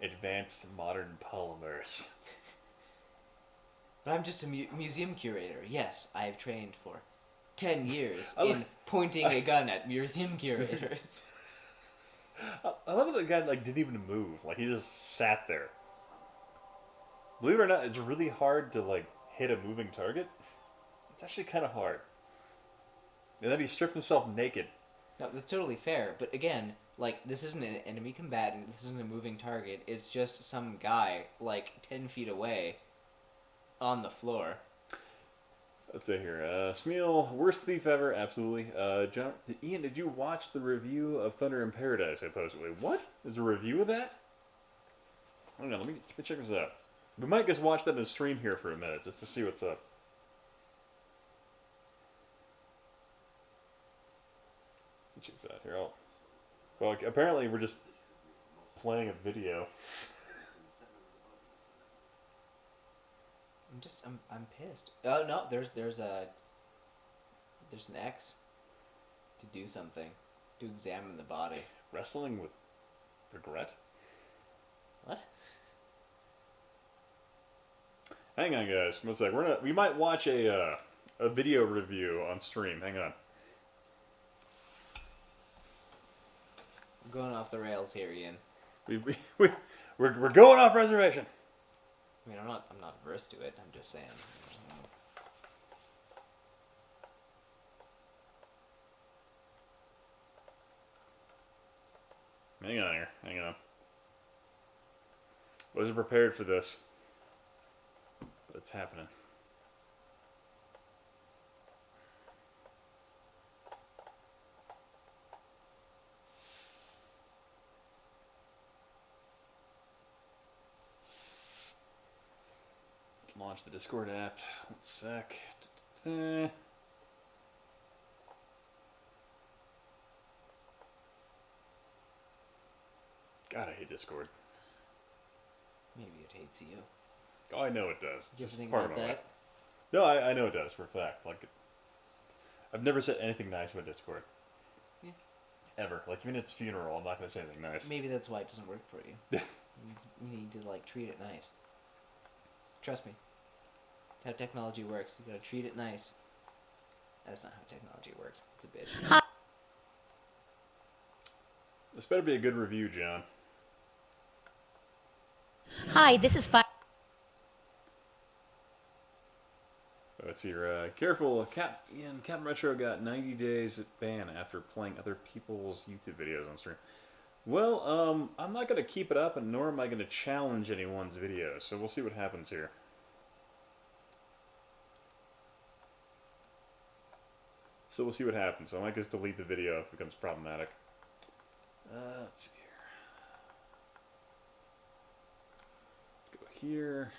Advanced modern polymers. But I'm just a museum curator. Yes, I have trained for 10 years in pointing a gun at museum curators. I love that the guy like didn't even move. Like he just sat there. Believe it or not, it's really hard to like hit a moving target. It's actually kind of hard. And then he stripped himself naked. No, that's totally fair. But again, like this isn't an enemy combatant. This isn't a moving target. It's just some guy like 10 feet away on the floor. Let's see here. Smeal, worst thief ever, absolutely. John, Ian, did you watch the review of Thunder in Paradise I posted? Wait, what? There's a review of that? Hang on, let me check this out. We might just watch that in the stream here for a minute, just to see what's up. Let me check this out here. Well, apparently we're just playing a video. I'm pissed. Oh no, there's an X to do something, to examine the body. Wrestling with regret? What? Hang on, guys. One sec. We might watch a video review on stream. Hang on. I'm going off the rails here, Ian. We're going off reservation. I mean, I'm not averse to it. I'm just saying. Hang on here. Hang on. Wasn't prepared for this. But it's happening. Launch the Discord app. 1 sec. God, I hate Discord. Maybe it hates you. Oh, I know it does. You It's ever think part about of my that? life. No, I know it does for a fact. Like, I've never said anything nice about Discord. Yeah. Ever. Like, even at its funeral, I'm not going to say anything nice. Maybe that's why it doesn't work for you. You need to like treat it nice. Trust me. That's how technology works. You gotta treat it nice. That's not how technology works. It's a bitch. This better be a good review, John. Hi, this is Fi. Let's see here. Careful, Captain Retro got 90 days ban after playing other people's YouTube videos on stream. Well, I'm not going to keep it up, and nor am I going to challenge anyone's videos, so we'll see what happens here. So we'll see what happens. I might just delete the video if it becomes problematic. Let's see here. Go here.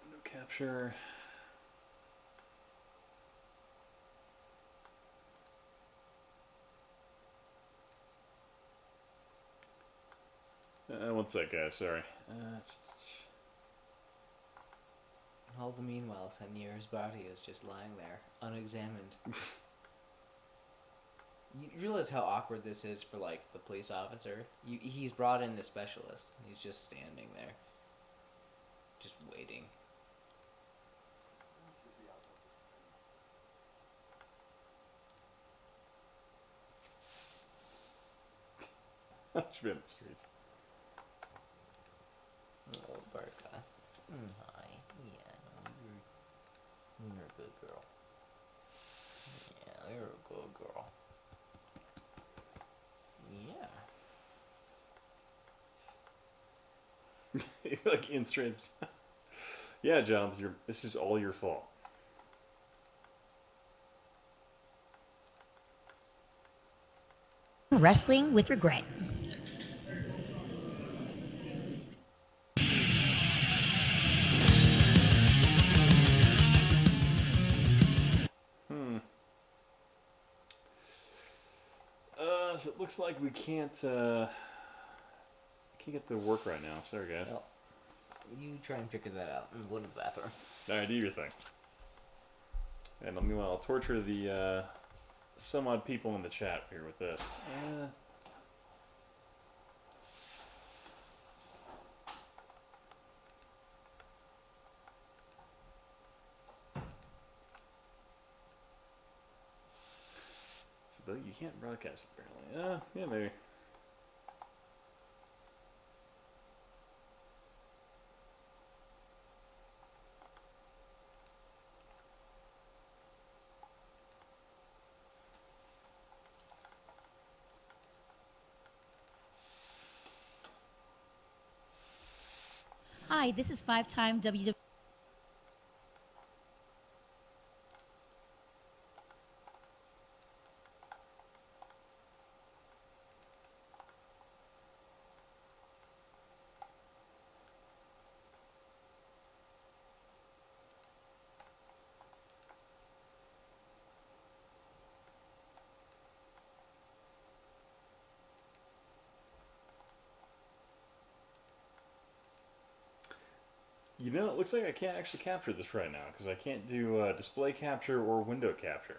Window capture. One sec, guys. Sorry. All the meanwhile, Senier's body is just lying there, unexamined. You realize how awkward this is for, like, the police officer? He's brought in the specialist, and he's just standing there. Just waiting. Should be in the streets. Oh, Barca. Hi. Yeah, you're a good girl. Yeah, you're a good girl. Yeah. You're like in streets. Yeah, John, this is all your fault. Wrestling with regret. So it looks like we can't get to work right now. Sorry, guys. Well, you try and figure that out. I'm going to the bathroom. All right, do your thing. And meanwhile, I'll torture the some odd people in the chat here with this. So though you can't broadcast apparently. Yeah, maybe. Hi, this is five-time WWE. You know, it looks like I can't actually capture this right now because I can't do display capture or window capture.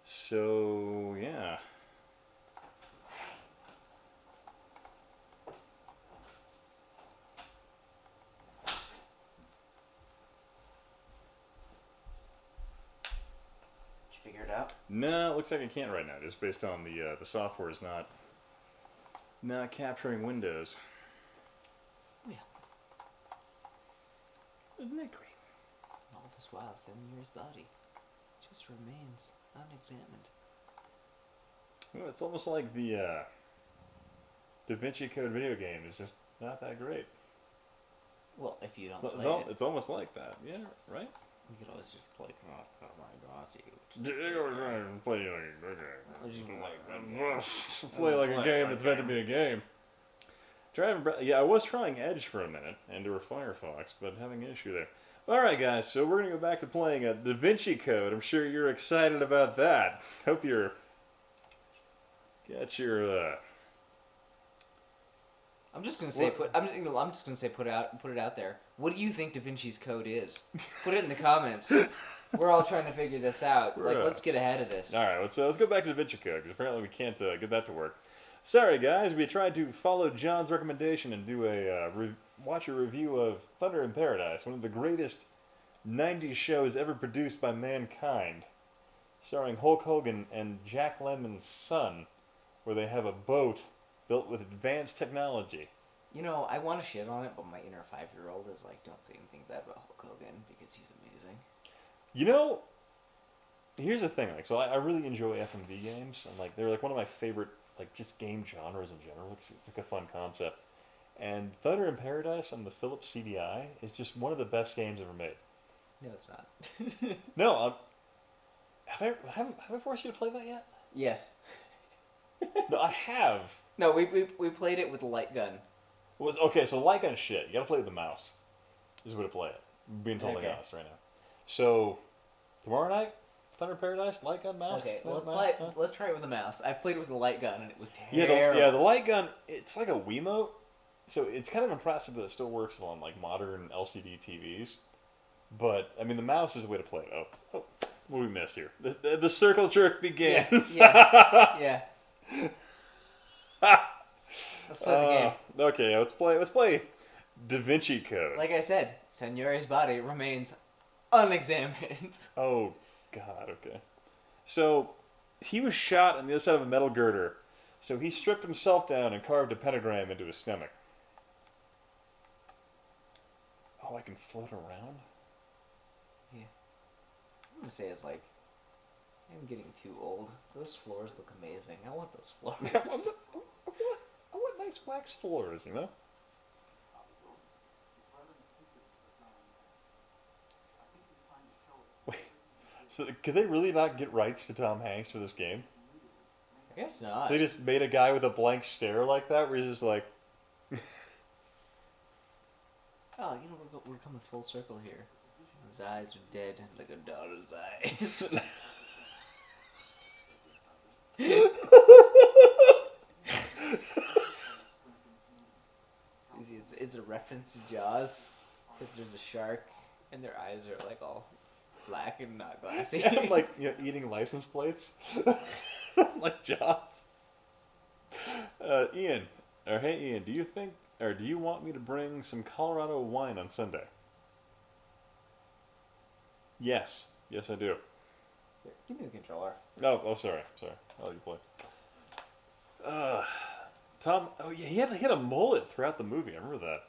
So, yeah. Did you figure it out? No, it looks like I can't right now, just based on the software is not capturing windows. Isn't that great? All this while, 7 years body just remains unexamined. Well, it's almost like the Da Vinci Code video game is just not that great. Well, if you don't It's, play it, it's almost like that, yeah, right? you could always just play Play like a game that's meant to be a game. Yeah, I was trying Edge for a minute and or Firefox, but having an issue there. Alright guys, so we're going to go back to playing Da Vinci Code. I'm sure you're excited about that. Hope you're... Got your, I'm just gonna say What? I'm just gonna say put it out there. What do you think Da Vinci's Code is? Put it in the comments. We're all trying to figure this out. Like, let's get ahead of this. Alright, let's go back to Da Vinci Code, because apparently we can't get that to work. Sorry guys, we tried to follow John's recommendation and do watch a review of Thunder in Paradise, one of the greatest 90s shows ever produced by mankind, starring Hulk Hogan and Jack Lemmon's son, where they have a boat built with advanced technology. You know, I want to shit on it, but my inner 5-year-old is like, don't say anything bad about Hulk Hogan because he's amazing. You know, here's the thing. Like, so I really enjoy FMV games, and like they're like one of my favorite like just game genres in general. It's like a fun concept. And Thunder in Paradise on the Philips CDI is just one of the best games ever made. No, it's not. No, have I forced you to play that yet? Yes. No, I have. No, we played it with a light gun. Okay, so light gun shit. You gotta play with the mouse. Is the way to play it. I'm being totally Okay. honest right now. So tomorrow night, Thunder in Paradise, light gun, mouse. Okay, well, mouse, let's try it with a mouse. I played it with a light gun and it was Yeah, terrible. the light gun. It's like a Wiimote, so it's kind of impressive that it still works on like modern LCD TVs. But I mean, the mouse is the way to play it. Oh, what we missed here? The circle jerk begins. Yeah. Let's play the game. Okay, let's play Da Vinci Code. Like I said, Signore's body remains unexamined. Oh God. Okay. So he was shot on the other side of a metal girder. So he stripped himself down and carved a pentagram into his stomach. Oh, I can float around? Yeah. I'm gonna say it's like, I'm getting too old. Those floors look amazing. I want those floors. I want nice wax floors, you know? Wait, so could they really not get rights to Tom Hanks for this game? I guess not. They just made a guy with a blank stare like that, where he's just like... Oh, you know, we're coming full circle here. His eyes are dead like a daughter's eyes. It's a reference to Jaws, because there's a shark, and their eyes are like all black and not glassy. Yeah, like, you know, eating license plates. Like Jaws. Ian, or hey Ian, do you want me to bring some Colorado wine on Sunday? Yes. Yes, I do. Here, give me the controller. Oh, sorry. I'll let you play. Tom, oh yeah, he had a mullet throughout the movie. I remember that.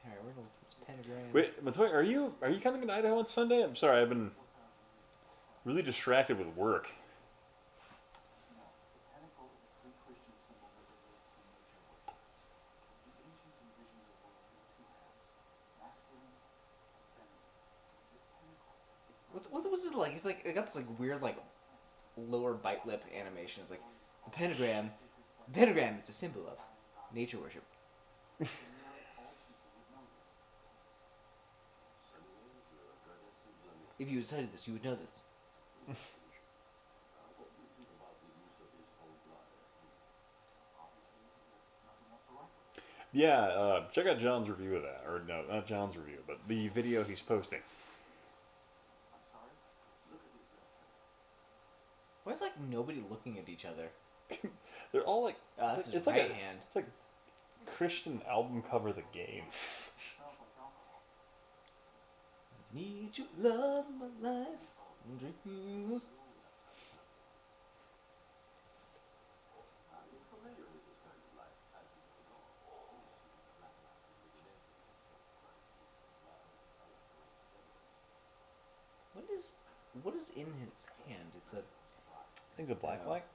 Alright, we're gonna look at this pentagram. Wait, Matoy, are you coming to Idaho on Sunday? I'm sorry, I've been really distracted with work. What's this like? It's like, it got this like weird like lower bite lip animation. It's like, the pentagram is a symbol of nature worship. If you had studied this, you would know this. Yeah, check out John's review of that. Or no, not John's review, but the video he's posting. Why is like nobody looking at each other? They're all like, That's his it's right like hand. It's like Christian album cover the game. Need you, love my life. Dreams. What is in his hand? It's a. I think it's a black No. light.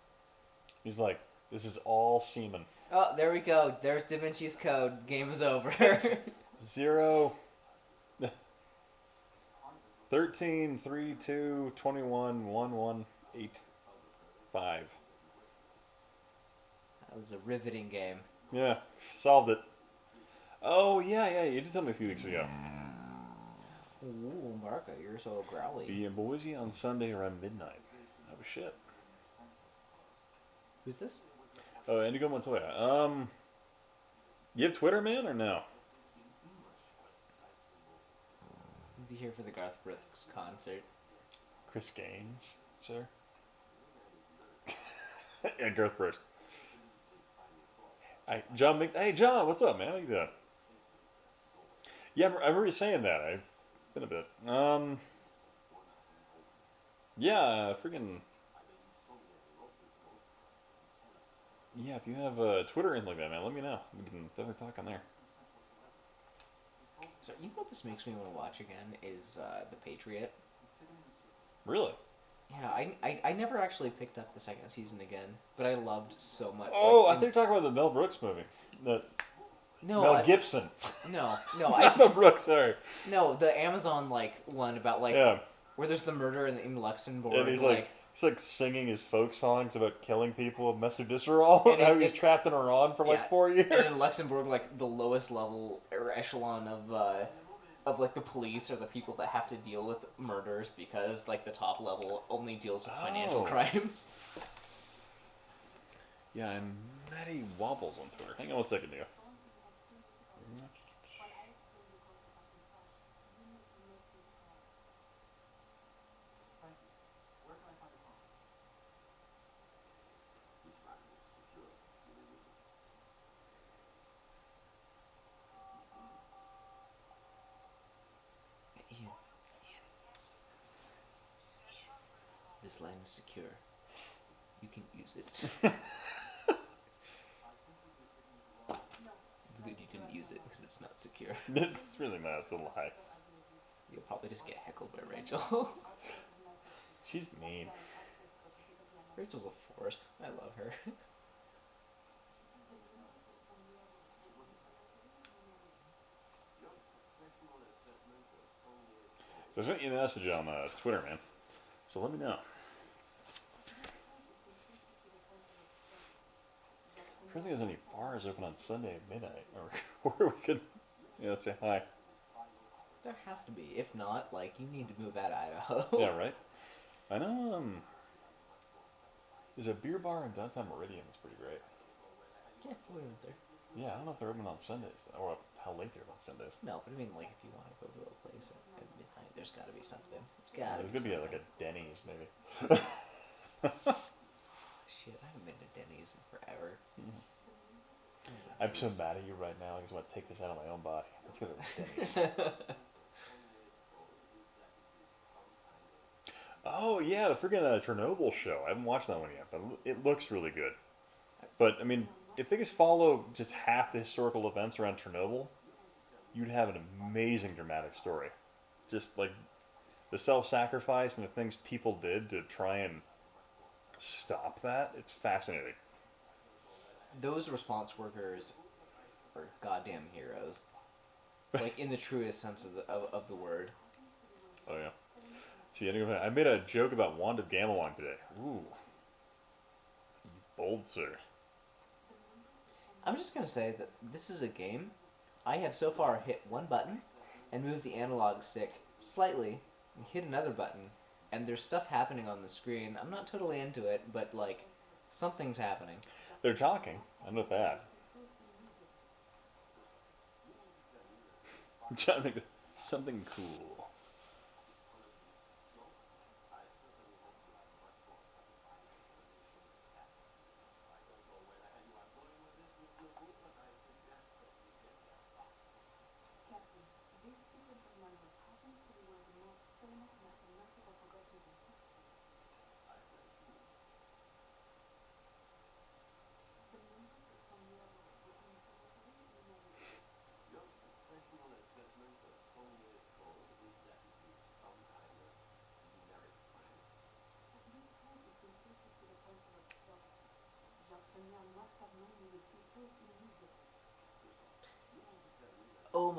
He's like, this is all semen. Oh, there we go. There's Da Vinci's Code. Game is over. 0, 13, 3, 2, 21, 1, 1, 8, 5. That was a riveting game. Yeah, solved it. Oh, yeah, you did tell me a few weeks ago. Ooh, Marco, you're so growly. Be in Boise on Sunday around midnight. Oh, shit. Who's this? Oh, Indigo Montoya. You have Twitter, man, or no? Is he here for the Garth Brooks concert? Chris Gaines, sir? Yeah, Garth Brooks. Hey, John, what's up, man? How you doing? Yeah, I remember you saying that. I've been a bit. Yeah, freaking. Yeah, if you have a Twitter or anything like that, man, let me know. We can definitely talk on there. So you know what this makes me want to watch again is The Patriot. Really? Yeah, I never actually picked up the second season again, but I loved so much. Oh, like, I think you're talking about the Mel Brooks movie. no, Mel Gibson. no, Not Mel Brooks, sorry. no, the Amazon one about Yeah. where there's the murder in Luxembourg. And he's like singing his folk songs about killing people with mesodisrol and how he's trapped in Iran for like 4 years. And in Luxembourg, like the lowest level or echelon of like the police are the people that have to deal with murders because like the top level only deals with financial crimes. Yeah, I'm Matty Wobbles on Twitter. Hang on one second, Neo. Ian. This line is secure. You can use it. It's good you didn't use it because it's not secure. It's really not. It's a lie. You'll probably just get heckled by Rachel. She's mean. Rachel's a force. I love her. So I sent you a message on Twitter, man. So let me know. I don't think there's any bars open on Sunday at midnight, or where we could, say hi. There has to be. If not, like, you need to move out of Idaho. Yeah, right. I know. There's a beer bar in downtown Meridian that's pretty great. Yeah, we went there. Yeah, I don't know if they're open on Sundays or how late they're on Sundays. No, but I mean, like, if you want to go to a place at midnight, there's got to be something. It's got to There's be gonna be something. like a Denny's maybe. Shit, I haven't been to Denny's in forever. I'm so mad at you right now. I just want to take this out of my own body. Let's go to Denny's. Oh yeah, the freaking Chernobyl show. I haven't watched that one yet, but it looks really good. But I mean, if they just follow just half the historical events around Chernobyl, you'd have an amazing dramatic story. Just like the self-sacrifice and the things people did to try and stop that. It's fascinating. Those response workers are goddamn heroes. Like, in the truest sense of the word. Oh yeah. See, anyway, I made a joke about Wanda Gamelon today. Ooh. Bold, sir. I'm just going to say that this is a game. I have so far hit one button and moved the analog stick slightly and hit another button. And there's stuff happening on the screen. I'm not totally into it, but, like, something's happening. They're talking. I know that. I'm trying to make something cool.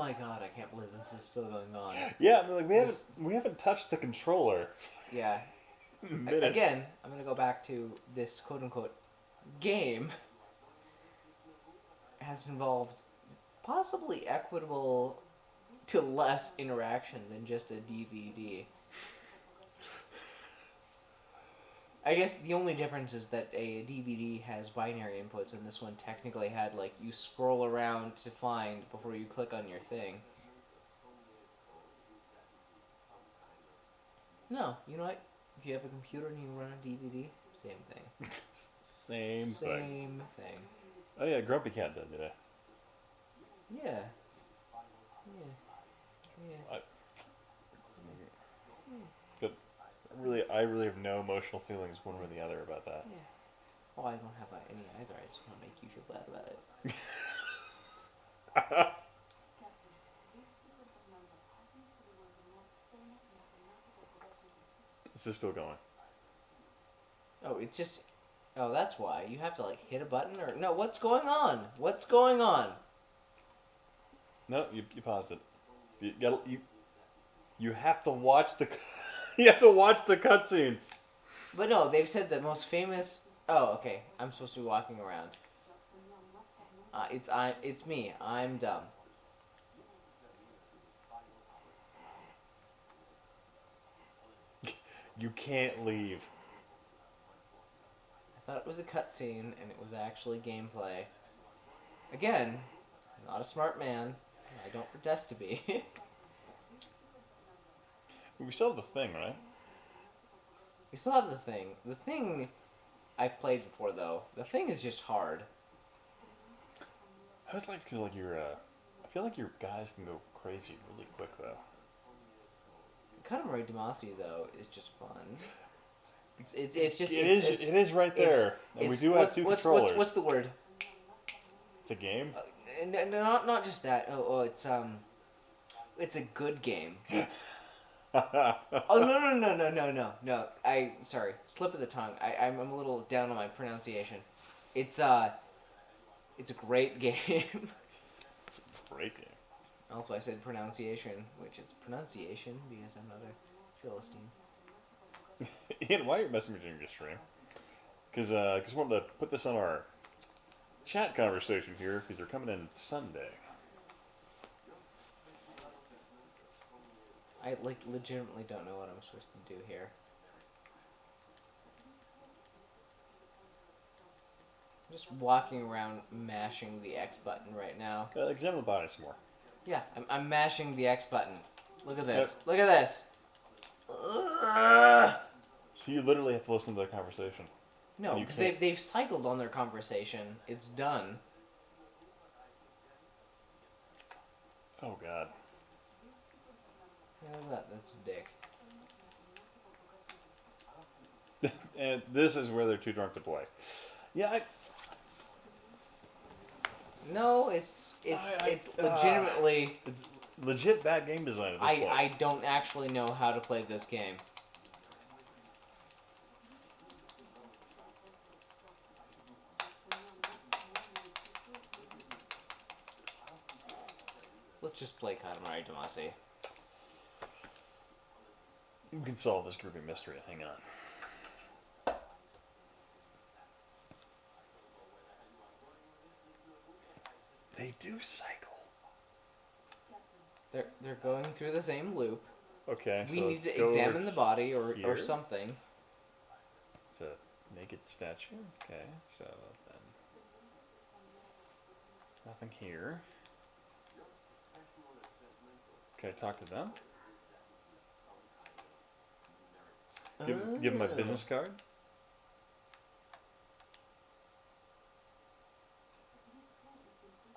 my god, I can't believe this is still going on. Yeah, I mean, like This- we haven't touched the controller. Yeah. In minutes. Again, I'm gonna go back to this quote unquote game has involved possibly equitable to less interaction than just a DVD. I guess the only difference is that a DVD has binary inputs, and this one technically had, like, you scroll around to find before you click on your thing. No, you know what? If you have a computer and you run a DVD, same thing. Same thing. Same thing. Oh yeah, Grumpy Cat did today. Yeah. Yeah. But I really have no emotional feelings one way or the other about that. Yeah. Oh, I don't have any either. I just want to make you feel bad about it. This is still going. Oh, it's just... Oh, that's why. You have to, like, hit a button or... No, what's going on? What's going on? No, you paused it. You have to watch the you have to watch the cutscenes. But no, they've said the most famous... Oh, okay. I'm supposed to be walking around. It's me. I'm dumb. You can't leave. I thought it was a cutscene, and it was actually gameplay. Again, I'm not a smart man. I don't pretend to be. We still have the thing, right? We still have the thing. The thing I've played before, though. The thing is just hard. I always like to feel like I feel like your guys can go crazy really quick though. Katamari Damacy, though, is just fun. It's just... It is right there. And we do have two controllers. What's the word? It's a game? Not just that. It's a good game. Oh no! Sorry, slip of the tongue. I'm a little down on my pronunciation. It's a great game. Great game. Also, I said pronunciation, which it's pronunciation because I'm not a Philistine. Ian, why are you messaging your stream? Because I just wanted to put this on our chat conversation here because they're coming in Sunday. I legitimately don't know what I'm supposed to do here. I'm just walking around mashing the X button right now. Examine the body some more. Yeah, I'm mashing the X button. Look at this. Yep. Look at this. So you literally have to listen to their conversation. No, because they've cycled on their conversation. It's done. Oh God. Yeah, that's a dick. And this is where they're too drunk to play. Yeah, No, it's legitimately. it's legit bad game design at this point. I don't actually know how to play this game. Let's just play Katamari Damacy. We can solve this grouping mystery. Hang on. They do cycle. They're going through the same loop. Okay, We so need let's to go examine over the body or here. something. It's a naked statue. Okay, so then nothing here. Okay, talk to them. Give them my business card.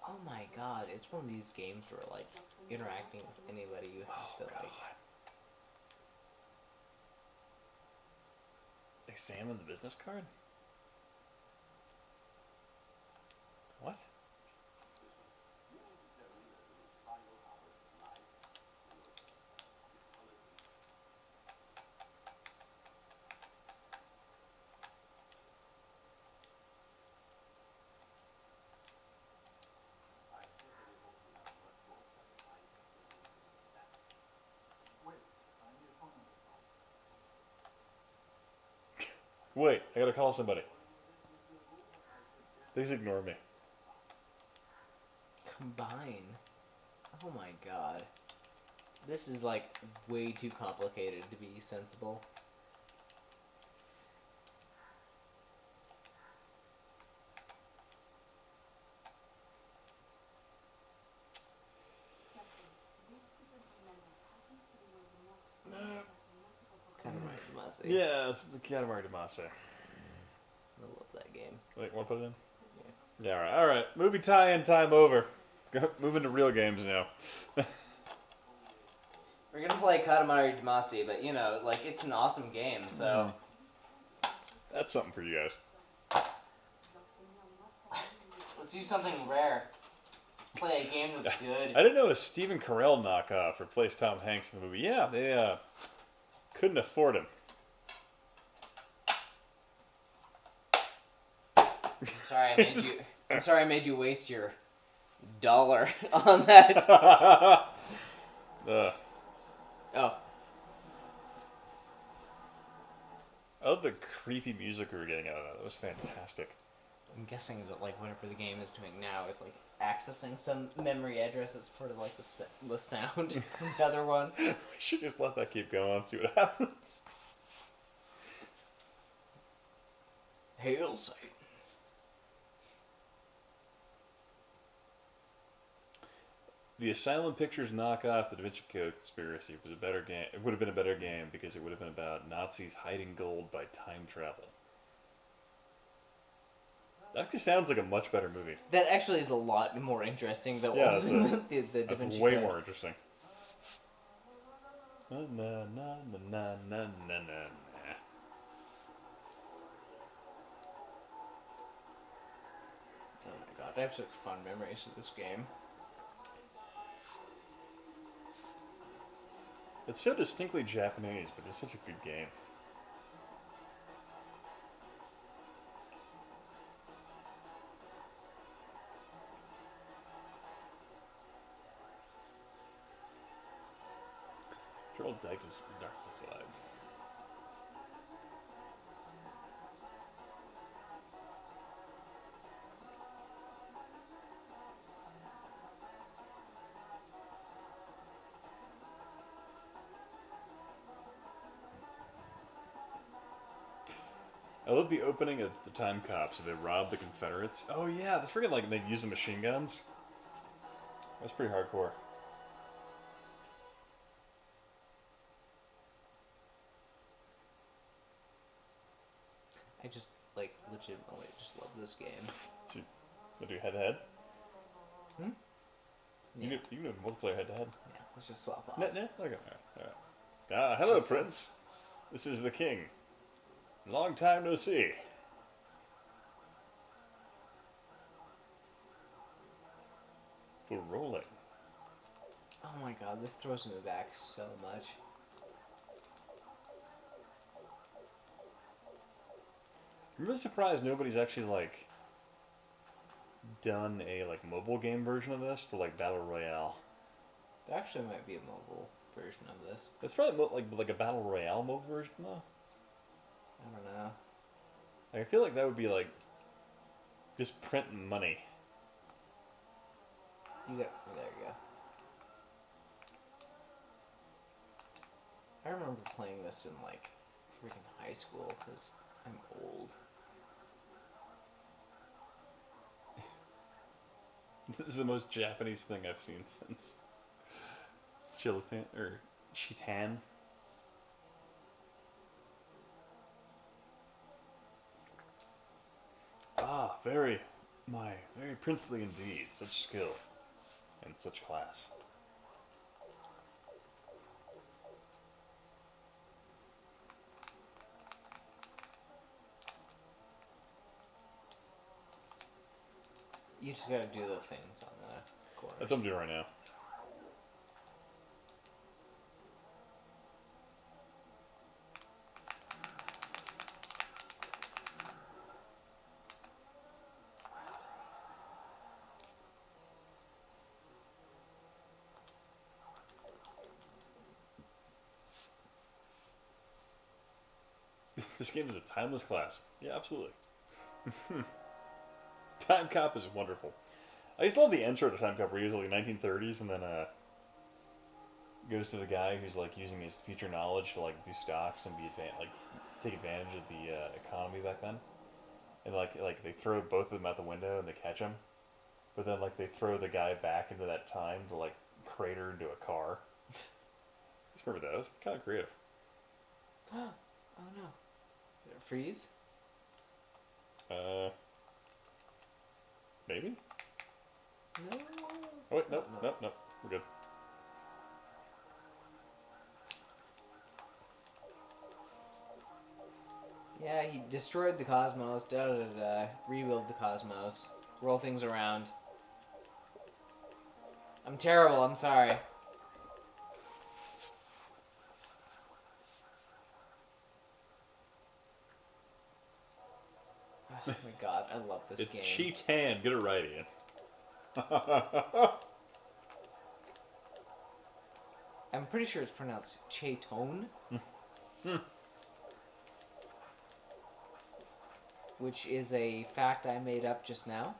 Oh my god, it's one of these games where, like, interacting with anybody you have to, like... Examine the business card? What? Wait, I gotta call somebody. Please ignore me. Combine. Oh my god. This is like way too complicated to be sensible. Katamari Damacy. Yeah, it's Katamari Damacy. I love that game. Wait, want to put it in? Yeah. Yeah, all right. Movie tie-in time over. Moving to real games now. We're gonna play Katamari Damacy, but you know, like, it's an awesome game, so... That's something for you guys. Let's do something rare. Let's play a game that's good. I didn't know a Stephen Carell knockoff replaced Tom Hanks in the movie. Yeah, they couldn't afford him. I'm sorry I made you waste your $1 on that. Oh. I love the creepy music we were getting out of that. That was fantastic. I'm guessing that, like, whatever the game is doing now is, like, accessing some memory address that's part of, like, the sound. The other one. We should just let that keep going and see what happens. Hail Satan. The Asylum Pictures knockoff, The Da Vinci Code Conspiracy, was a better game. It would have been a better game because it would have been about Nazis hiding gold by time travel. That actually sounds like a much better movie. That actually is a lot more interesting than Yeah, what was in the Da that's Vinci way Code. more interesting. Na na na na na na na. Oh my god, I have such fun memories of this game. It's so distinctly Japanese, but it's such a good game. Gerald Dykes is Darkness Vibe. I love the opening of the Time Cops. They rob the Confederates. Oh yeah, they freaking like they use the machine guns. That's pretty hardcore. I just, like, legitimately just love this game. So, we'll do head to head. Hmm? You Yeah. can do multiplayer head to head. Yeah, let's just swap off. No, okay, all right. Ah, hello, Prince. This is the King. Long time no see. We're rolling. Oh my god, this throws me back so much. I'm really surprised nobody's actually like done a like mobile game version of this for like Battle Royale. There actually might be a mobile version of this. It's probably like a Battle Royale mobile version though. I don't know. Like, I feel like that would be like just printing money. There you go. I remember playing this in, like, freaking high school, because I'm old. This is the most Japanese thing I've seen since Chitan or Chitan. Ah, very princely indeed. Such skill and such class. You just gotta do the things on the corners. That's what I'm doing right now. This game is a timeless classic. Yeah, absolutely. Time Cop is wonderful. I used to love the intro to Time Cop where he was like 1930s and then goes to the guy who's like using his future knowledge to like do stocks and like take advantage of the economy back then. And like they throw both of them out the window and they catch him, but then like they throw the guy back into that time to like crater into a car. Just remember that. It was kind of creative. Oh no. Did it freeze? Maybe. No. Oh wait, nope, nope. We're good. Yeah, he destroyed the cosmos, rebuild the cosmos, roll things around. I'm terrible, I'm sorry. Oh my god, I love this game. It's Cheetan. Get it right, Ian. I'm pretty sure it's pronounced Cheatone. Which is a fact I made up just now.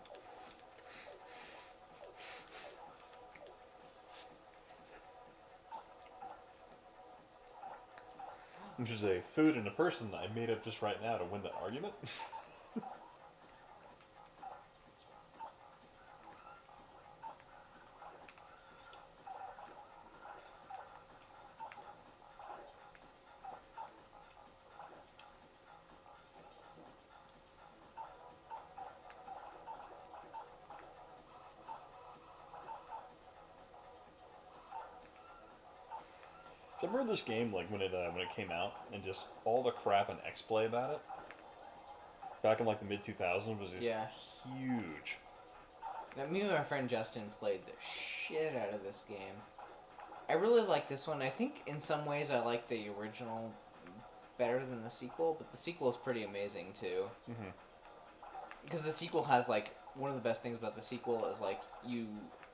Which is a food and a person I made up just right now to win that argument. So I remember this game like when it came out and just all the crap and X-Play about it back in like the mid 2000s was just huge. Now, me and my friend Justin played the shit out of this game. I really like this one. I think in some ways I like the original better than the sequel, but the sequel is pretty amazing too. Mm-hmm. Because the sequel has like one of the best things about the sequel is like you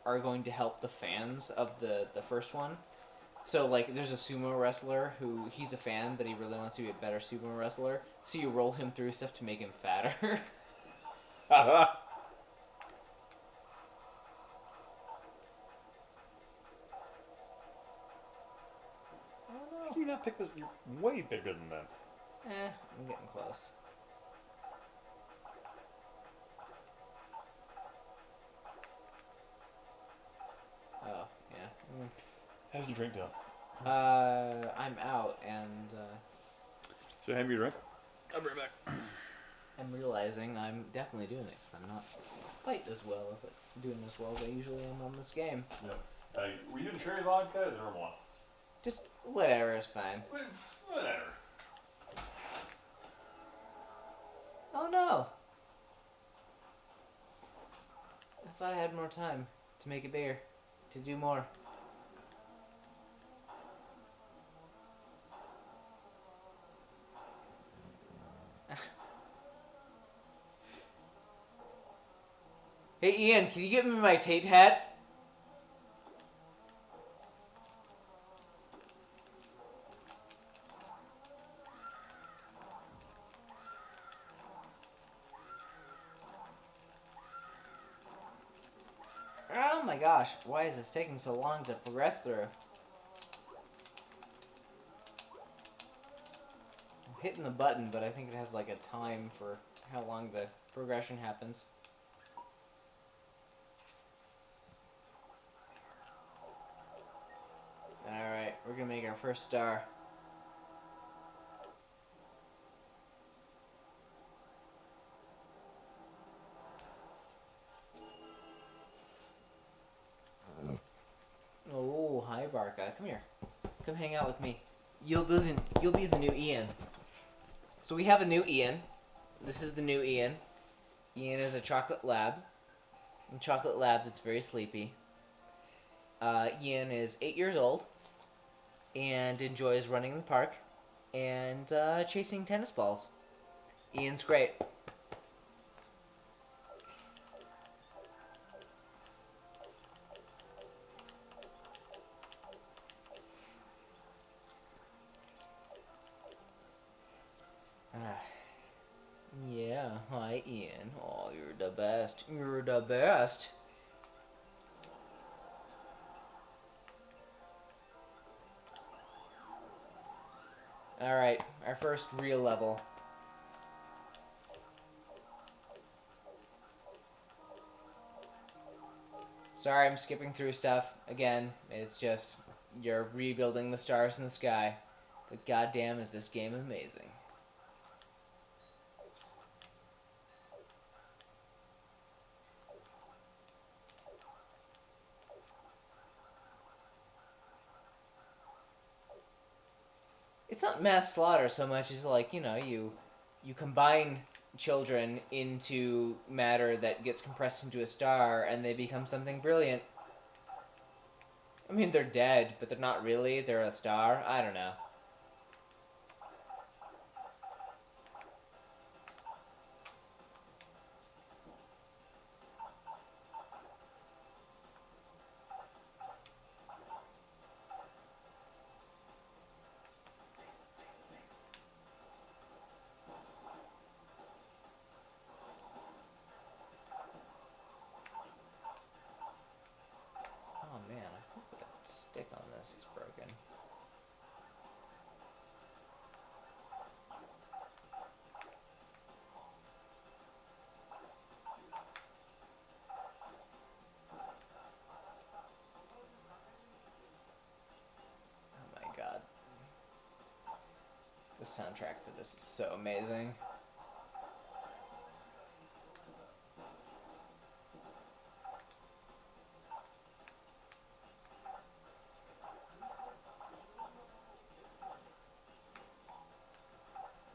are going to help the fans of the first one. So, like, there's a sumo wrestler who, he's a fan, but he really wants to be a better sumo wrestler. So you roll him through stuff to make him fatter. How do you not pick this? You're way bigger than that. I'm getting close. Oh, yeah. How's your drink doing? I'm out, and So hand me your drink. I'll be right back. I'm realizing I'm definitely doing it, because I'm not quite as well as doing as well as I usually am on this game. Yep. Were you in cherry vodka or the normal one? Just whatever is fine. Whatever. Oh no! I thought I had more time to make a beer, to do more. Hey Ian, can you get me my Tate hat? Oh my gosh, why is this taking so long to progress through? I'm hitting the button, but I think it has like a time for how long the progression happens. Alright, we're gonna make our first star. Oh, hi Barca. Come here. Come hang out with me. You'll be the new Ian. So we have a new Ian. This is the new Ian. Ian is a chocolate lab. A chocolate lab that's very sleepy. Ian is 8 years old and enjoys running in the park and chasing tennis balls. Ian's great. Yeah, hi Ian. Oh, you're the best. You're the best. Alright, our first real level. Sorry, I'm skipping through stuff. Again, it's just, you're rebuilding the stars in the sky. But goddamn is this game amazing. It's not mass slaughter so much as like, you combine children into matter that gets compressed into a star and they become something brilliant. I mean, they're dead, but they're not really. They're a star. I don't know. Oh man, I hope the stick on this is broken. Oh my god. The soundtrack for this is so amazing.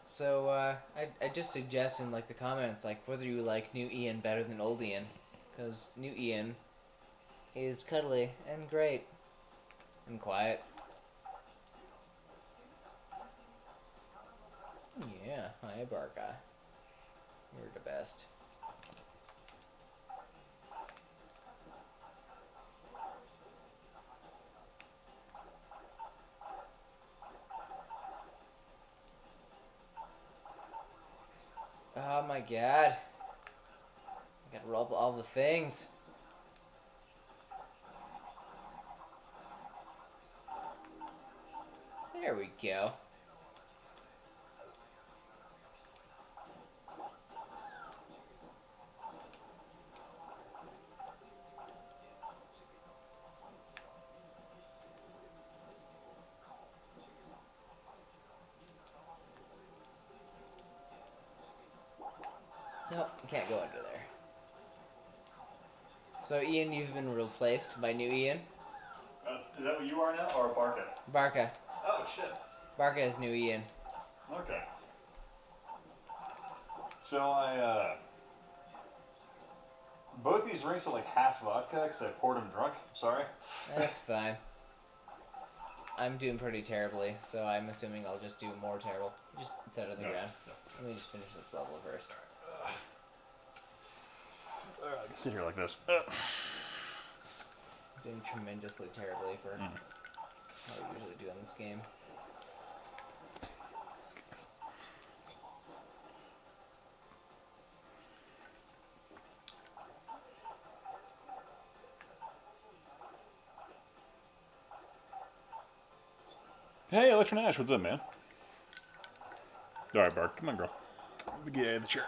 So, I just suggest in, like, the comments, like, whether you like new Ian better than old Ian. Because new Ian is cuddly and great. And quiet. Yeah, hi, Barca. You're the best. Oh my god. I gotta roll up all the things. There we go. Nope, you can't go under there. So, Ian, you've been replaced by new Ian. Is that what you are now, or Barca? Barca. Oh, shit. Barca is new Ian. Okay. So both these drinks are like half vodka because I poured them drunk. Sorry. That's fine. I'm doing pretty terribly, so I'm assuming I'll just do more terrible. Just set it on the ground. Let me just finish this level first. I can sit here like this. I'm doing tremendously terribly for how I usually do on this game. Hey, Electronash, what's up, man? Alright, Bark, come on, girl. Get out of the chair.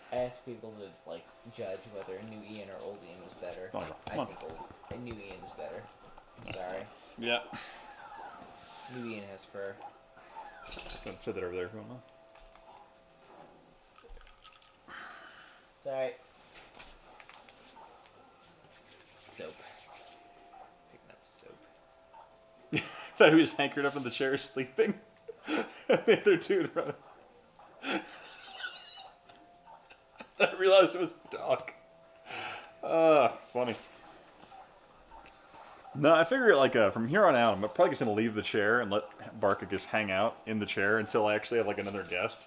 I asked people to, like, judge whether new Ian or old Ian was better. Come on, girl. Come I on. think new Ian is better. I'm sorry. Yeah. New Ian has fur. Go and sit that over there if you want. It's alright. Soap. Picking up soap. I thought he was anchored up in the chair sleeping. The other dude running. I realized it was a dog. Funny. No, I figure like from here on out, I'm probably just gonna leave the chair and let Barca just hang out in the chair until I actually have like another guest.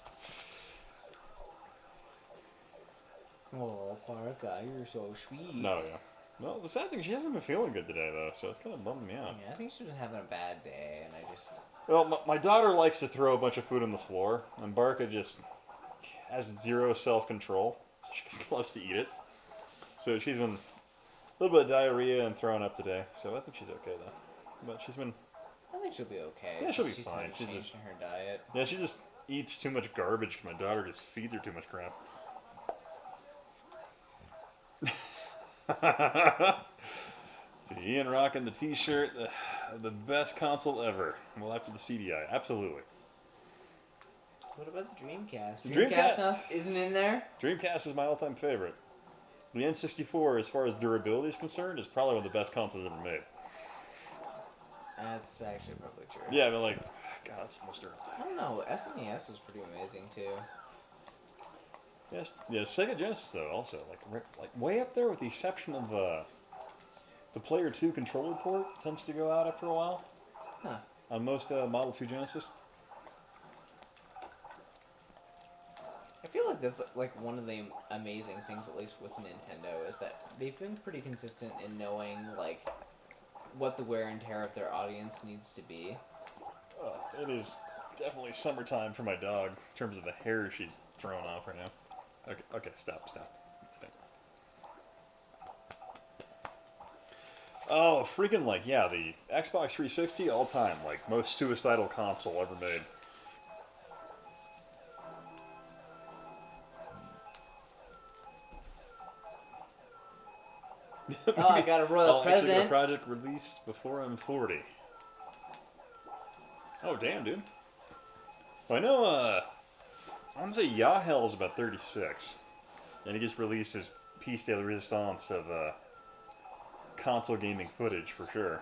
Oh, Barca, you're so sweet. No, yeah. Well, the sad thing, she hasn't been feeling good today, though, so it's kind of bumming me out. Yeah, I think she was having a bad day, and I just... Well, my daughter likes to throw a bunch of food on the floor, and Barca just has zero self-control, so she just loves to eat it. So she's been a little bit of diarrhea and throwing up today, so I think she's okay, though. But she's been... I think she'll be okay. Yeah, she'll be She's fine. had a She's change just... in her diet. Yeah, she just eats too much garbage because my daughter just feeds her too much crap. See, Ian rocking the t-shirt, the best console ever. Well, after the CDI, absolutely. What about the Dreamcast? Dreamcast isn't in there? Dreamcast is my all-time favorite. The N64, as far as durability is concerned, is probably one of the best consoles ever made. That's actually probably true. Yeah, but like, God, that's the most durable. I don't know. SNES was pretty amazing too. Yes, yeah, Sega Genesis though, also like way up there, with the exception of the Player 2 controller port tends to go out after a while. Huh. On most Model 2 Genesis. I feel like that's like one of the amazing things, at least with Nintendo, is that they've been pretty consistent in knowing like what the wear and tear of their audience needs to be. It is definitely summertime for my dog in terms of the hair she's throwing off right now. Okay, stop. Oh, freaking like, yeah, the Xbox 360 all time, like most suicidal console ever made. Oh, I got a royal I'll actually get a present. project released before I'm 40. Oh, damn, dude. Well, I know, I want to say Yahel's about 36. And he just released his piece de la resistance of console gaming footage, for sure.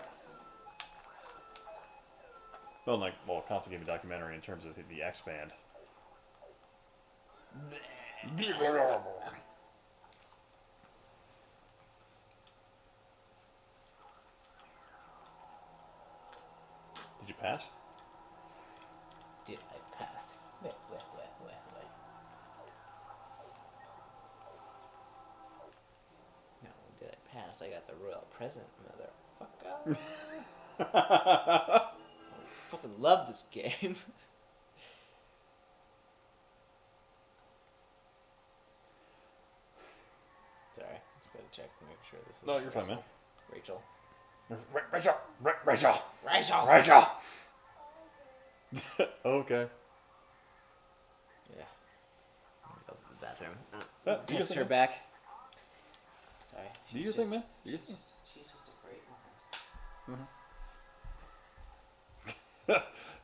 Well, console gaming documentary in terms of the X-Band. Did you pass? Did I pass? Wait. No, did I pass? I got the royal present, motherfucker. I fucking love this game. Sorry, just gotta check to make sure this is. No, you're fine, man. Rachel. Rachel! Okay. Yeah. I'm gonna go to the bathroom. Do your Text thing, her man. back. Sorry. Do your thing, man. Do your thing. She's just a great woman.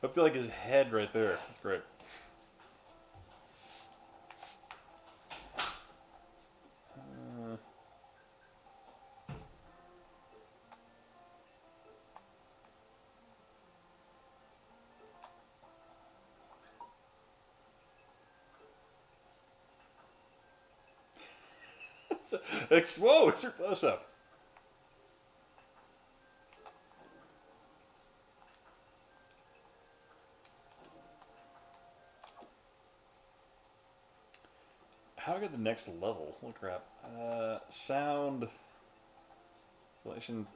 Up to like his head right there. That's great. Whoa, it's your close-up. How do I get the next level? Holy crap. Sound. Installation.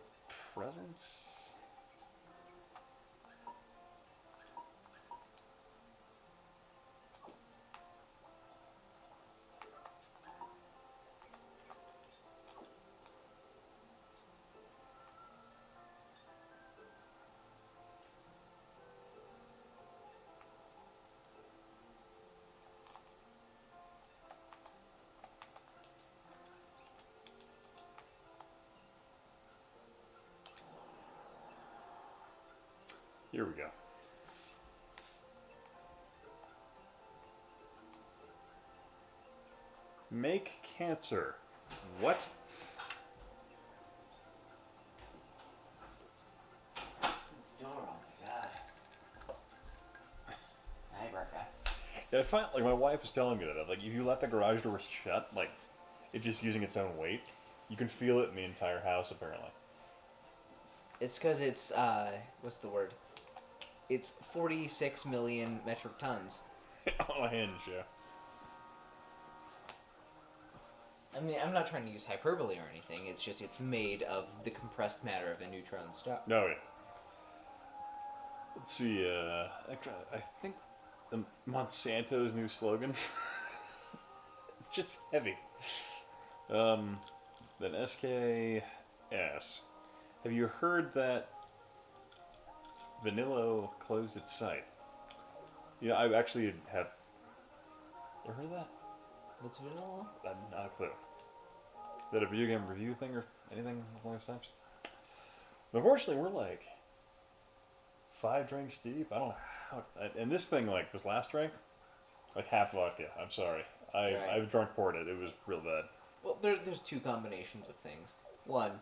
Presence? Here we go. Make cancer. What? It's door, oh my god. Hi, Berka. Yeah, I find, like, my wife was telling me that, like, if you let the garage door shut, like, it's just using its own weight, you can feel it in the entire house, apparently. It's because it's, what's the word? It's 46 million metric tons. On a hinge, yeah. I mean, I'm not trying to use hyperbole or anything. It's just it's made of the compressed matter of a neutron star. Oh yeah. Let's see. I think the Monsanto's new slogan. It's just heavy. Then SKS. Have you heard that Vanilla closed its site? Yeah, I actually have. You heard of that? What's vanilla? Not a clue. Is that a video game review thing or anything along those lines? Unfortunately, we're like 5 drinks deep. I don't know how. And this thing, like this last drink, like half vodka. I'm sorry. I've drunk poured it. It was real bad. Well, there's two combinations of things. One,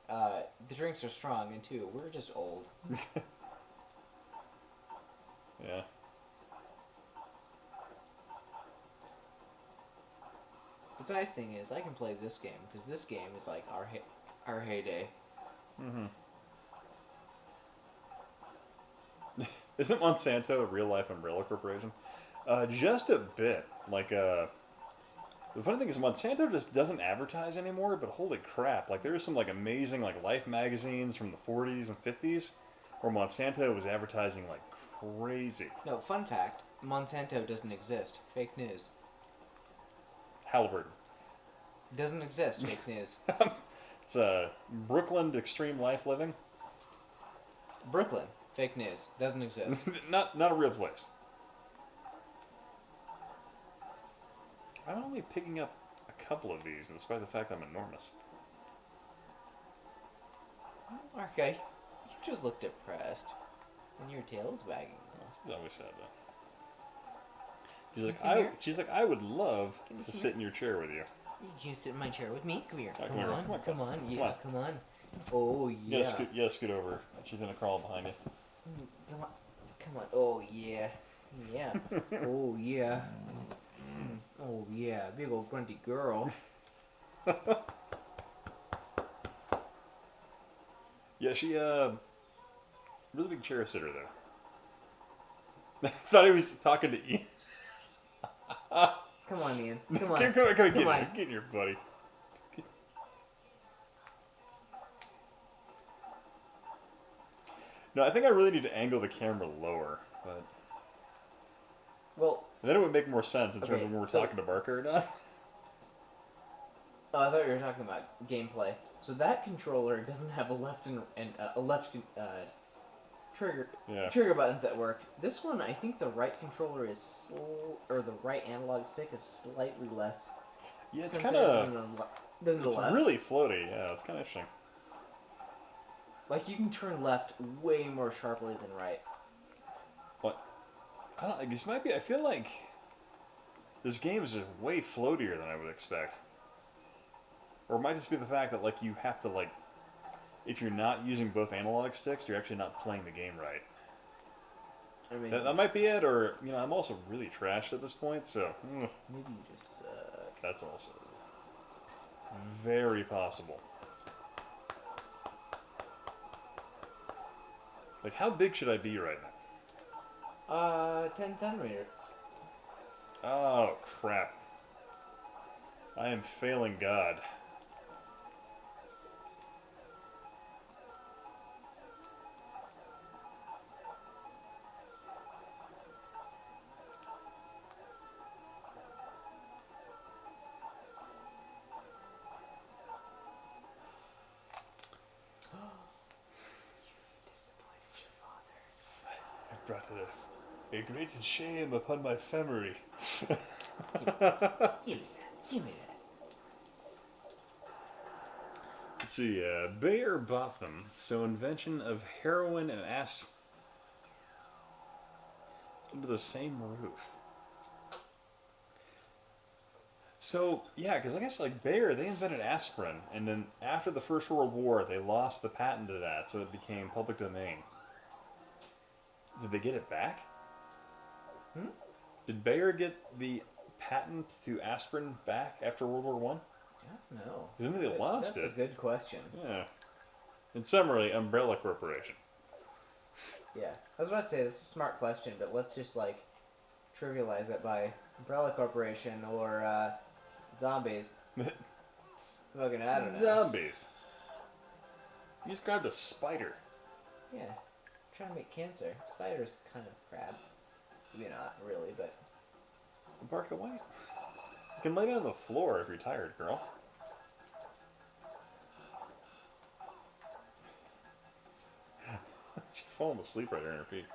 the drinks are strong, and two, we're just old. Yeah. But the nice thing is, I can play this game because this game is like our heyday. Mm-hmm. Isn't Monsanto a real life umbrella corporation? Just a bit. Like the funny thing is Monsanto just doesn't advertise anymore. But holy crap! Like there are some like amazing like Life magazines from the 40s and 50s where Monsanto was advertising like crazy. No, fun fact: Monsanto doesn't exist. Fake news. Halliburton. Doesn't exist. Fake news. It's Brooklyn Extreme Life Living. Brooklyn. Fake news. Doesn't exist. not a real place. I'm only picking up a couple of these, despite the fact I'm enormous. Okay, you just look depressed, and your tail's wagging. She's always sad though. She's like, I would love to sit in your chair with you. You sit in my chair with me. Come here. Right, Come on. Yeah, Come on. come on. Oh yeah. Scoot over. She's gonna crawl behind you. Come on. Oh yeah. Yeah. Oh yeah. Oh yeah. Big old grunty girl. Yeah, she really big chair sitter though. I thought he was talking to Ian. Come on, Ian. Come on. Come on, Come get on. here. Get here, buddy. No, I think I really need to angle the camera lower, but Well, then it would make more sense in terms Okay, of when we're so- talking to Barker or not. I thought you were talking about gameplay. So that controller doesn't have a left and a left Yeah. trigger buttons that work. This one, I think the right controller is or the right analog stick is slightly less. Yeah, it's sensitive kind of. than the It's left. really floaty. Yeah, it's kind of interesting. Like you can turn left way more sharply than right. I don't. Like, this might be. I feel like this game is just way floatier than I would expect. Or it might just be the fact that like you have to like, if you're not using both analog sticks, you're actually not playing the game right. I mean, That might be it, or I'm also really trashed at this point, so maybe you just that's also very possible. Like, how big should I be right now? 10 centimeters. Oh crap! I am failing God. Disappointed your father. I've brought a great shame upon my family. Give me that. Let's see, Bayer bought them. So invention of heroin and under the same roof. So, yeah, because I guess like Bayer, they invented aspirin, and then after the First World War, they lost the patent to that, so it became public domain. Did they get it back? Did Bayer get the patent to aspirin back after World War One? I don't know. Then they lost That's it. a good question. Yeah. In summary, Umbrella Corporation. Yeah. I was about to say, that's a smart question, but let's just, like, trivialize it by Umbrella Corporation or, zombies. Fucking, I don't know. Zombies. You just grabbed a spider. Yeah. Trying to make cancer. Spider's kind of crab. Maybe not really, but... Bark away. You can lay down on the floor if you're tired, girl. She's falling asleep right there on her feet.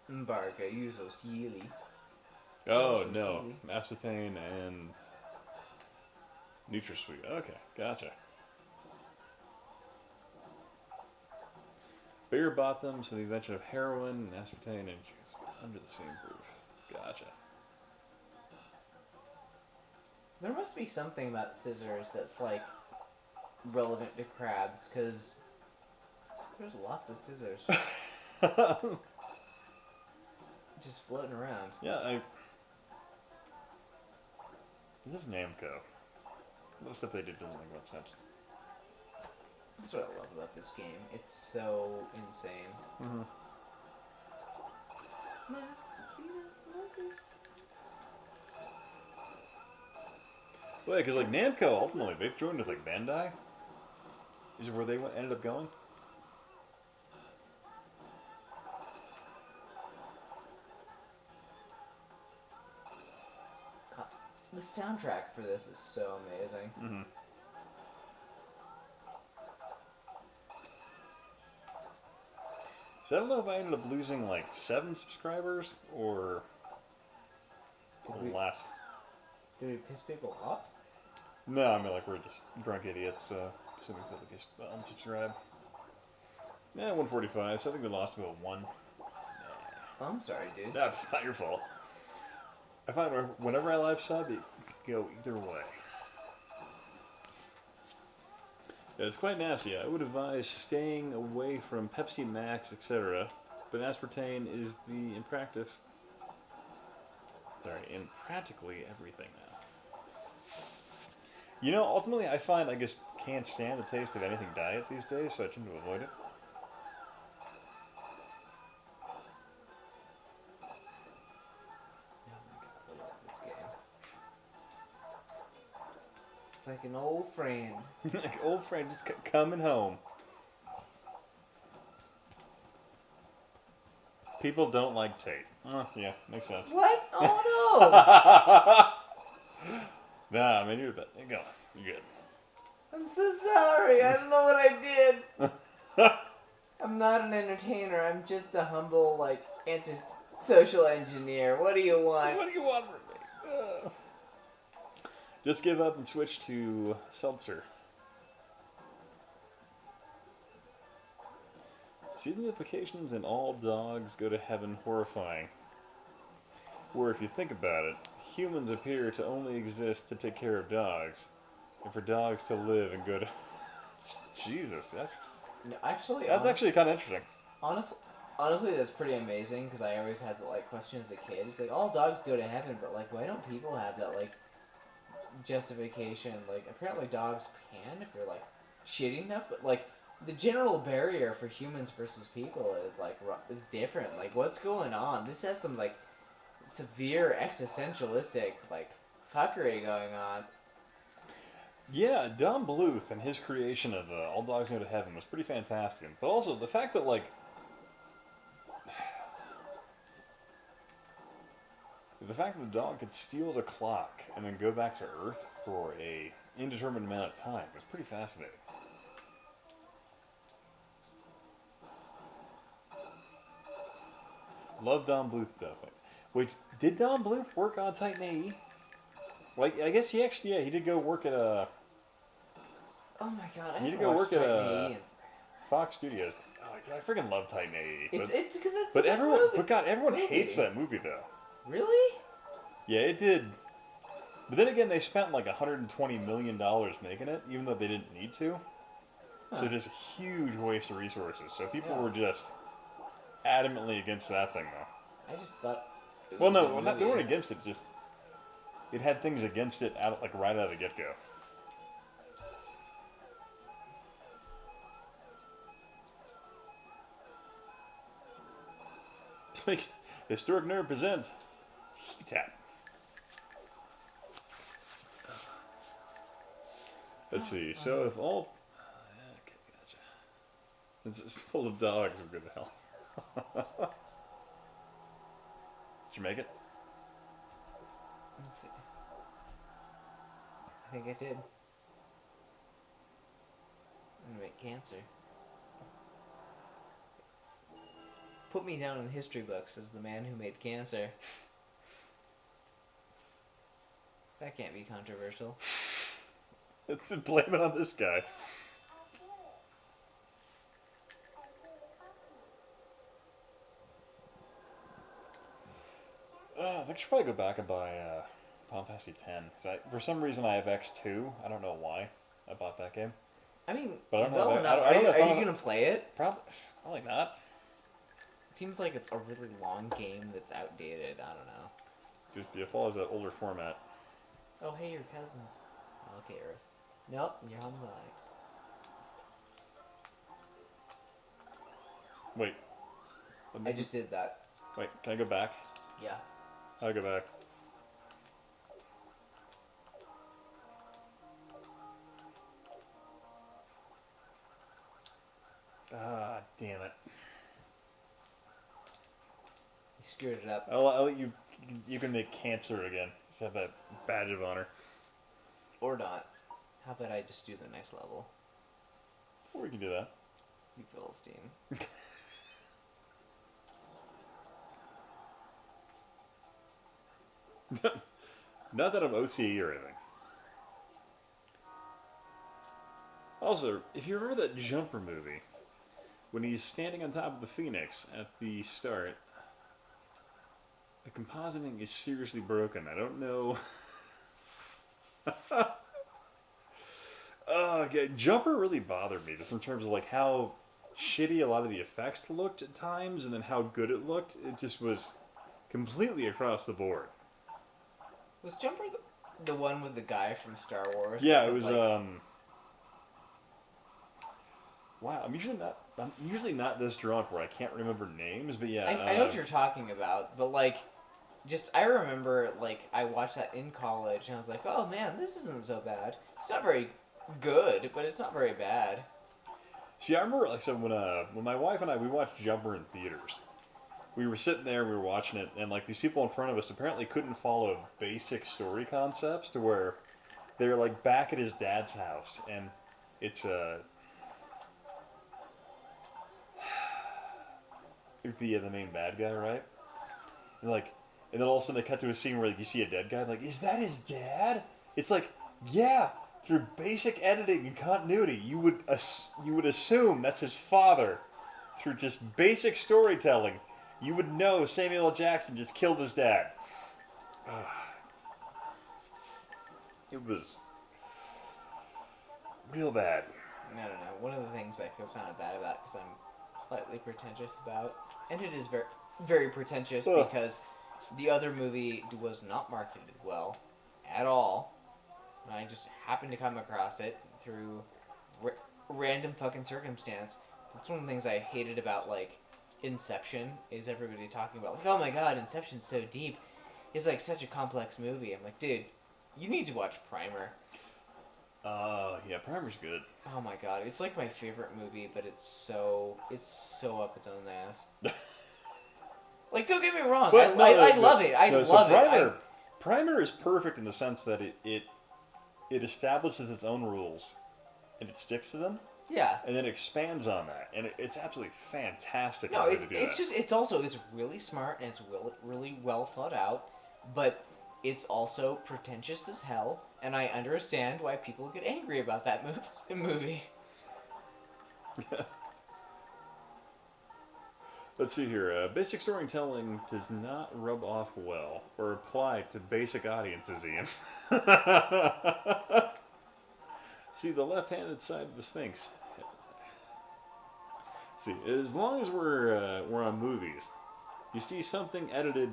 Mbarka, you so silly. Oh, so no. silly. Aspartame and NutraSweet. Okay, gotcha. Bayer bought them, so the invention of heroin and aspartame and juice under the same roof. Gotcha. There must be something about scissors that's, like, relevant to crabs, because there's lots of scissors just floating around. Yeah, this is Namco. The stuff they did doesn't make much sense. That's what I love about this game. It's so insane. Mm-hmm. Well, yeah, because like Namco, ultimately, they joined with like Bandai. Is where they ended up going? God, the soundtrack for this is so amazing. Mm-hmm. So I don't know if I ended up losing like 7 subscribers or Did we- less. Did we piss people off? No, I mean like we're just drunk idiots. Assuming people just unsubscribe. Yeah, 145. So I think we lost about 1. Oh, I'm sorry, dude. That's not your fault. I find whenever I live sub, it can go either way. Yeah, it's quite nasty. I would advise staying away from Pepsi Max, etc. But aspartame is in practice. Sorry, in practically everything now. You know, ultimately, I find I just can't stand the taste of anything diet these days, so I tend to avoid it. I love this game. Like an old friend. Like old friend just coming home. People don't like Tate. Oh, yeah, makes sense. What? Oh Nah, man, you're good. You're going. You're good. no! I'm so sorry. I don't know what I did. I'm not an entertainer. I'm just a humble, like, anti-social engineer. What do you want? What do you want from me? Just give up and switch to seltzer. Season implications and all dogs go to heaven horrifying. Where if you think about it, humans appear to only exist to take care of dogs. And for dogs to live and go to... Jesus, No, actually, that's actually kind of interesting. honestly, that's pretty amazing, because I always had the, like, question as a kid. It's like, all dogs go to heaven, but, like, why don't people have that, like, justification? Like, apparently dogs can if they're, like, shitty enough, but, like, the general barrier for humans versus people is, like, is different. Like, what's going on? This has some, like, severe existentialistic, like, fuckery going on. Yeah, Don Bluth and his creation of All Dogs Go to Heaven was pretty fantastic. But also, the fact that, like... The fact that the dog could steal the clock and then go back to Earth for a indeterminate amount of time was pretty fascinating. Love Don Bluth stuff. Wait, did Don Bluth work on Titan AE? Like, I guess he actually, yeah, he did go work at Oh my god, I You need haven't to go watched work at, Titan AE. Fox Studios. Oh, I freaking love Titan AE. It's because it's But a good everyone, movie. but God, everyone Movie. hates that movie though. Really? Yeah, it did. But then again, they spent like $120 million making it, even though they didn't need to. Huh. So just a huge waste of resources. So people Yeah. were just adamantly against that thing, though. I just thought. It Well, was a no, good they movie. weren't against it. Just it had things against it, right out of the get-go. Historic Nerd presents Heat Tap. Let's see. So if all... okay, gotcha. It's full of dogs. What the hell? Did you make it? Let's see. I think I did. I'm gonna make cancer. Put me down in the history books as the man who made cancer. That can't be controversial. Let's blame it on this guy. I think I should probably go back and buy Final Fantasy X. For some reason, I have X2. I don't know why I bought that game. I mean, But I don't know well if I- enough. I don't know if Are I'm- you gonna play it? Probably not. It seems like it's a really long game that's outdated. I don't know. It's just it follows that older format. Oh, hey, your cousins. Okay, Earth. Nope, you're on the line. Wait. I just did that. Wait, can I go back? Yeah. I'll go back. Ah, damn it. You screwed it up. I'll let you. You can make cancer again. Just have that badge of honor. Or not. How about I just do the next level? Or we can do that. You Philistine. Not that I'm OCE or anything. Also, if you remember that Jumper movie, when he's standing on top of the Phoenix at the start, the compositing is seriously broken. I don't know. Okay, Jumper really bothered me just in terms of like how shitty a lot of the effects looked at times, and then how good it looked. It just was completely across the board. Was Jumper the one with the guy from Star Wars? Yeah, that it was. like... Wow, I'm usually not this drunk where I can't remember names, but yeah. I know what you're talking about, but like, just I remember like I watched that in college and I was like, oh man, this isn't so bad. It's not very good, but it's not very bad. See, I remember like so when my wife and we watched Jumper in theaters. We were sitting there, we were watching it, and like these people in front of us apparently couldn't follow basic story concepts to where they're like back at his dad's house, and it's the main bad guy, right? And and then all of a sudden they cut to a scene where like, you see a dead guy. I'm like, is that his dad? It's like, yeah. Through basic editing and continuity, you would assume that's his father. Through just basic storytelling, you would know Samuel L. Jackson just killed his dad. It was real bad. I don't know. One of the things I feel kind of bad about because I'm slightly pretentious about, and it is very, very pretentious because the other movie was not marketed well at all. And I just happened to come across it through random fucking circumstance. That's one of the things I hated about like Inception is everybody talking about like, oh my god, Inception's so deep. It's like such a complex movie. I'm like, dude, you need to watch Primer. Yeah, Primer's good. Oh my god, it's like my favorite movie, but it's so up its own ass. Like, don't get me wrong, I love it. I love it. Primer is perfect in the sense that it establishes its own rules, and it sticks to them. Yeah. And then expands on that, and it's absolutely fantastic. No, it's really smart and it's really well thought out, but it's also pretentious as hell, and I understand why people get angry about that movie. Let's see here. Basic storytelling does not rub off well or apply to basic audiences, Ian. See the left-handed side of the Sphinx. See, as long as we're on movies, you see something edited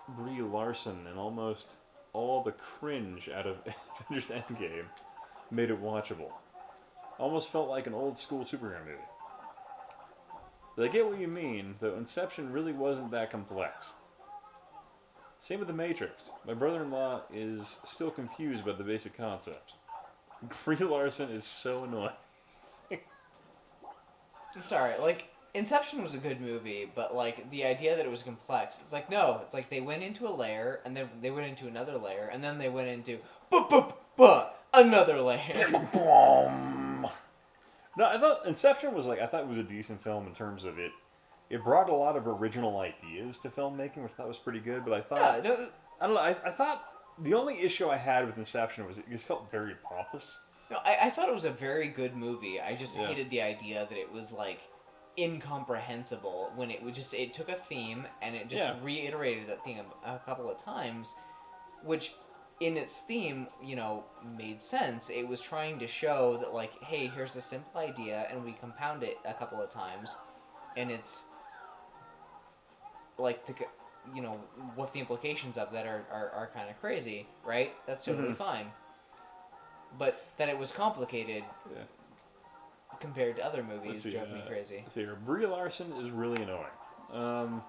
Brie Larson and almost all the cringe out of Avengers Endgame made it watchable. Almost felt like an old school superhero movie. But I get what you mean, though Inception really wasn't that complex. Same with The Matrix. My brother-in-law is still confused about the basic concepts. Brie Larson is so annoying. I'm sorry, like, Inception was a good movie, but, like, the idea that it was complex, it's like, no, it's like they went into a layer, and then they went into another layer, and then they went into, another layer. Boom. No, I thought Inception was I thought it was a decent film in terms of it. It brought a lot of original ideas to filmmaking, which I thought was pretty good. But I thought, Yeah, no, I don't know, I thought the only issue I had with Inception was it just felt very pompous. no, I thought it was a very good movie. I just Yeah. hated the idea that it was, like, incomprehensible when it took a theme and it just Yeah. reiterated that theme a couple of times, which in its theme, made sense. It was trying to show that, like, hey, here's a simple idea and we compound it a couple of times, and it's like what the implications of that are kind of crazy, right? That's totally fine. But that it was complicated Yeah. compared to other movies Let's see, drove me crazy. Let's see here. Brie Larson is really annoying.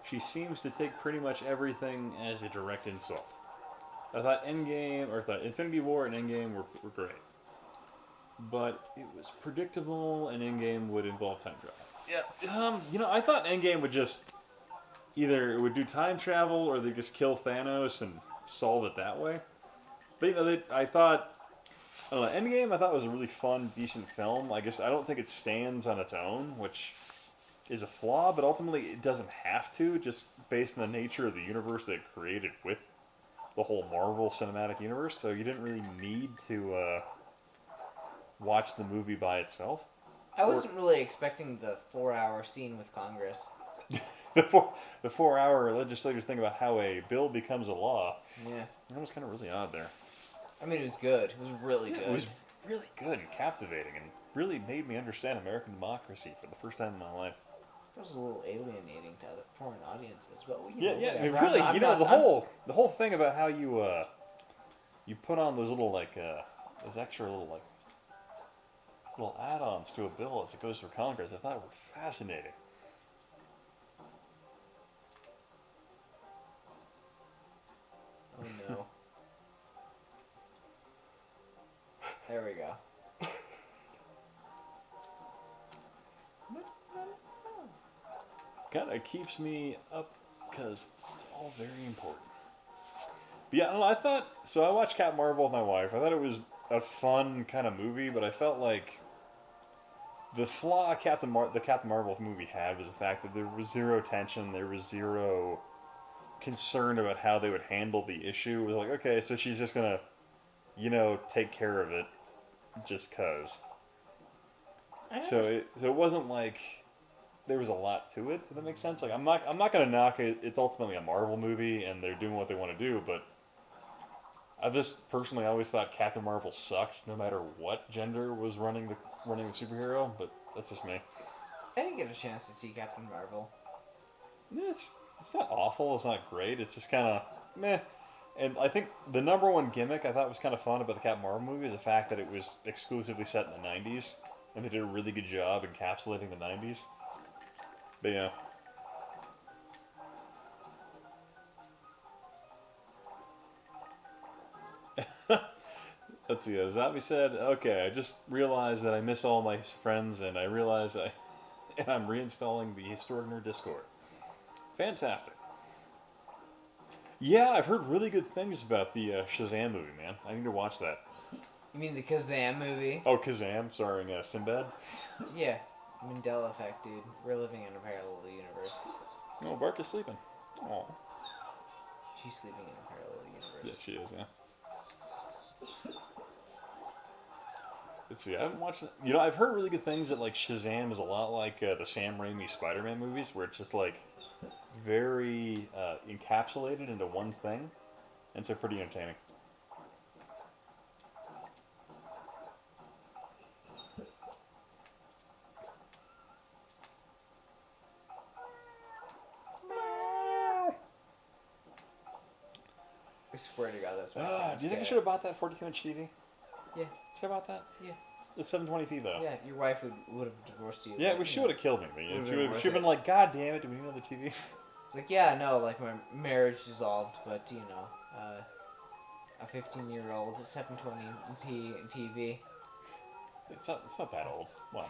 She seems to take pretty much everything as a direct insult. I thought Infinity War and Endgame were great. But it was predictable, and Endgame would involve time travel. Yeah. I thought Endgame would just either it would do time travel or they just kill Thanos and solve it that way. But I thought, I don't know, Endgame I thought was a really fun, decent film. I guess I don't think it stands on its own, which is a flaw, but ultimately it doesn't have to, just based on the nature of the universe they created with the whole Marvel Cinematic Universe. So you didn't really need to watch the movie by itself. I wasn't really expecting the 4-hour scene with Congress. the 4-hour legislature thing about how a bill becomes a law. Yeah. That was kind of really odd there. I mean, it was good. It was really good. It was really good and captivating and really made me understand American democracy for the first time in my life. It was a little alienating to other foreign audiences, but Yeah, whatever. really, I'm the not- whole thing about how you put on those little those extra little add-ons to a bill as it goes through Congress, I thought were fascinating. Oh no. There we go. Kind of keeps me up because it's all very important. But yeah, I don't know, I watched Captain Marvel with my wife. I thought it was a fun kind of movie, but I felt like the flaw the Captain Marvel movie had was the fact that there was zero tension, there was zero concern about how they would handle the issue. It was like, okay, so she's just gonna, take care of it just cause. So it wasn't like there was a lot to it, if that makes sense. Like I'm not gonna knock it. It's ultimately a Marvel movie and they're doing what they want to do, but I just personally always thought Captain Marvel sucked no matter what gender was running the superhero, but that's just me. I didn't get a chance to see Captain Marvel. It's not awful, it's not great, it's just kinda meh. And I think the number one gimmick I thought was kind of fun about the Captain Marvel movie is the fact that it was exclusively set in the 90s, and they did a really good job encapsulating the 90s. But yeah. Let's see, Zombie said, okay, I just realized that I miss all my friends, and I realize and I'm reinstalling the HistoricNerd Discord. Fantastic. Yeah, I've heard really good things about the Shazam movie, man. I need to watch that. You mean the Kazam movie? Oh, Kazam, starring Sinbad? Yeah. Mandela effect, dude. We're living in a parallel universe. Oh, Bark is sleeping. Oh. She's sleeping in a parallel universe. Yeah, she is, yeah. Let's see, I haven't watched it. I've heard really good things that, like, Shazam is a lot like the Sam Raimi Spider-Man movies, where it's just, like, very encapsulated into one thing, and so pretty entertaining. I swear to God, that's my Do you think I should have bought that 42-inch TV? Yeah. Should I bought that? Yeah. It's 720p though. Yeah, your wife would have divorced you. Yeah, but, she would have killed me. But Would've she been would worth have been it. like, God damn it, do we need another TV? It's like, yeah, no, like my marriage dissolved, but a 15-year-old 720p TV. It's not that old. Wow.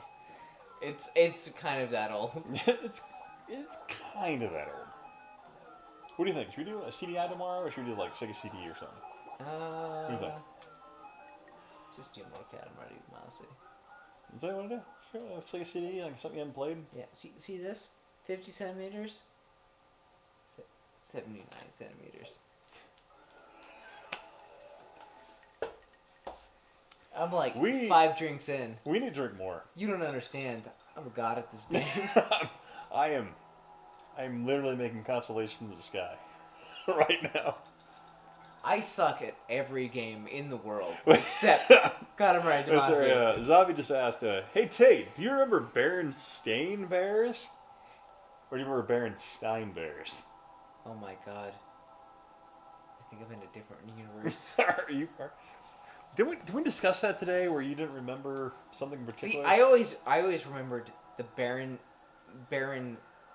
It's kind of that old. it's kind of that old. What do you think? Should we do a CDI tomorrow, or should we do like Sega CD or something? What do you think? Just do more Cat, I'm ready, Mousy. Is that what you want to do? Sure, Sega CD, like something you haven't played. Yeah. See this? 50 centimeters. 79 centimeters. I'm like 5 drinks in. We need to drink more. You don't understand. I'm a god at this game. I am literally making consolation to the sky right now. I suck at every game in the world except God, I'm ready, Demasi. Zavi just asked, "Hey Tate, do you remember Berenstain Bears, or do you remember Berenstain Bears?" Oh my god. I think I'm in a different universe. Did we discuss that today, where you didn't remember something in particular? See, I always remembered the Baron,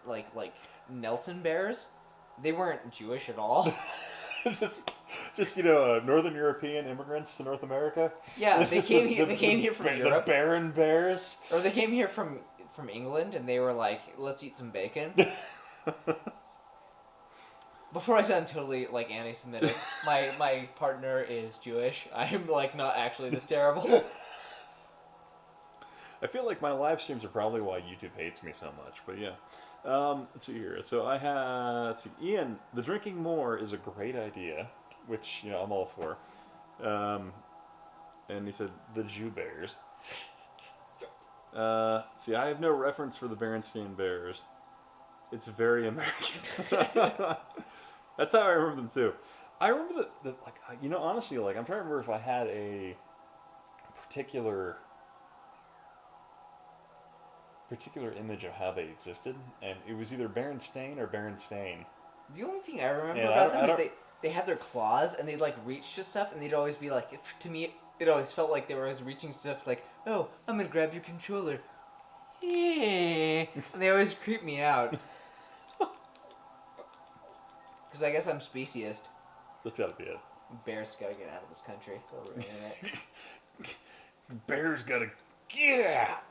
like Nelson Bears. They weren't Jewish at all. just Northern European immigrants to North America. Yeah, they came here from Europe. The Baron Bears. Or they came here from England, and they were like, let's eat some bacon. Before I sound totally like anti-Semitic, my partner is Jewish. I'm like not actually this terrible. I feel like my live streams are probably why YouTube hates me so much, but yeah. Let's see here. So I had Ian. The drinking more is a great idea, which I'm all for. And he said the Jew Bears. See, I have no reference for the Berenstain Bears. It's very American. That's how I remember them too. I remember that honestly, like I'm trying to remember if I had a particular image of how they existed, and it was either Berenstain or Berenstain. The only thing I remember about them is they had their claws and they'd like reach to stuff, and they'd always be like, to me, it always felt like they were always reaching stuff like, oh, I'm gonna grab your controller. Yeah. And they always creep me out. Because I guess I'm speciest. That's gotta be it. Bears gotta get out of this country over the internet. Bears gotta get out.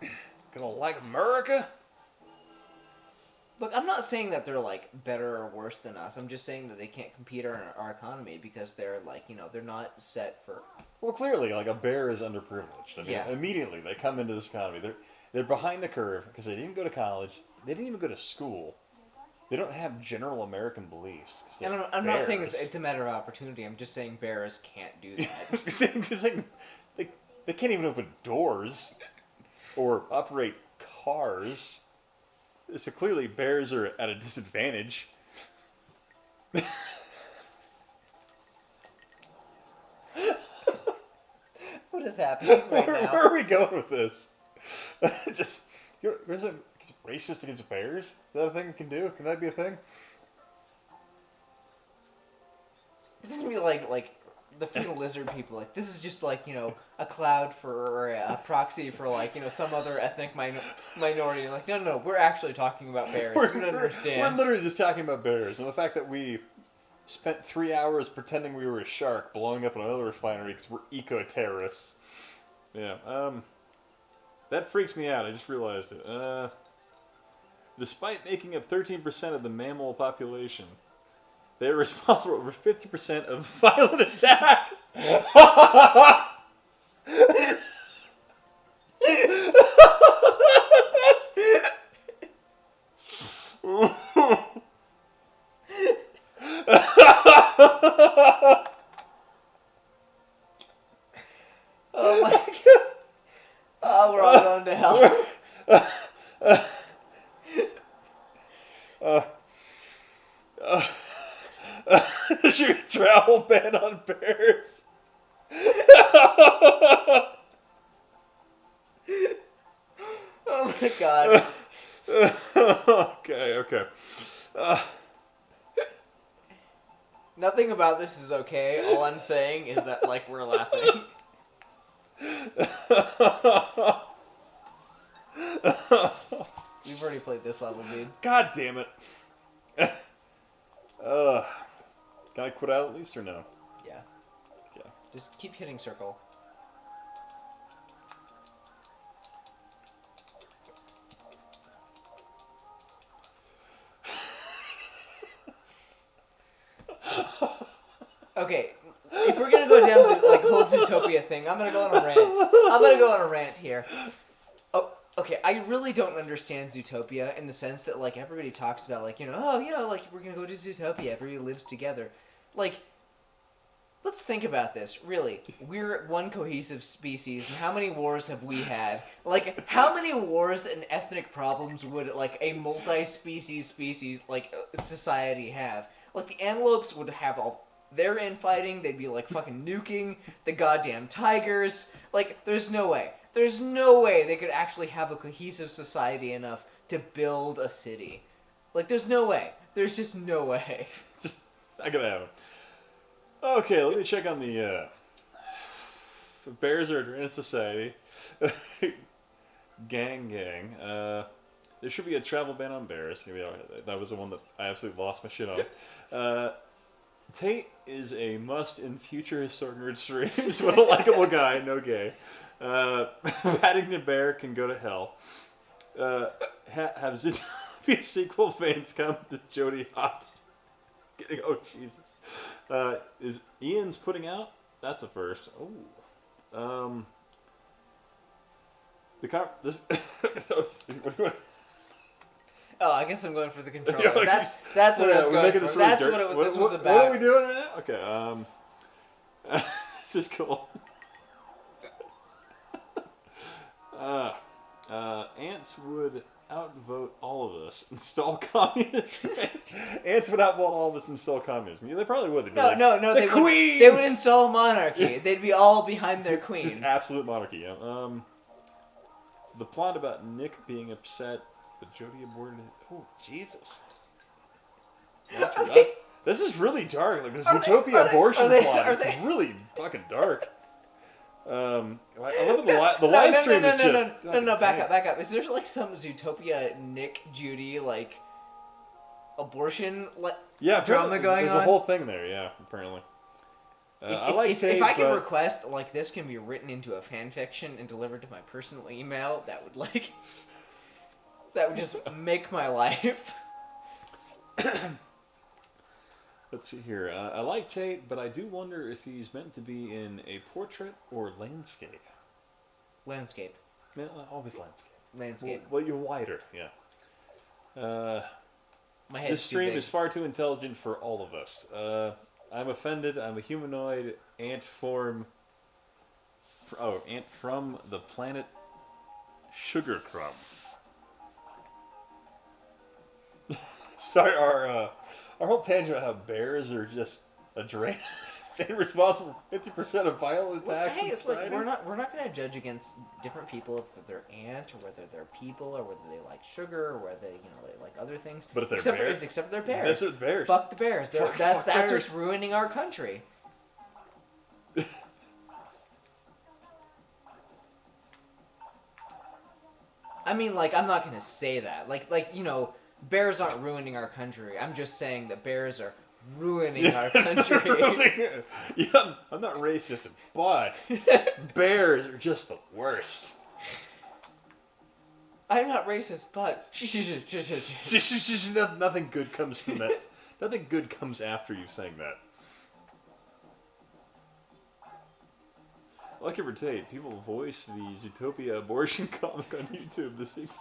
Gonna like America? Look, I'm not saying that they're like better or worse than us. I'm just saying that they can't compete on our economy because they're like, they're not set for. Well, clearly, like a bear is underprivileged. I mean, yeah. Immediately they come into this economy. They're behind the curve because they didn't go to college. They didn't even go to school. They don't have general American beliefs. And I'm not saying it's a matter of opportunity. I'm just saying bears can't do that. They can't even open doors or operate cars. So clearly bears are at a disadvantage. What is happening right now? Where are we going with this? Is it racist against bears? Is that a thing it can do? Can that be a thing? It's gonna be like the freaking lizard people. Like this is just like a cloud or a proxy for like some other ethnic minority. Like no, we're actually talking about bears. You don't understand. We're literally just talking about bears, and the fact that we spent 3 hours pretending we were a shark blowing up an oil refinery because we're eco-terrorists. Yeah, that freaks me out. I just realized it. Despite making up 13% of the mammal population, they are responsible for 50% of violent attack. Oh my god. Oh, we're all going to hell. Should we travel ban on bears? Oh my god. Okay. Nothing about this is okay. All I'm saying is that like we're laughing. We've already played this level, dude. God damn it. Can I quit out at least or no? Yeah. Just keep hitting circle. Okay, if we're gonna go down the whole Zootopia thing, I'm gonna go on a rant. I'm gonna go on a rant here. Oh, okay. I really don't understand Zootopia in the sense that everybody talks about we're gonna go to Zootopia. Everybody lives together. Let's think about this. Really, we're one cohesive species, and how many wars have we had? How many wars and ethnic problems would a multi-species society have? The antelopes would have all their infighting. They'd be fucking nuking the goddamn tigers. There's no way. There's no way they could actually have a cohesive society enough to build a city. There's no way. There's just no way. Just, I gotta have it. Okay, let me check on the bears are in society. Gang. There should be a travel ban on bears. That was the one that I absolutely lost my shit on. Tate is a must in future Historic Nerd streams. What a likable guy, no gay. Paddington Bear can go to hell. Have Zootopia sequel fans come to Jody Hopps. Oh, Jesus. Is Ian's putting out? That's a first. Oh. What do you want? Oh, I guess I'm going for the controller. That's what I was going for. Really That's dirt. what this was about. What are we doing right now? Okay. This is cool. Ants would outvote all of us. Install communism. Ants would outvote all of us. Install communism. Yeah, they probably would. They'd be no. The queen. They would install monarchy. They'd be all behind their queen. It's absolute monarchy. Yeah. The plot about Nick being upset that Jody aborted. Oh, Jesus. This is really dark. The Zootopia abortion plot is really fucking dark. I love it. The live stream is just... No, back up. Is there some Zootopia Nick Judy abortion drama going on? There's a whole thing there, yeah, apparently. If I can request, this can be written into a fan fiction and delivered to my personal email, that would that would just make my life. Let's see here. I like Tate, but I do wonder if he's meant to be in a portrait or landscape. Landscape. Yeah, always landscape. Landscape. Well, you're wider, yeah. My head's this stream too big. is far too intelligent for all of us. I'm offended. I'm a humanoid ant form. Ant from the planet Sugar Crumb. Sorry, our whole tangent about how bears are just a drain. They're responsible for 50% of violent attacks in society. we're not going to judge against different people if they're ant or whether they're people or whether they like sugar or whether they like other things. But if they're bears, except for they're bears. That's bears. Fuck the bears. Fuck That's bears. what's ruining our country. I mean, I'm not going to say that. Bears aren't ruining our country. I'm just saying that bears are ruining our country. Yeah, I'm not racist, but bears are just the worst. I'm not racist, but Nothing good comes from that. Nothing good comes after you saying that. Like it or Tate, people voice the Zootopia abortion comic on YouTube this evening.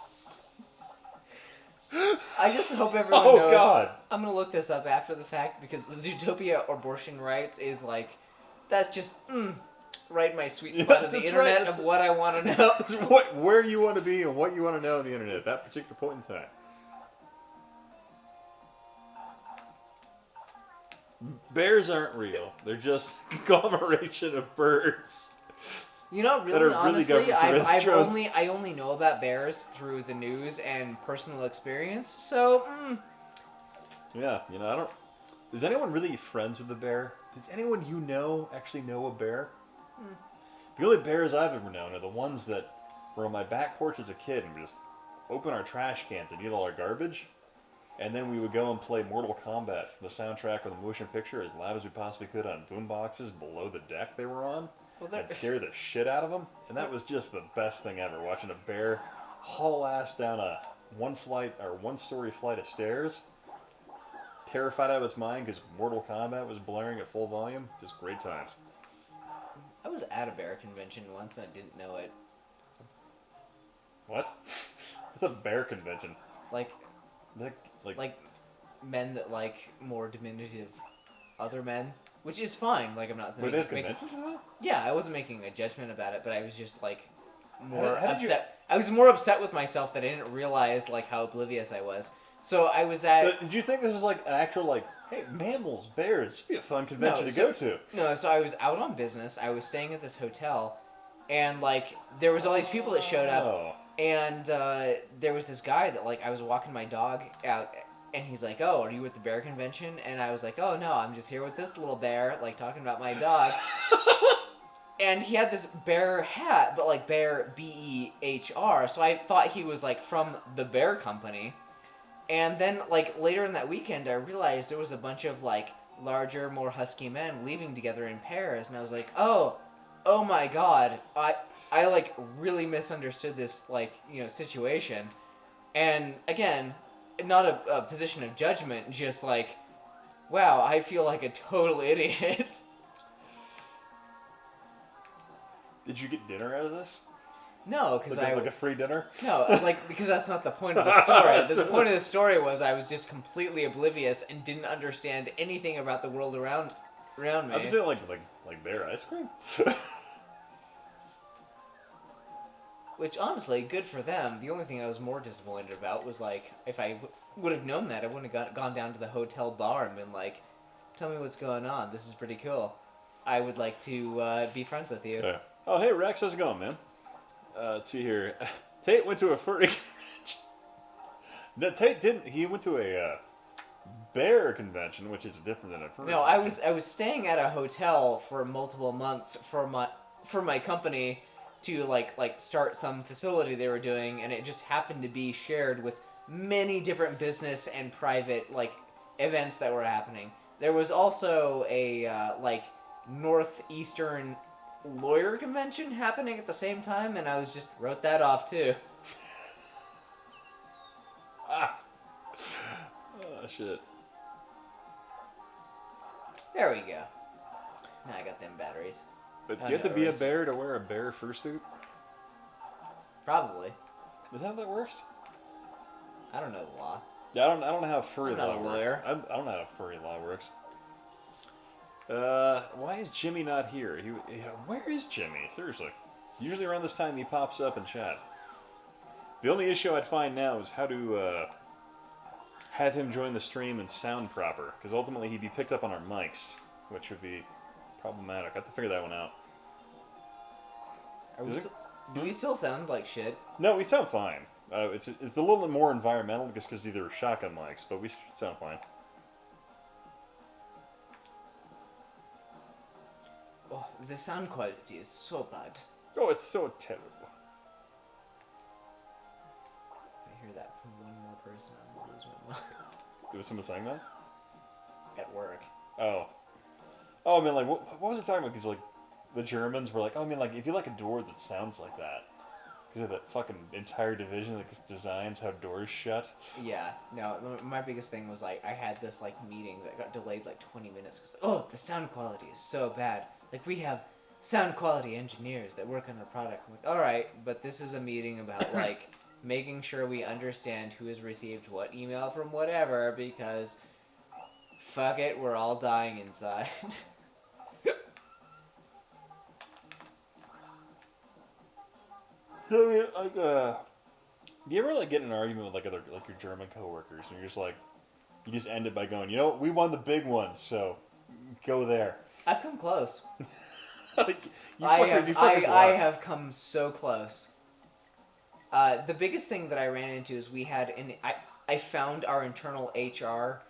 I just hope everyone knows. Oh, God. I'm going to look this up after the fact because Zootopia abortion rights is that's just right in my sweet spot of the internet of what I want to know. It's where you want to be and what you want to know on the internet at that particular point in time. Bears aren't real. They're just a conglomeration of birds. Really honestly, I only know about bears through the news and personal experience. So, yeah, I don't. Is anyone really friends with a bear? Does anyone you know actually know a bear? The only bears I've ever known are the ones that were on my back porch as a kid and would just open our trash cans and eat all our garbage. And then we would go and play Mortal Kombat, the soundtrack or the motion picture, as loud as we possibly could on boomboxes below the deck they were on. Well, And scare the shit out of them. And that was just the best thing ever, watching a bear haul ass down a one-story flight of stairs. Terrified out of its mind because Mortal Kombat was blaring at full volume. Just great times. I was at a bear convention once and I didn't know it. What? It's a bear convention. Like Like men that like more diminutive other men, which is fine. Like I'm not were they have making, conventions for that? yeah, I wasn't making a judgment about it, but I was just like more how did you- upset. I was more upset with myself that I didn't realize like how oblivious I was. So I was at But did you think this was like an actual like, hey, mammals, bears, this would be a fun convention to go to? no. So I was out on business. I was staying at this hotel, and like there was all these people that showed up. Oh. And there was this guy that, like, I was walking my dog out, and he's like, oh, are you at the bear convention? And I was like, oh, no, I'm just here with this little bear, like, talking about my dog. And he had this bear hat, but, like, bear, B-E-H-R, so I thought he was, like, from the bear company. And then, like, later in that weekend, I realized there was a bunch of, like, larger, more husky men leaving together in pairs, and I was like, oh my god, I like really misunderstood this like situation, and again, not a position of judgment, just like, wow, I feel like a total idiot. Did you get dinner out of this? No, because Like a free dinner? no, like because that's not the point of the story. The point of the story was I was just completely oblivious and didn't understand anything about the world around me. I'm saying like bear ice cream. Which, honestly, good for them. The only thing I was more disappointed about was, like, if I would have known that, I wouldn't have gone down to the hotel bar and been like, tell me what's going on. This is pretty cool. I would like to be friends with you. Yeah. Oh, hey, Rex, how's it going, man? Let's see here. Tate went to a furry convention. No, Tate didn't. He went to a bear convention, which is different than a furry No, I convention. was staying at a hotel for multiple months for my company to like start some facility they were doing, and it just happened to be shared with many different business and private like events that were happening. There was also a like northeastern lawyer convention happening at the same time, and I was just wrote that off too. Oh, shit. There we go. Now I got them batteries. But Oh, do you have to no, be a it's bear to wear a bear fursuit? Probably. Is that how that works? I don't know the law. Yeah, I don't know how furry I'm not law a works. lawyer. I don't know how furry law works. Why is Jimmy not here? Where is Jimmy? Seriously. Usually around this time he pops up in chat. The only issue I'd find now is how to have him join the stream and sound proper, because ultimately he'd be picked up on our mics, which would be problematic. I have to figure that one out. Do we still sound like shit? No, we sound fine. It's a little bit more environmental just because these are shotgun mics, but we sound fine. Oh, the sound quality is so bad. Oh, it's so terrible. I hear that from one more person. I'm gonna lose my mind. Was someone saying that? At work. Oh. Oh, I mean, like, what was it talking about? Because, like, the Germans were like, oh, I mean, like, if you like a door that sounds like that, because of that fucking entire division that designs how doors shut. Yeah, no, my biggest thing was, like, I had this, like, meeting that got delayed, like, 20 minutes, because, oh, the sound quality is so bad. Like, we have sound quality engineers that work on our product. I'm like, alright, but this is a meeting about, like, making sure we understand who has received what email from whatever, because, fuck it, we're all dying inside. I mean, like, do you ever, like, get in an argument with, like, your German coworkers, and you're just like, you just end it by going, you know what, we won the big one, so go there. I've come close. Like, you I fuckers lost. have come so close. The biggest thing that I ran into is I found our internal HR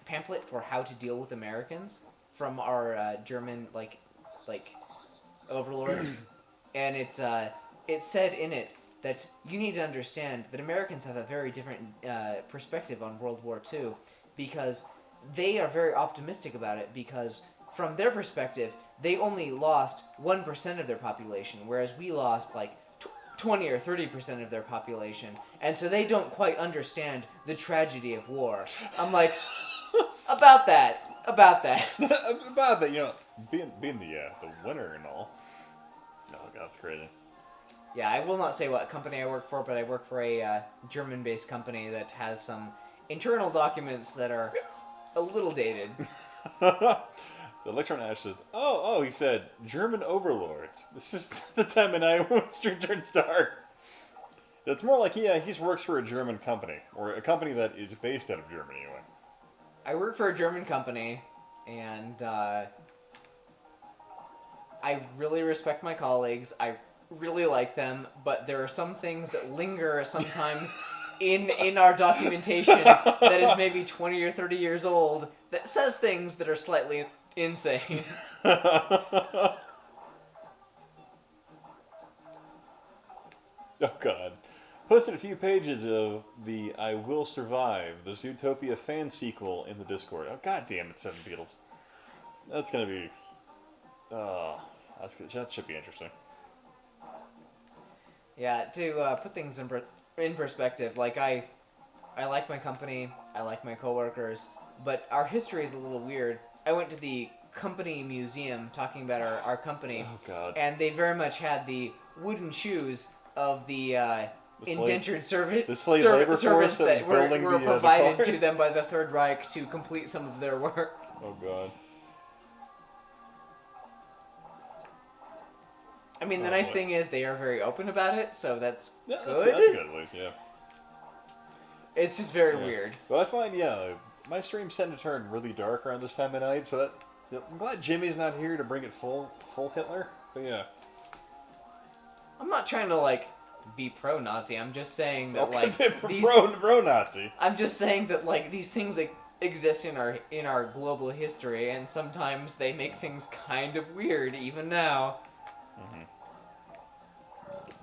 pamphlet for how to deal with Americans from our German like overlords, and it said in it, that you need to understand that Americans have a very different perspective on World War II, because they are very optimistic about it, because from their perspective, they only lost 1% of their population, whereas we lost like 20 or 30% of their population, and so they don't quite understand the tragedy of war. I'm like, about that. About that, being the winner and all. Oh god, that's crazy. Yeah, I will not say what company I work for, but I work for a German-based company that has some internal documents that are a little dated. So Electron Ash says, oh, he said, German overlords. This is the time of night when the stream turns dark. It's more like he works for a German company, or a company that is based out of Germany anyway. I work for a German company, and I really respect my colleagues. I really like them, but there are some things that linger sometimes in our documentation that is maybe 20 or 30 years old that says things that are slightly insane. Oh god. Posted a few pages of the I Will Survive, the Zootopia fan sequel in the Discord. Oh god damn it, Seven Beatles. That's gonna be... Oh, that should be interesting. Yeah, to put things in perspective, like I like my company, I like my coworkers, but our history is a little weird. I went to the company museum talking about our company, Oh god. and they very much had the wooden shoes of the indentured the slave labor servants force that was were building provided the to them by the Third Reich to complete some of their work. Oh god. I mean, the nice thing is they are very open about it, so that's Yeah, good. that's good at least, yeah. It's just very weird. But I find, my streams tend to turn really dark around this time of night, so I'm glad Jimmy's not here to bring it full Hitler. But yeah. I'm not trying to be pro-Nazi. I'm just saying that these pro-Nazi. I'm just saying that these things exist in our global history, and sometimes they make things kind of weird even now. Mm-hmm.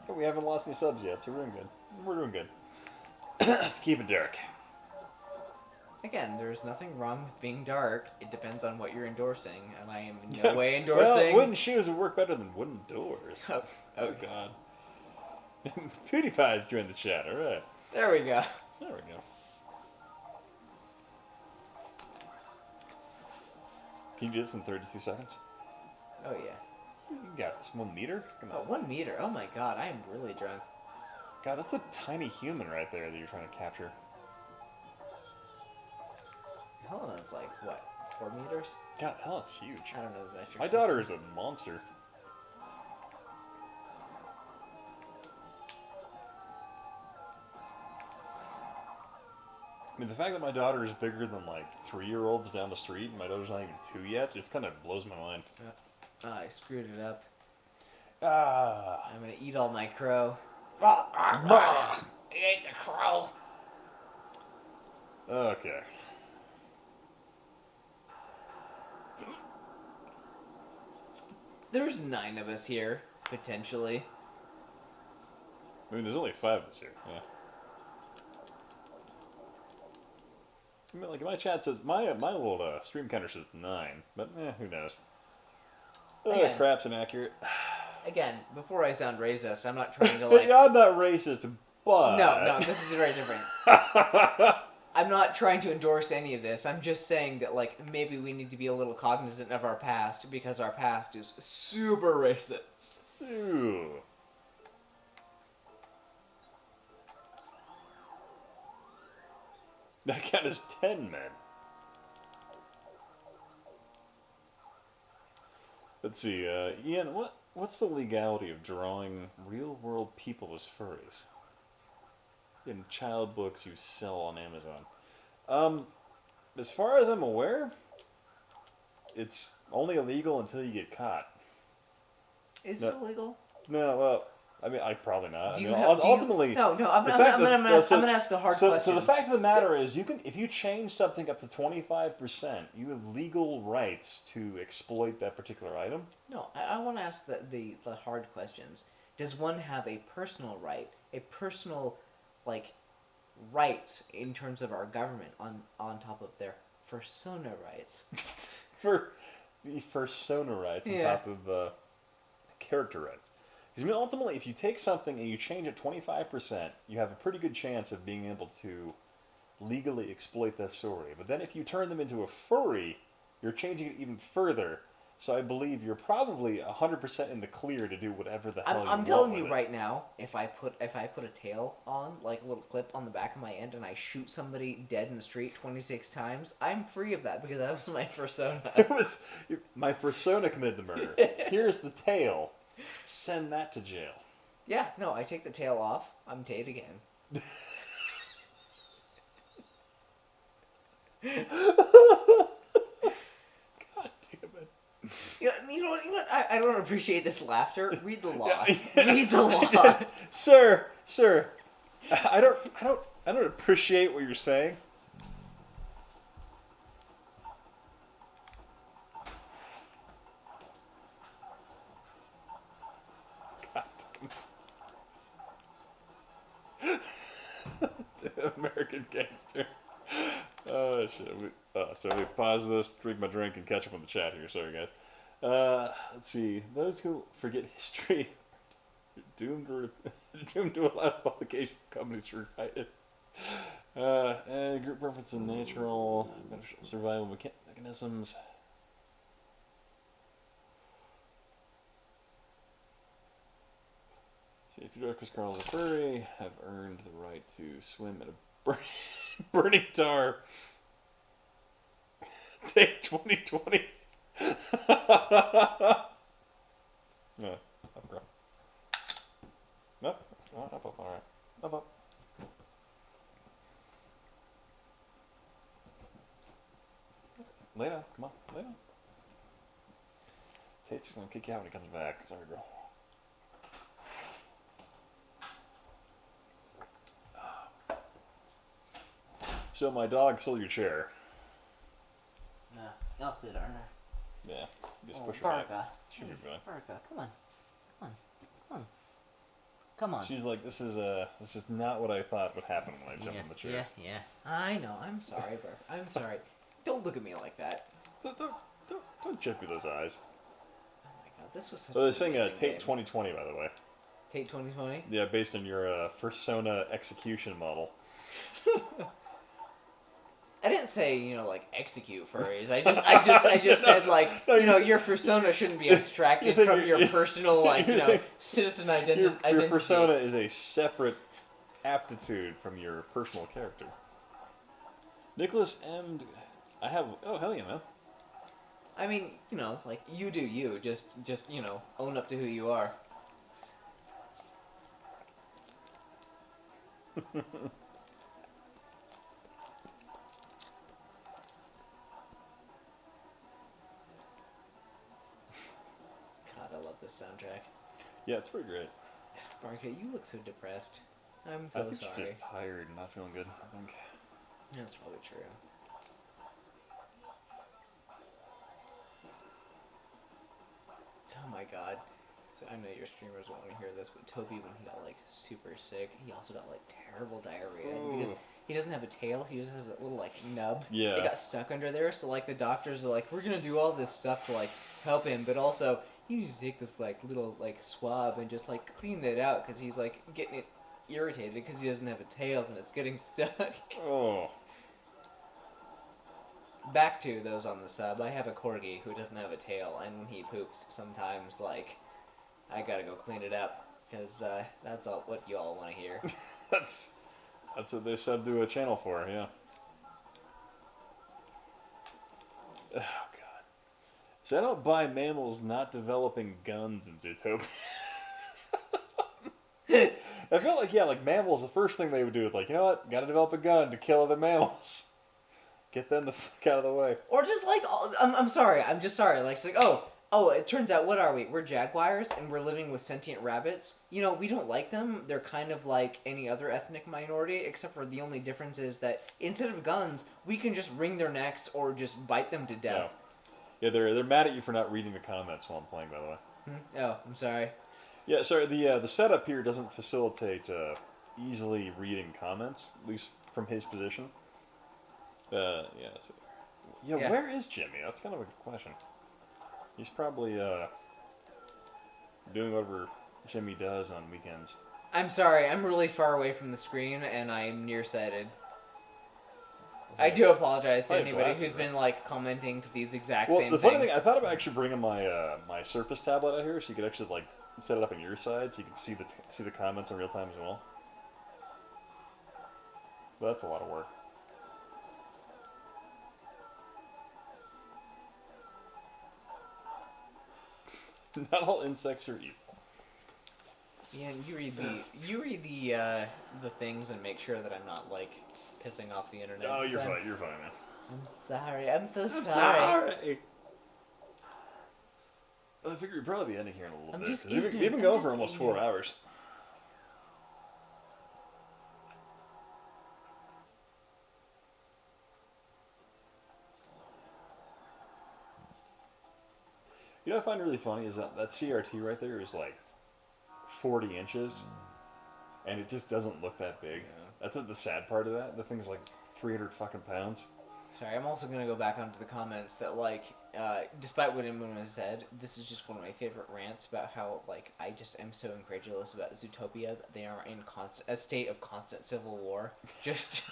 But we haven't lost any subs yet, so we're doing good. We're doing good. Let's keep it dark. Again, there's nothing wrong with being dark. It depends on what you're endorsing, and I am in no way endorsing... Well, wooden shoes would work better than wooden doors. Oh god. PewDiePie's joined the chat, alright. There we go. There we go. Can you do this in 32 seconds? Oh, yeah. You got this 1 meter? Come on. Oh, 1 meter. Oh my god, I am really drunk. God, that's a tiny human right there that you're trying to capture. Helena's what, 4 meters? God, Helena's huge. I don't know the metric My system. daughter is a monster. I mean, the fact that my daughter is bigger than 3-year-olds down the street, and my daughter's not even 2 yet, just kind of blows my mind. I screwed it up. Ah. I'm gonna eat all my crow. Bah. He ate the crow. Okay. There's 9 of us here, potentially. I mean, there's only 5 of us here. Yeah. I mean, my chat says my little stream counter says 9, but who knows? Again. Crap's inaccurate. Again, before I sound racist, I'm not trying to I'm not racist, but No, this is very different. I'm not trying to endorse any of this. I'm just saying that maybe we need to be a little cognizant of our past, because our past is super racist. Sue. That count is 10 men. Let's see, Ian, what's the legality of drawing real-world people as furries? In child books you sell on Amazon. As far as I'm aware, it's only illegal until you get caught. Is it illegal? No, well, I mean, probably not. Ultimately, I'm gonna ask the hard questions. So the fact of the matter is, if you change something up to 25%, you have legal rights to exploit that particular item. No, I want to ask the hard questions. Does one have a personal right a personal, like, rights in terms of our government on top of their persona rights. For the persona rights on top of character rights. Because I mean, ultimately, if you take something and you change it 25%, you have a pretty good chance of being able to legally exploit that story. But then if you turn them into a furry, you're changing it even further. So I believe you're probably 100% in the clear to do whatever the hell you want. I'm telling you right now, if I put a tail on, like a little clip on the back of my end, and I shoot somebody dead in the street 26 times, I'm free of that because that was my persona. It was my persona committed the murder. Here's the tail. Send that to jail. Yeah, no, I take the tail off. I'm Tate again. God damn it. You know what? I don't appreciate this laughter. Read the law. Read the law. Sir, I don't appreciate what you're saying. God damn. American gangster. Oh shit. So we pause this, drink my drink, and catch up on the chat here. Sorry guys. Let's see. Those who forget history are doomed to a lot of publication companies to write it. And group reference and natural beneficial survival mechanisms. See, if you Chris Carl the furry have earned the right to swim in a burning tar. Take 2020. No, up, girl. Nope. Up. All right. Up. Lay down. Come on. Lay down. Tate's gonna kick you out when he comes back. Sorry, girl. So my dog stole your chair. No, I'll sit, aren't I? Yeah. Just push her back. Barca. Barca, come on. She's like, this is not what I thought would happen when I jumped in the chair. Yeah. I know. I'm sorry, bro. I'm sorry. Don't look at me like that. Don't jump with those eyes. Oh my god, this was such So a they're saying amazing Tate game. 2020, by the way. Tate 2020? Yeah, based on your persona execution model. I didn't say, like, execute furries. I just said, like, your persona shouldn't be abstracted from your personal, like, citizen identity. Your persona is a separate aptitude from your personal character. Nicholas M. Oh, hell yeah, man. I mean, like, you do you. Just own up to who you are. God, I love this soundtrack. Yeah, it's pretty great. Barca, you look so depressed. I'm I so think sorry. she's just tired and not feeling good, I think. That's probably true. Oh my god. So I know your streamers won't want to hear this, but Toby, when he got, like, super sick, he also got, like, terrible diarrhea. Ooh. Because he doesn't have a tail, he just has a little, like, nub. Yeah. It got stuck under there, so, like, the doctors are like, we're gonna do all this stuff to, like, help him, but also, you need to take this, like, little, like, swab and just, like, clean it out, because he's, like, getting it irritated because he doesn't have a tail and it's getting stuck. Oh. Back to those on the sub, I have a corgi who doesn't have a tail, and when he poops, sometimes, like, I gotta go clean it up, because that's all what you all want to hear. That's what they sub to a channel for, yeah. Oh, God. So I don't buy mammals not developing guns in Zootopia. I feel like, yeah, like mammals, the first thing they would do is like, you know what, gotta develop a gun to kill other mammals. Get them the fuck out of the way. Or just like, I'm sorry, I'm just sorry. Like, it's like, oh, it turns out, what are we? We're jaguars, and we're living with sentient rabbits. We don't like them. They're kind of like any other ethnic minority, except for the only difference is that instead of guns, we can just wring their necks or just bite them to death. Yeah, they're mad at you for not reading the comments while I'm playing, by the way. Oh, I'm sorry. Yeah, sorry. The setup here doesn't facilitate easily reading comments, at least from his position. Yeah. Yeah. Yeah. Where is Jimmy? That's kind of a good question. He's probably doing whatever Jimmy does on weekends. I'm sorry, I'm really far away from the screen and I'm nearsighted. I do apologize to I have anybody glasses, who's right? been like commenting to these exact Well, same the funny things. thing, I thought about actually bringing my my Surface tablet out here, so you could actually like set it up on your side, so you can see the comments in real time as well. But that's a lot of work. Not all insects are evil. Yeah, and you read the things and make sure that I'm not like pissing off the internet. Oh, you're 'cause fine. You're fine, man. I'm sorry. I'm so I'm sorry. sorry. Well, I figure we'd probably be ending here in a little I'm bit. just 'Cause we've ignorant. been I'm going just for almost ignorant. 4 hours. You know what I find really funny is that CRT right there is like 40 inches, and it just doesn't look that big. That's the sad part of that. The thing's like 300 fucking pounds. Sorry, I'm also gonna go back onto the comments that like, despite what anyone has said, this is just one of my favorite rants about how like I just am so incredulous about Zootopia that they are in a state of constant civil war. Just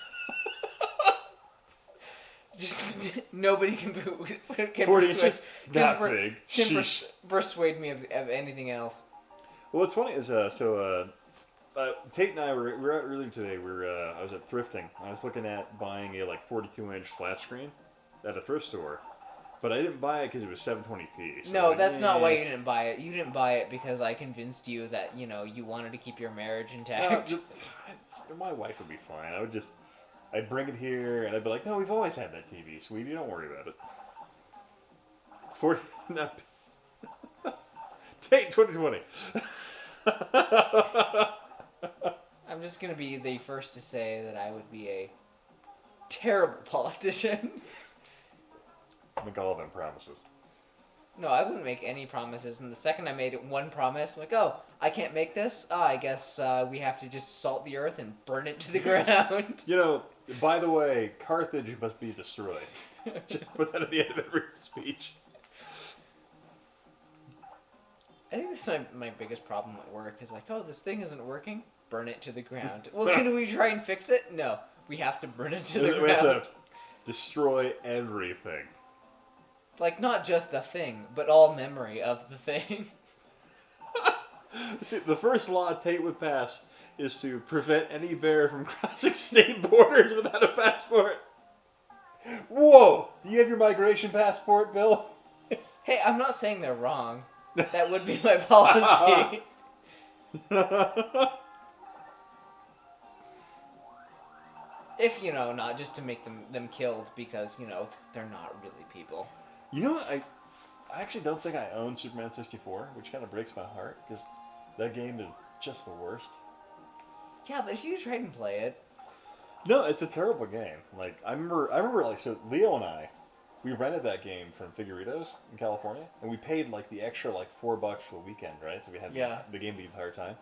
nobody can 40 inches, that per- big. can Sheesh. persuade me of anything else. Well, what's funny is Tate and I were out earlier today. I was at thrifting. I was looking at buying a like 42-inch flat screen at a thrift store, but I didn't buy it because it was 720p. So No, like, that's not why you didn't buy it. You didn't buy it because I convinced you that you wanted to keep your marriage No, intact. my wife would be fine. I'd bring it here and I'd be like, no, we've always had that TV, sweetie. Don't worry about it. 40, not Tate 2020. I'm just gonna be the first to say that I would be a terrible politician. Make all of them promises. No, I wouldn't make any promises. And the second I made one promise, I'm like, oh, I can't make this. I guess we have to just salt the earth and burn it to the ground. You know, by the way, Carthage must be destroyed. Just put that at the end of every speech. I think that's my biggest problem at work is like, oh, this thing isn't working. Burn it to the ground. Well, can we try and fix it? No, we have to burn it to the We have ground. to destroy everything. Like, not just the thing, but all memory of the thing. See, the first law Tate would pass is to prevent any bear from crossing state borders without a passport. Whoa! Do you have your migration passport, Bill? Hey, I'm not saying they're wrong. That would be my policy. If, not just to make them killed because, they're not really people. You know what? I actually don't think I own Superman 64, which kind of breaks my heart because that game is just the worst. Yeah, but if you try and play it... No, it's a terrible game. Like I remember like so Leo and I, we rented that game from Figuritos in California, and we paid like the extra like $4 for the weekend, right? So we had the game the entire time,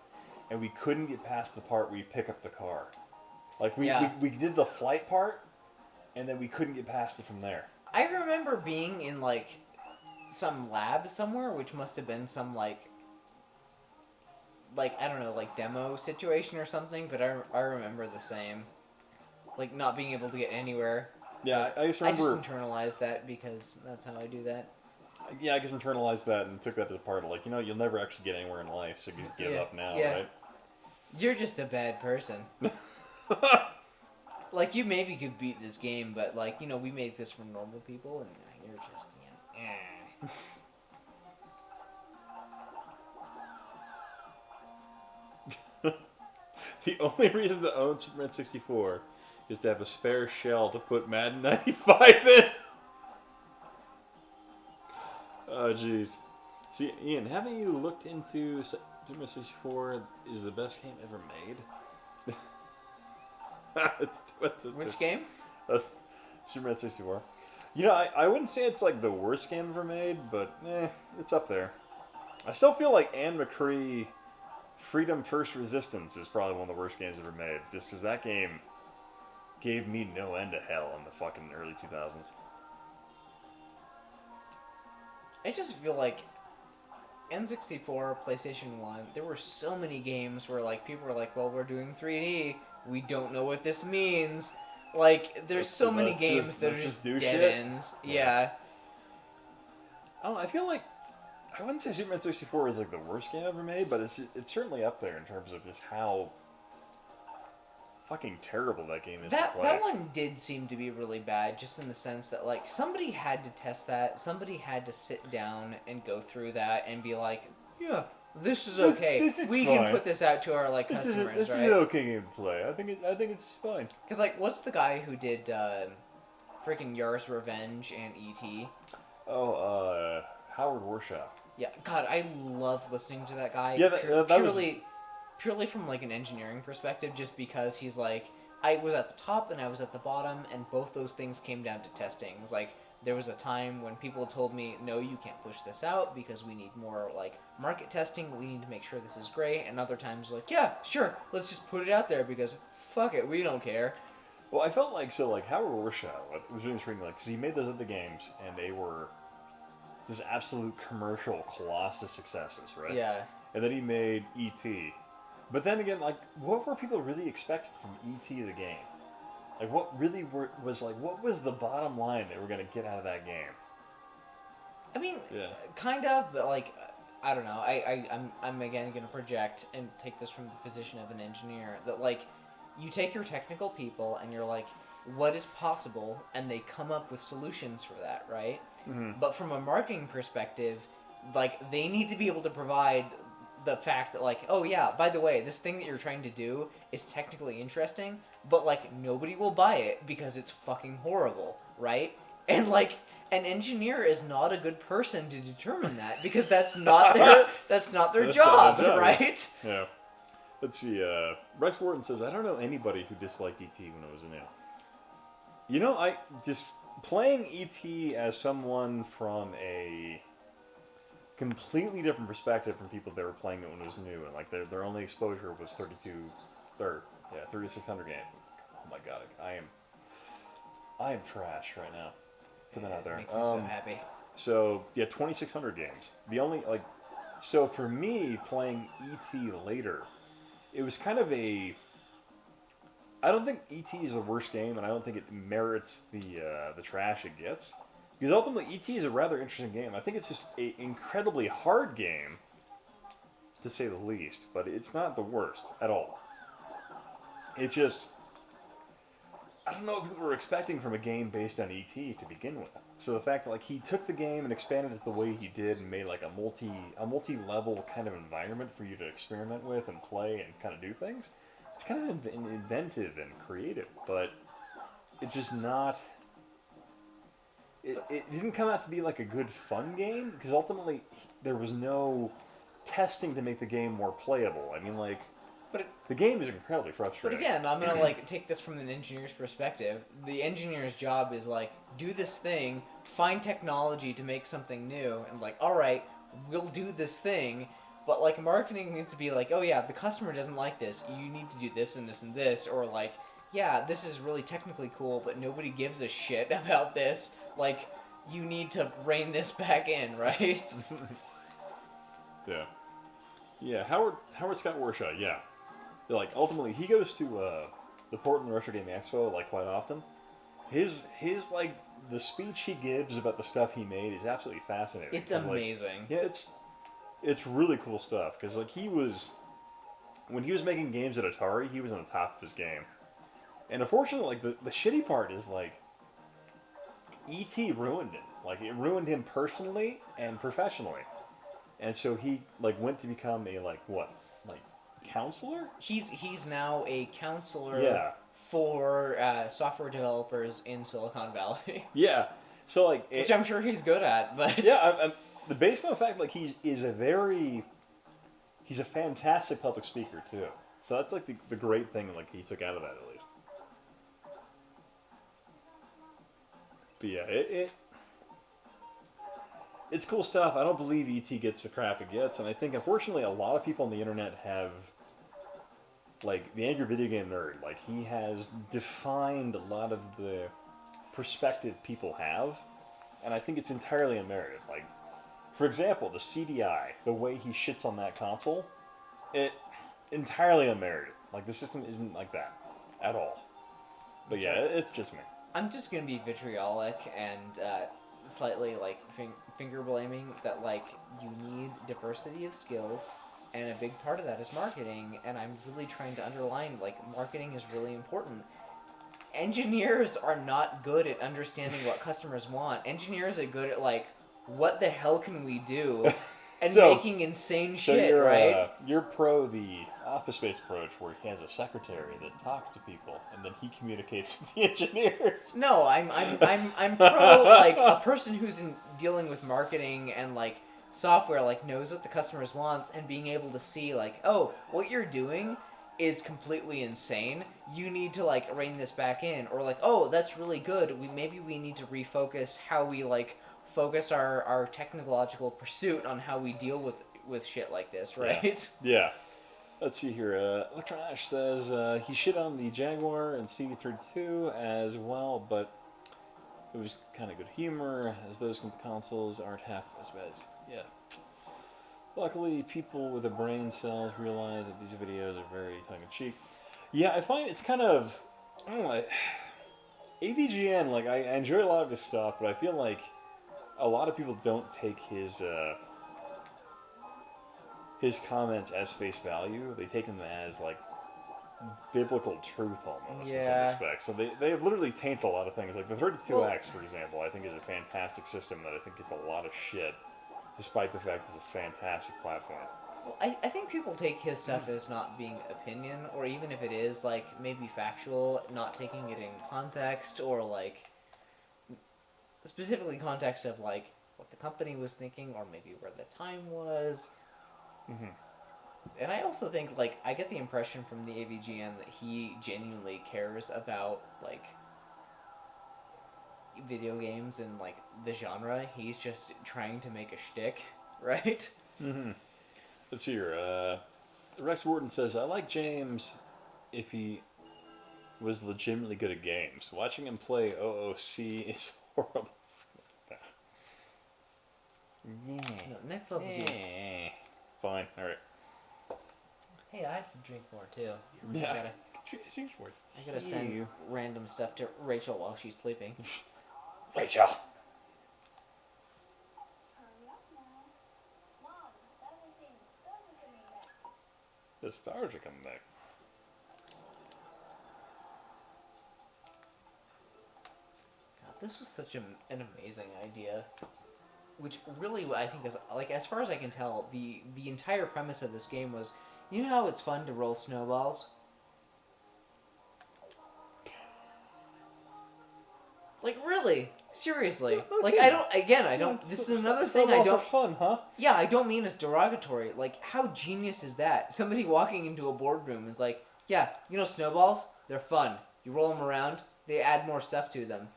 and we couldn't get past the part where you pick up the car. Like we did the flight part, and then we couldn't get past it from there. I remember being in like some lab somewhere, which must have been some like I don't know, like demo situation or something, but I remember the same. Like not being able to get anywhere. Yeah, I just remember. I just internalized that because that's how I do that. Yeah, I just internalized that and took that to the part of like, you'll never actually get anywhere in life, so you just give up now, right? You're just a bad person. Like, you maybe could beat this game, but like, we made this for normal people, and you're just, The only reason to own Superman 64 is to have a spare shell to put Madden 95 in. Oh, jeez. See, Ian, haven't you looked into Superman 64 is the best game ever made? Which game? Superman 64. I wouldn't say it's like the worst game ever made, but it's up there. I still feel like Anne McCree Freedom First Resistance is probably one of the worst games ever made, just because that game gave me no end of hell in the fucking early 2000s. I just feel like N64, PlayStation 1, there were so many games where like people were like, well, we're doing 3D, we don't know what this means. Like, there's so many games that are just dead ends. Yeah. I don't know, I feel like, I wouldn't say Super Mario 64 is like the worst game ever made, but it's certainly up there in terms of just how fucking terrible that game is to play. That one did seem to be really bad, just in the sense that like somebody had to test that, somebody had to sit down and go through that and be like, yeah, this is okay. This is we fine. can put this out to our like customers, this right? is an okay game to play. I think it's fine. Because like, what's the guy who did freaking Yars' Revenge and E.T.? Oh, Howard Warshaw. Yeah, God, I love listening to that guy. Yeah, that purely from like an engineering perspective, just because he's like, I was at the top and I was at the bottom, and both those things came down to testing. It was like, there was a time when people told me, no, you can't push this out because we need more like market testing. We need to make sure this is great. And other times like, yeah, sure, let's just put it out there because fuck it, we don't care. Well, I felt like Howard Warshaw was really intriguing, like, because he made those other games and they were just absolute commercial colossus successes, right? Yeah. And then he made E.T. But then again, like, what were people really expecting from E.T. the game? Like, what really what was the bottom line they were going to get out of that game? I mean, Yeah. kind of, but like, I don't know. I'm again going to project and take this from the position of an engineer, that like, you take your technical people and you're like, what is possible? And they come up with solutions for that, right? Mm-hmm. But from a marketing perspective, like, they need to be able to provide the fact that, like, oh yeah, by the way, this thing that you're trying to do is technically interesting, but like, nobody will buy it because it's fucking horrible, right? And like, an engineer is not a good person to determine that, because that's not their That's job, not their job, right? Yeah. Let's see, Rex Wharton says, I don't know anybody who disliked E.T. when it was new. You know, I just playing E.T. as someone from a completely different perspective from people that were playing it when it was new, and like their only exposure was 3600 game. Oh my god, I am trash right now. Put that out there. Make me so happy. So yeah, 2600 games. The only so for me playing E.T. later, it was kind of a. I don't think E.T. is the worst game, and I don't think it merits the trash it gets. Because ultimately, E.T. is a rather interesting game. I think it's just an incredibly hard game, to say the least, but it's not the worst at all. It just... I don't know what people were expecting from a game based on E.T. to begin with. So the fact that like he took the game and expanded it the way he did and made like a multi-level kind of environment for you to experiment with and play and kind of do things, it's kind of inventive and creative, but it's just not... It didn't come out to be like a good fun game, because ultimately there was no testing to make the game more playable. I mean, like, the game is incredibly frustrating. But again, I'm gonna like take this from an engineer's perspective. The engineer's job is like, do this thing, find technology to make something new, and like, all right, we'll do this thing. But like, marketing needs to be like, oh yeah, the customer doesn't like this. You need to do this and this and this, or like, yeah, this is really technically cool, but nobody gives a shit about this. Like, you need to rein this back in, right? Yeah. Yeah, Howard Scott Warshaw, yeah. Like, ultimately, he goes to the Portland Retro Game Expo, like, quite often. His like, the speech he gives about the stuff he made is absolutely fascinating. It's amazing. Like, yeah, it's really cool stuff, because, like, when he was making games at Atari, he was on the top of his game. And unfortunately, like, the shitty part is, like, E.T. ruined him. Like, it ruined him personally and professionally. And so he, like, went to become a, like, what? Like, counselor? He's now a counselor for software developers in Silicon Valley. Yeah. So, like... Which I'm sure he's good at, but... Yeah, based on the fact, like, he's a fantastic public speaker, too. So that's, like, the great thing, like, he took out of that, at least. But yeah, it's cool stuff. I don't believe ET gets the crap it gets, and I think unfortunately a lot of people on the internet have, like, the angry video game nerd. Like, he has defined a lot of the perspective people have, and I think it's entirely unmerited. Like, for example, the CDI, the way he shits on that console, it entirely unmerited. Like, the system isn't like that at all. But yeah, it's just me. I'm just gonna be vitriolic and slightly like finger blaming that like you need diversity of skills, and a big part of that is marketing. And I'm really trying to underline like marketing is really important. Engineers are not good at understanding what customers want. Engineers are good at like what the hell can we do, and making insane shit, right? You're pro the office-based approach where he has a secretary that talks to people and then he communicates with the engineers. No, I'm pro like a person who's dealing with marketing and like software, like knows what the customers wants and being able to see like, oh, what you're doing is completely insane. You need to like rein this back in, or like, oh, that's really good. Maybe we need to refocus how we like focus our technological pursuit on how we deal with shit like this, right? Yeah. Let's see here. Electron Ash says he shit on the Jaguar and CD32 as well, but it was kind of good humor, as those consoles aren't half as bad as... Yeah. Luckily, people with a brain cells realize that these videos are very tongue-in-cheek. Yeah, I find it's kind of... I don't know. AVGN, like, I enjoy a lot of his stuff, but I feel like a lot of people don't take his comments as face value. They take them as, like, biblical truth almost in some respects. So they literally taint a lot of things. Like the 32X, for example, I think is a fantastic system that I think gets a lot of shit, despite the fact it's a fantastic platform. Well, I think people take his stuff as not being opinion, or even if it is, like, maybe factual, not taking it in context, or, like, specifically context of, like, what the company was thinking, or maybe where the time was. Mm-hmm. And I also think, like, I get the impression from the AVGN that he genuinely cares about, like, video games and, like, the genre. He's just trying to make a shtick, right? Mm-hmm. Let's see here. Rex Warden says, I like James if he was legitimately good at games. Watching him play OOC is horrible. Yeah. No, Nick loves you. Fine, alright. Hey, I have to drink more, too. Yeah. I gotta send random stuff to Rachel while she's sleeping. Rachel! The stars are coming back. God, this was such an amazing idea. Which really, I think is, like, as far as I can tell, the entire premise of this game was, you know how it's fun to roll snowballs? Like, really? Seriously. Like, I don't, this is another thing I don't... Snowballs are fun, huh? Yeah, I don't mean as derogatory. Like, how genius is that? Somebody walking into a boardroom is like, yeah, you know snowballs? They're fun. You roll them around, they add more stuff to them.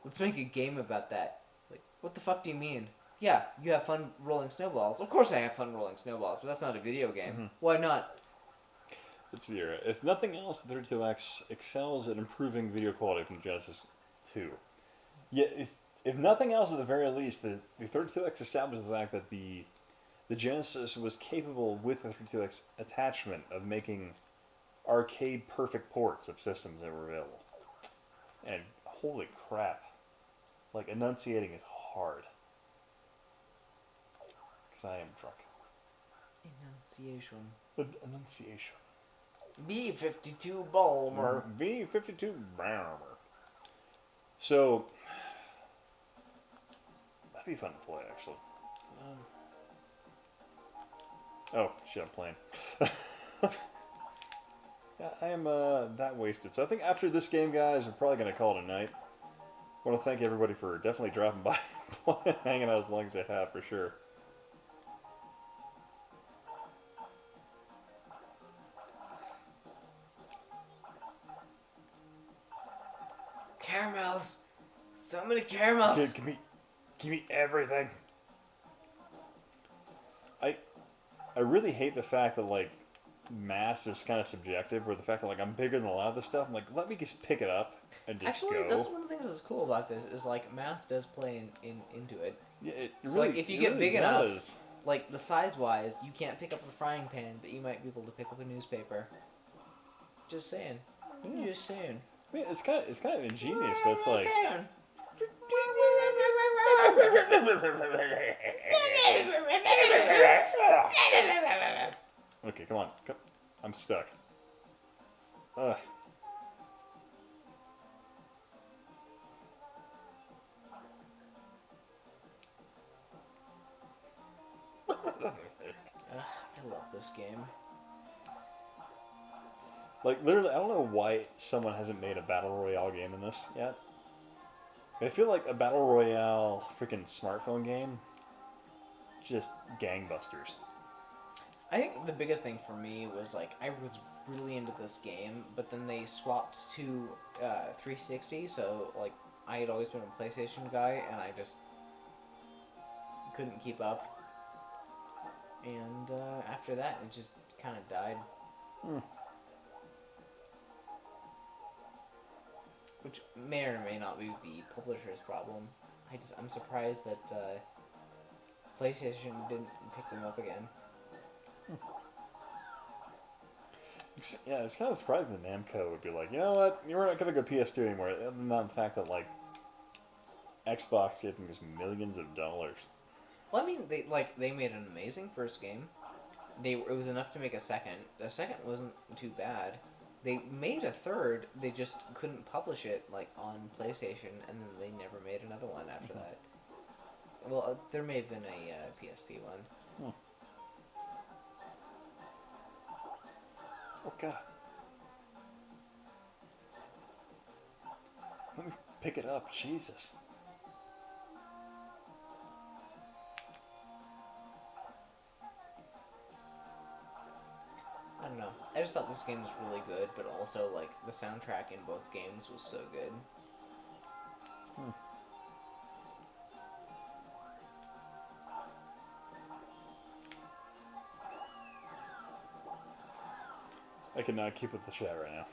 Let's make a game about that. Like, what the fuck do you mean? Yeah, you have fun rolling snowballs. Of course I have fun rolling snowballs, but that's not a video game. Mm-hmm. Why not? Let's see here. If nothing else, the 32X excels at improving video quality from Genesis 2. Yeah, if nothing else, at the very least, the 32X established the fact that the Genesis was capable, with the 32X attachment, of making arcade-perfect ports of systems that were available. And holy crap. Like, enunciating is hard. Because I am drunk. Enunciation. Enunciation. B-52 Bomber. B-52 Bomber. So, that'd be fun to play, actually. Oh, shit, I'm playing. Yeah, I am that wasted. So I think after this game, guys, we're probably going to call it a night. I want to thank everybody for definitely dropping by and hanging out as long as they have, for sure. Caramels. So many caramels. Dude, give me everything. I I really hate the fact that like mass is kind of subjective, where the fact that like I'm bigger than a lot of this stuff, I'm like, let me just pick it up and just Actually, go. that's one of the things that's cool about this is like mass does play into it. Yeah, it So really, like if you it get really big enough, does. like the size wise, you can't pick up a frying pan, but you might be able to pick up a newspaper. Just saying. Yeah. Just saying. I mean, it's kind of ingenious, but it's like. Okay, come on. I'm stuck. Ugh. I love this game. Like, literally, I don't know why someone hasn't made a Battle Royale game in this yet. I feel like a Battle Royale freaking smartphone game, just gangbusters. I think the biggest thing for me was like I was really into this game, but then they swapped to 360, so like I had always been a PlayStation guy, and I just couldn't keep up. And after that, it just kind of died. Hmm. Which may or may not be the publisher's problem. I'm surprised that PlayStation didn't pick them up again. Yeah, it's kind of surprising that Namco would be like, you know what, you're not going to go PS2 anymore. Other than the fact that, like, Xbox giving us millions of dollars. Well, I mean, they made an amazing first game. It was enough to make a second. The second wasn't too bad. They made a third. They just couldn't publish it like on PlayStation, and then they never made another one after that. Well, there may have been a PSP one. Hmm. Oh God! Let me pick it up, Jesus. I don't know. I just thought this game was really good, but also like the soundtrack in both games was so good. Hmm. I cannot keep with the chat right now.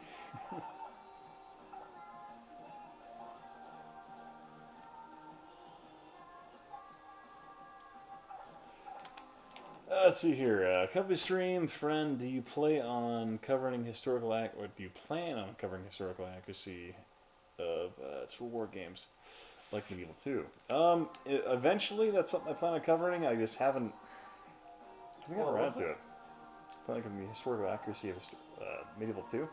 Let's see here. Company stream, friend. Do you play on covering historical or do you plan on covering historical accuracy of true war games like Medieval 2? Eventually, that's something I plan on covering. I just haven't gotten around to it. Plan on covering the historical accuracy of Medieval 2.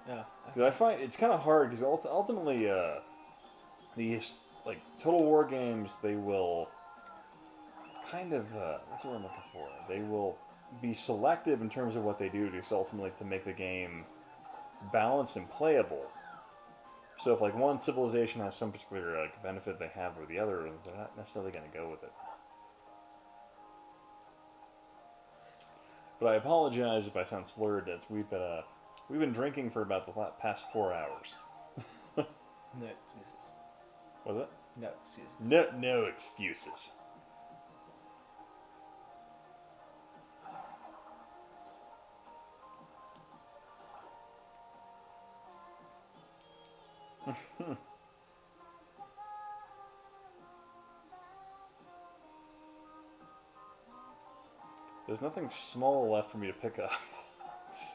Yeah. Because I find it's kind of hard because ultimately, the like Total War games, they will kind of what's the word I'm looking for? They will be selective in terms of what they do, just ultimately to make the game balanced and playable. So if like one civilization has some particular like benefit they have over the other, they're not necessarily going to go with it. But I apologize if I sound slurred. We've been drinking for about the past 4 hours. No excuses. Was it? No excuses. No excuses. There's nothing small left for me to pick up.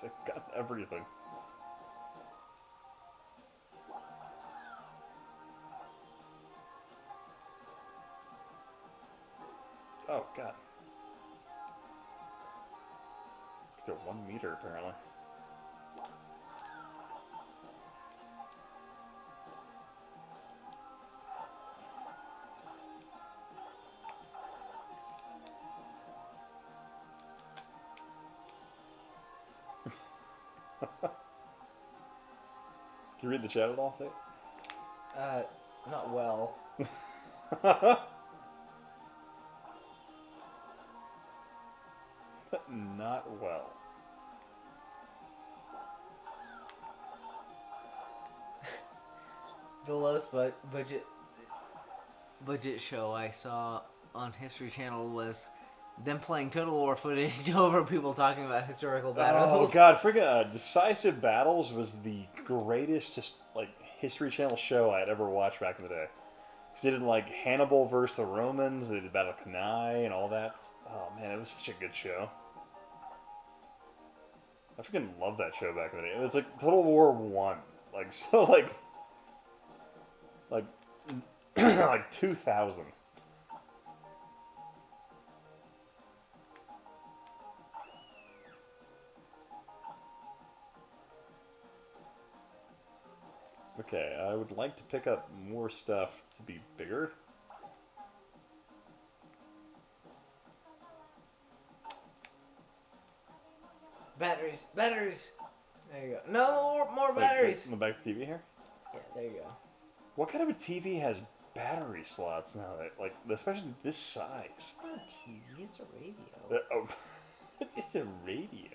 I've got everything. Oh, God. To 1 meter, apparently. Can you read the chat at all, Tate? Not well. Not well. The lowest budget show I saw on History Channel was them playing Total War footage over people talking about historical battles. Oh god, freaking Decisive Battles was the greatest History Channel show I had ever watched back in the day. Because they did like Hannibal versus the Romans, they did Battle of Cannae and all that. Oh man, it was such a good show. I freaking loved that show back in the day. It was like Total War 1. Like, so like 2000. Okay, I would like to pick up more stuff to be bigger. Batteries, batteries. There you go. No more batteries. Wait, back to TV here. Yeah, there you go. What kind of a TV has battery slots now? Especially this size. It's not a TV. It's a radio. It's a radio.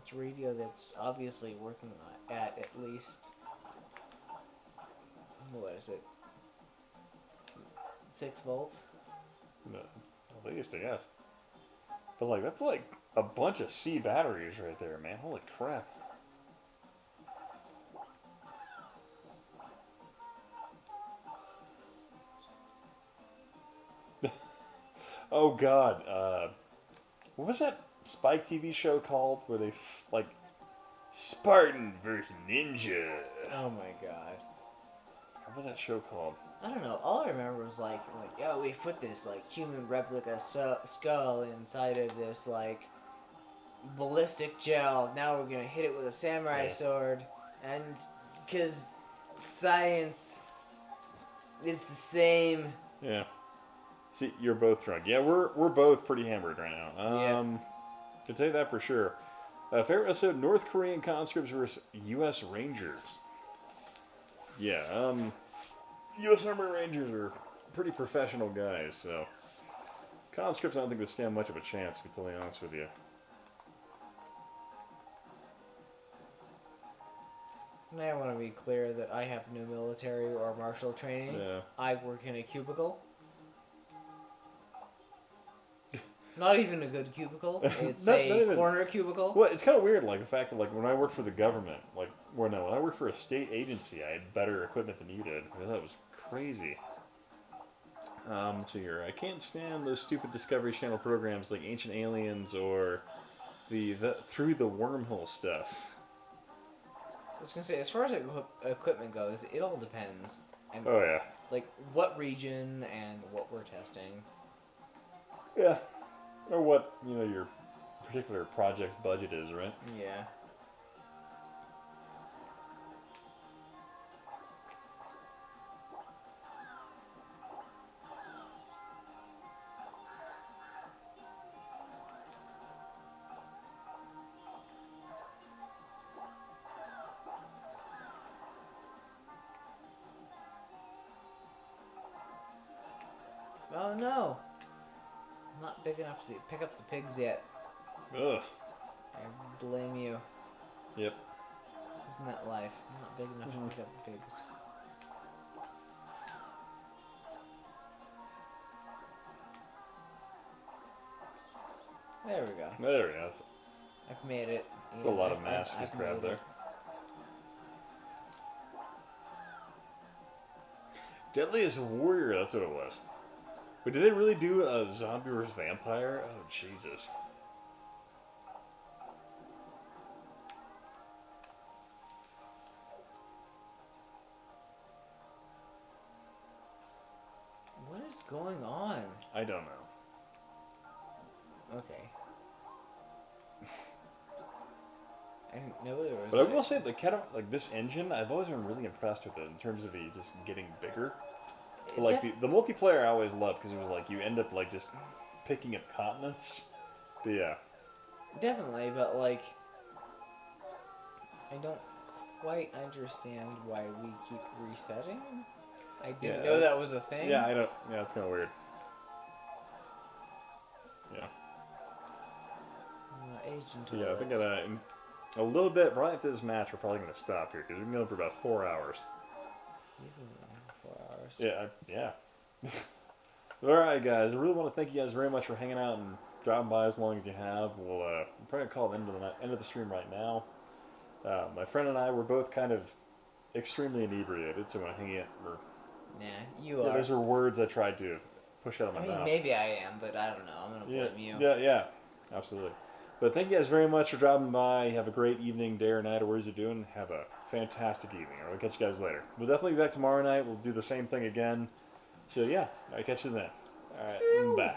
It's a radio that's obviously working at least. What is it? 6 volts? No, at least, I guess. But, that's a bunch of C batteries right there, man. Holy crap. Oh, God. What was that Spike TV show called where they, Spartan versus Ninja? Oh my god. What was that show called? I don't know. All I remember was yo, we put this human replica skull inside of this ballistic gel. Now we're gonna hit it with a samurai sword, and because science is the same. Yeah. See, you're both drunk. Yeah, we're both pretty hammered right now. Yeah. To tell you that for sure. Favorite episode: North Korean conscripts versus U.S. Rangers. Yeah. U.S. Army Rangers are pretty professional guys, so conscripts I don't think would stand much of a chance, to be totally honest with you. And I want to be clear that I have no military or martial training. Yeah. I work in a cubicle. Not even a good cubicle. It's Not a even. corner cubicle. Well, it's kind of weird, the fact that, when I worked for the government, when I worked for a state agency, I had better equipment than you did. That was crazy. Let's see here. I can't stand those stupid Discovery Channel programs like Ancient Aliens or the Through the Wormhole stuff. I was gonna say, as far as equipment goes, it all depends. And Oh, yeah. what region and what we're testing. Yeah. Or what, your particular project's budget is, right? Yeah. Oh no! I'm not big enough to pick up the pigs yet. Ugh. I blame you. Yep. Isn't that life? I'm not big enough to pick up the pigs. There we go. There we go. I've made it. That's a lot of mass to grab there. Deadliest Warrior, that's what it was. But did they really do a zombie vs. vampire? Oh, Jesus. What is going on? I don't know. Okay. I didn't know there was. But I will say, this engine, I've always been really impressed with it in terms of the just getting bigger. But, the multiplayer I always loved because it was you end up just picking up continents. But yeah. Definitely, but I don't quite understand why we keep resetting. I didn't know that was a thing. Yeah, I don't. Yeah, it's kind of weird. Yeah. Agent. So yeah, I think in a little bit, right after this match, we're probably going to stop here because we've been going for about 4 hours. Even 4 hours. Yeah, yeah. All right, guys. I really want to thank you guys very much for hanging out and dropping by as long as you have. We're probably gonna call it end of the stream right now. My friend and I were both kind of extremely inebriated, so when I hang it, Yeah, you are. those were words I tried to push out of my I mean, mouth. maybe I am, but I don't know. I'm gonna blame you. Yeah, absolutely. But thank you guys very much for dropping by. Have a great evening, day or night, or whatever you're doing. Have a fantastic evening. I'll catch you guys later. We'll definitely be back tomorrow night. We'll do the same thing again. So yeah, I'll catch you then. All right, bye.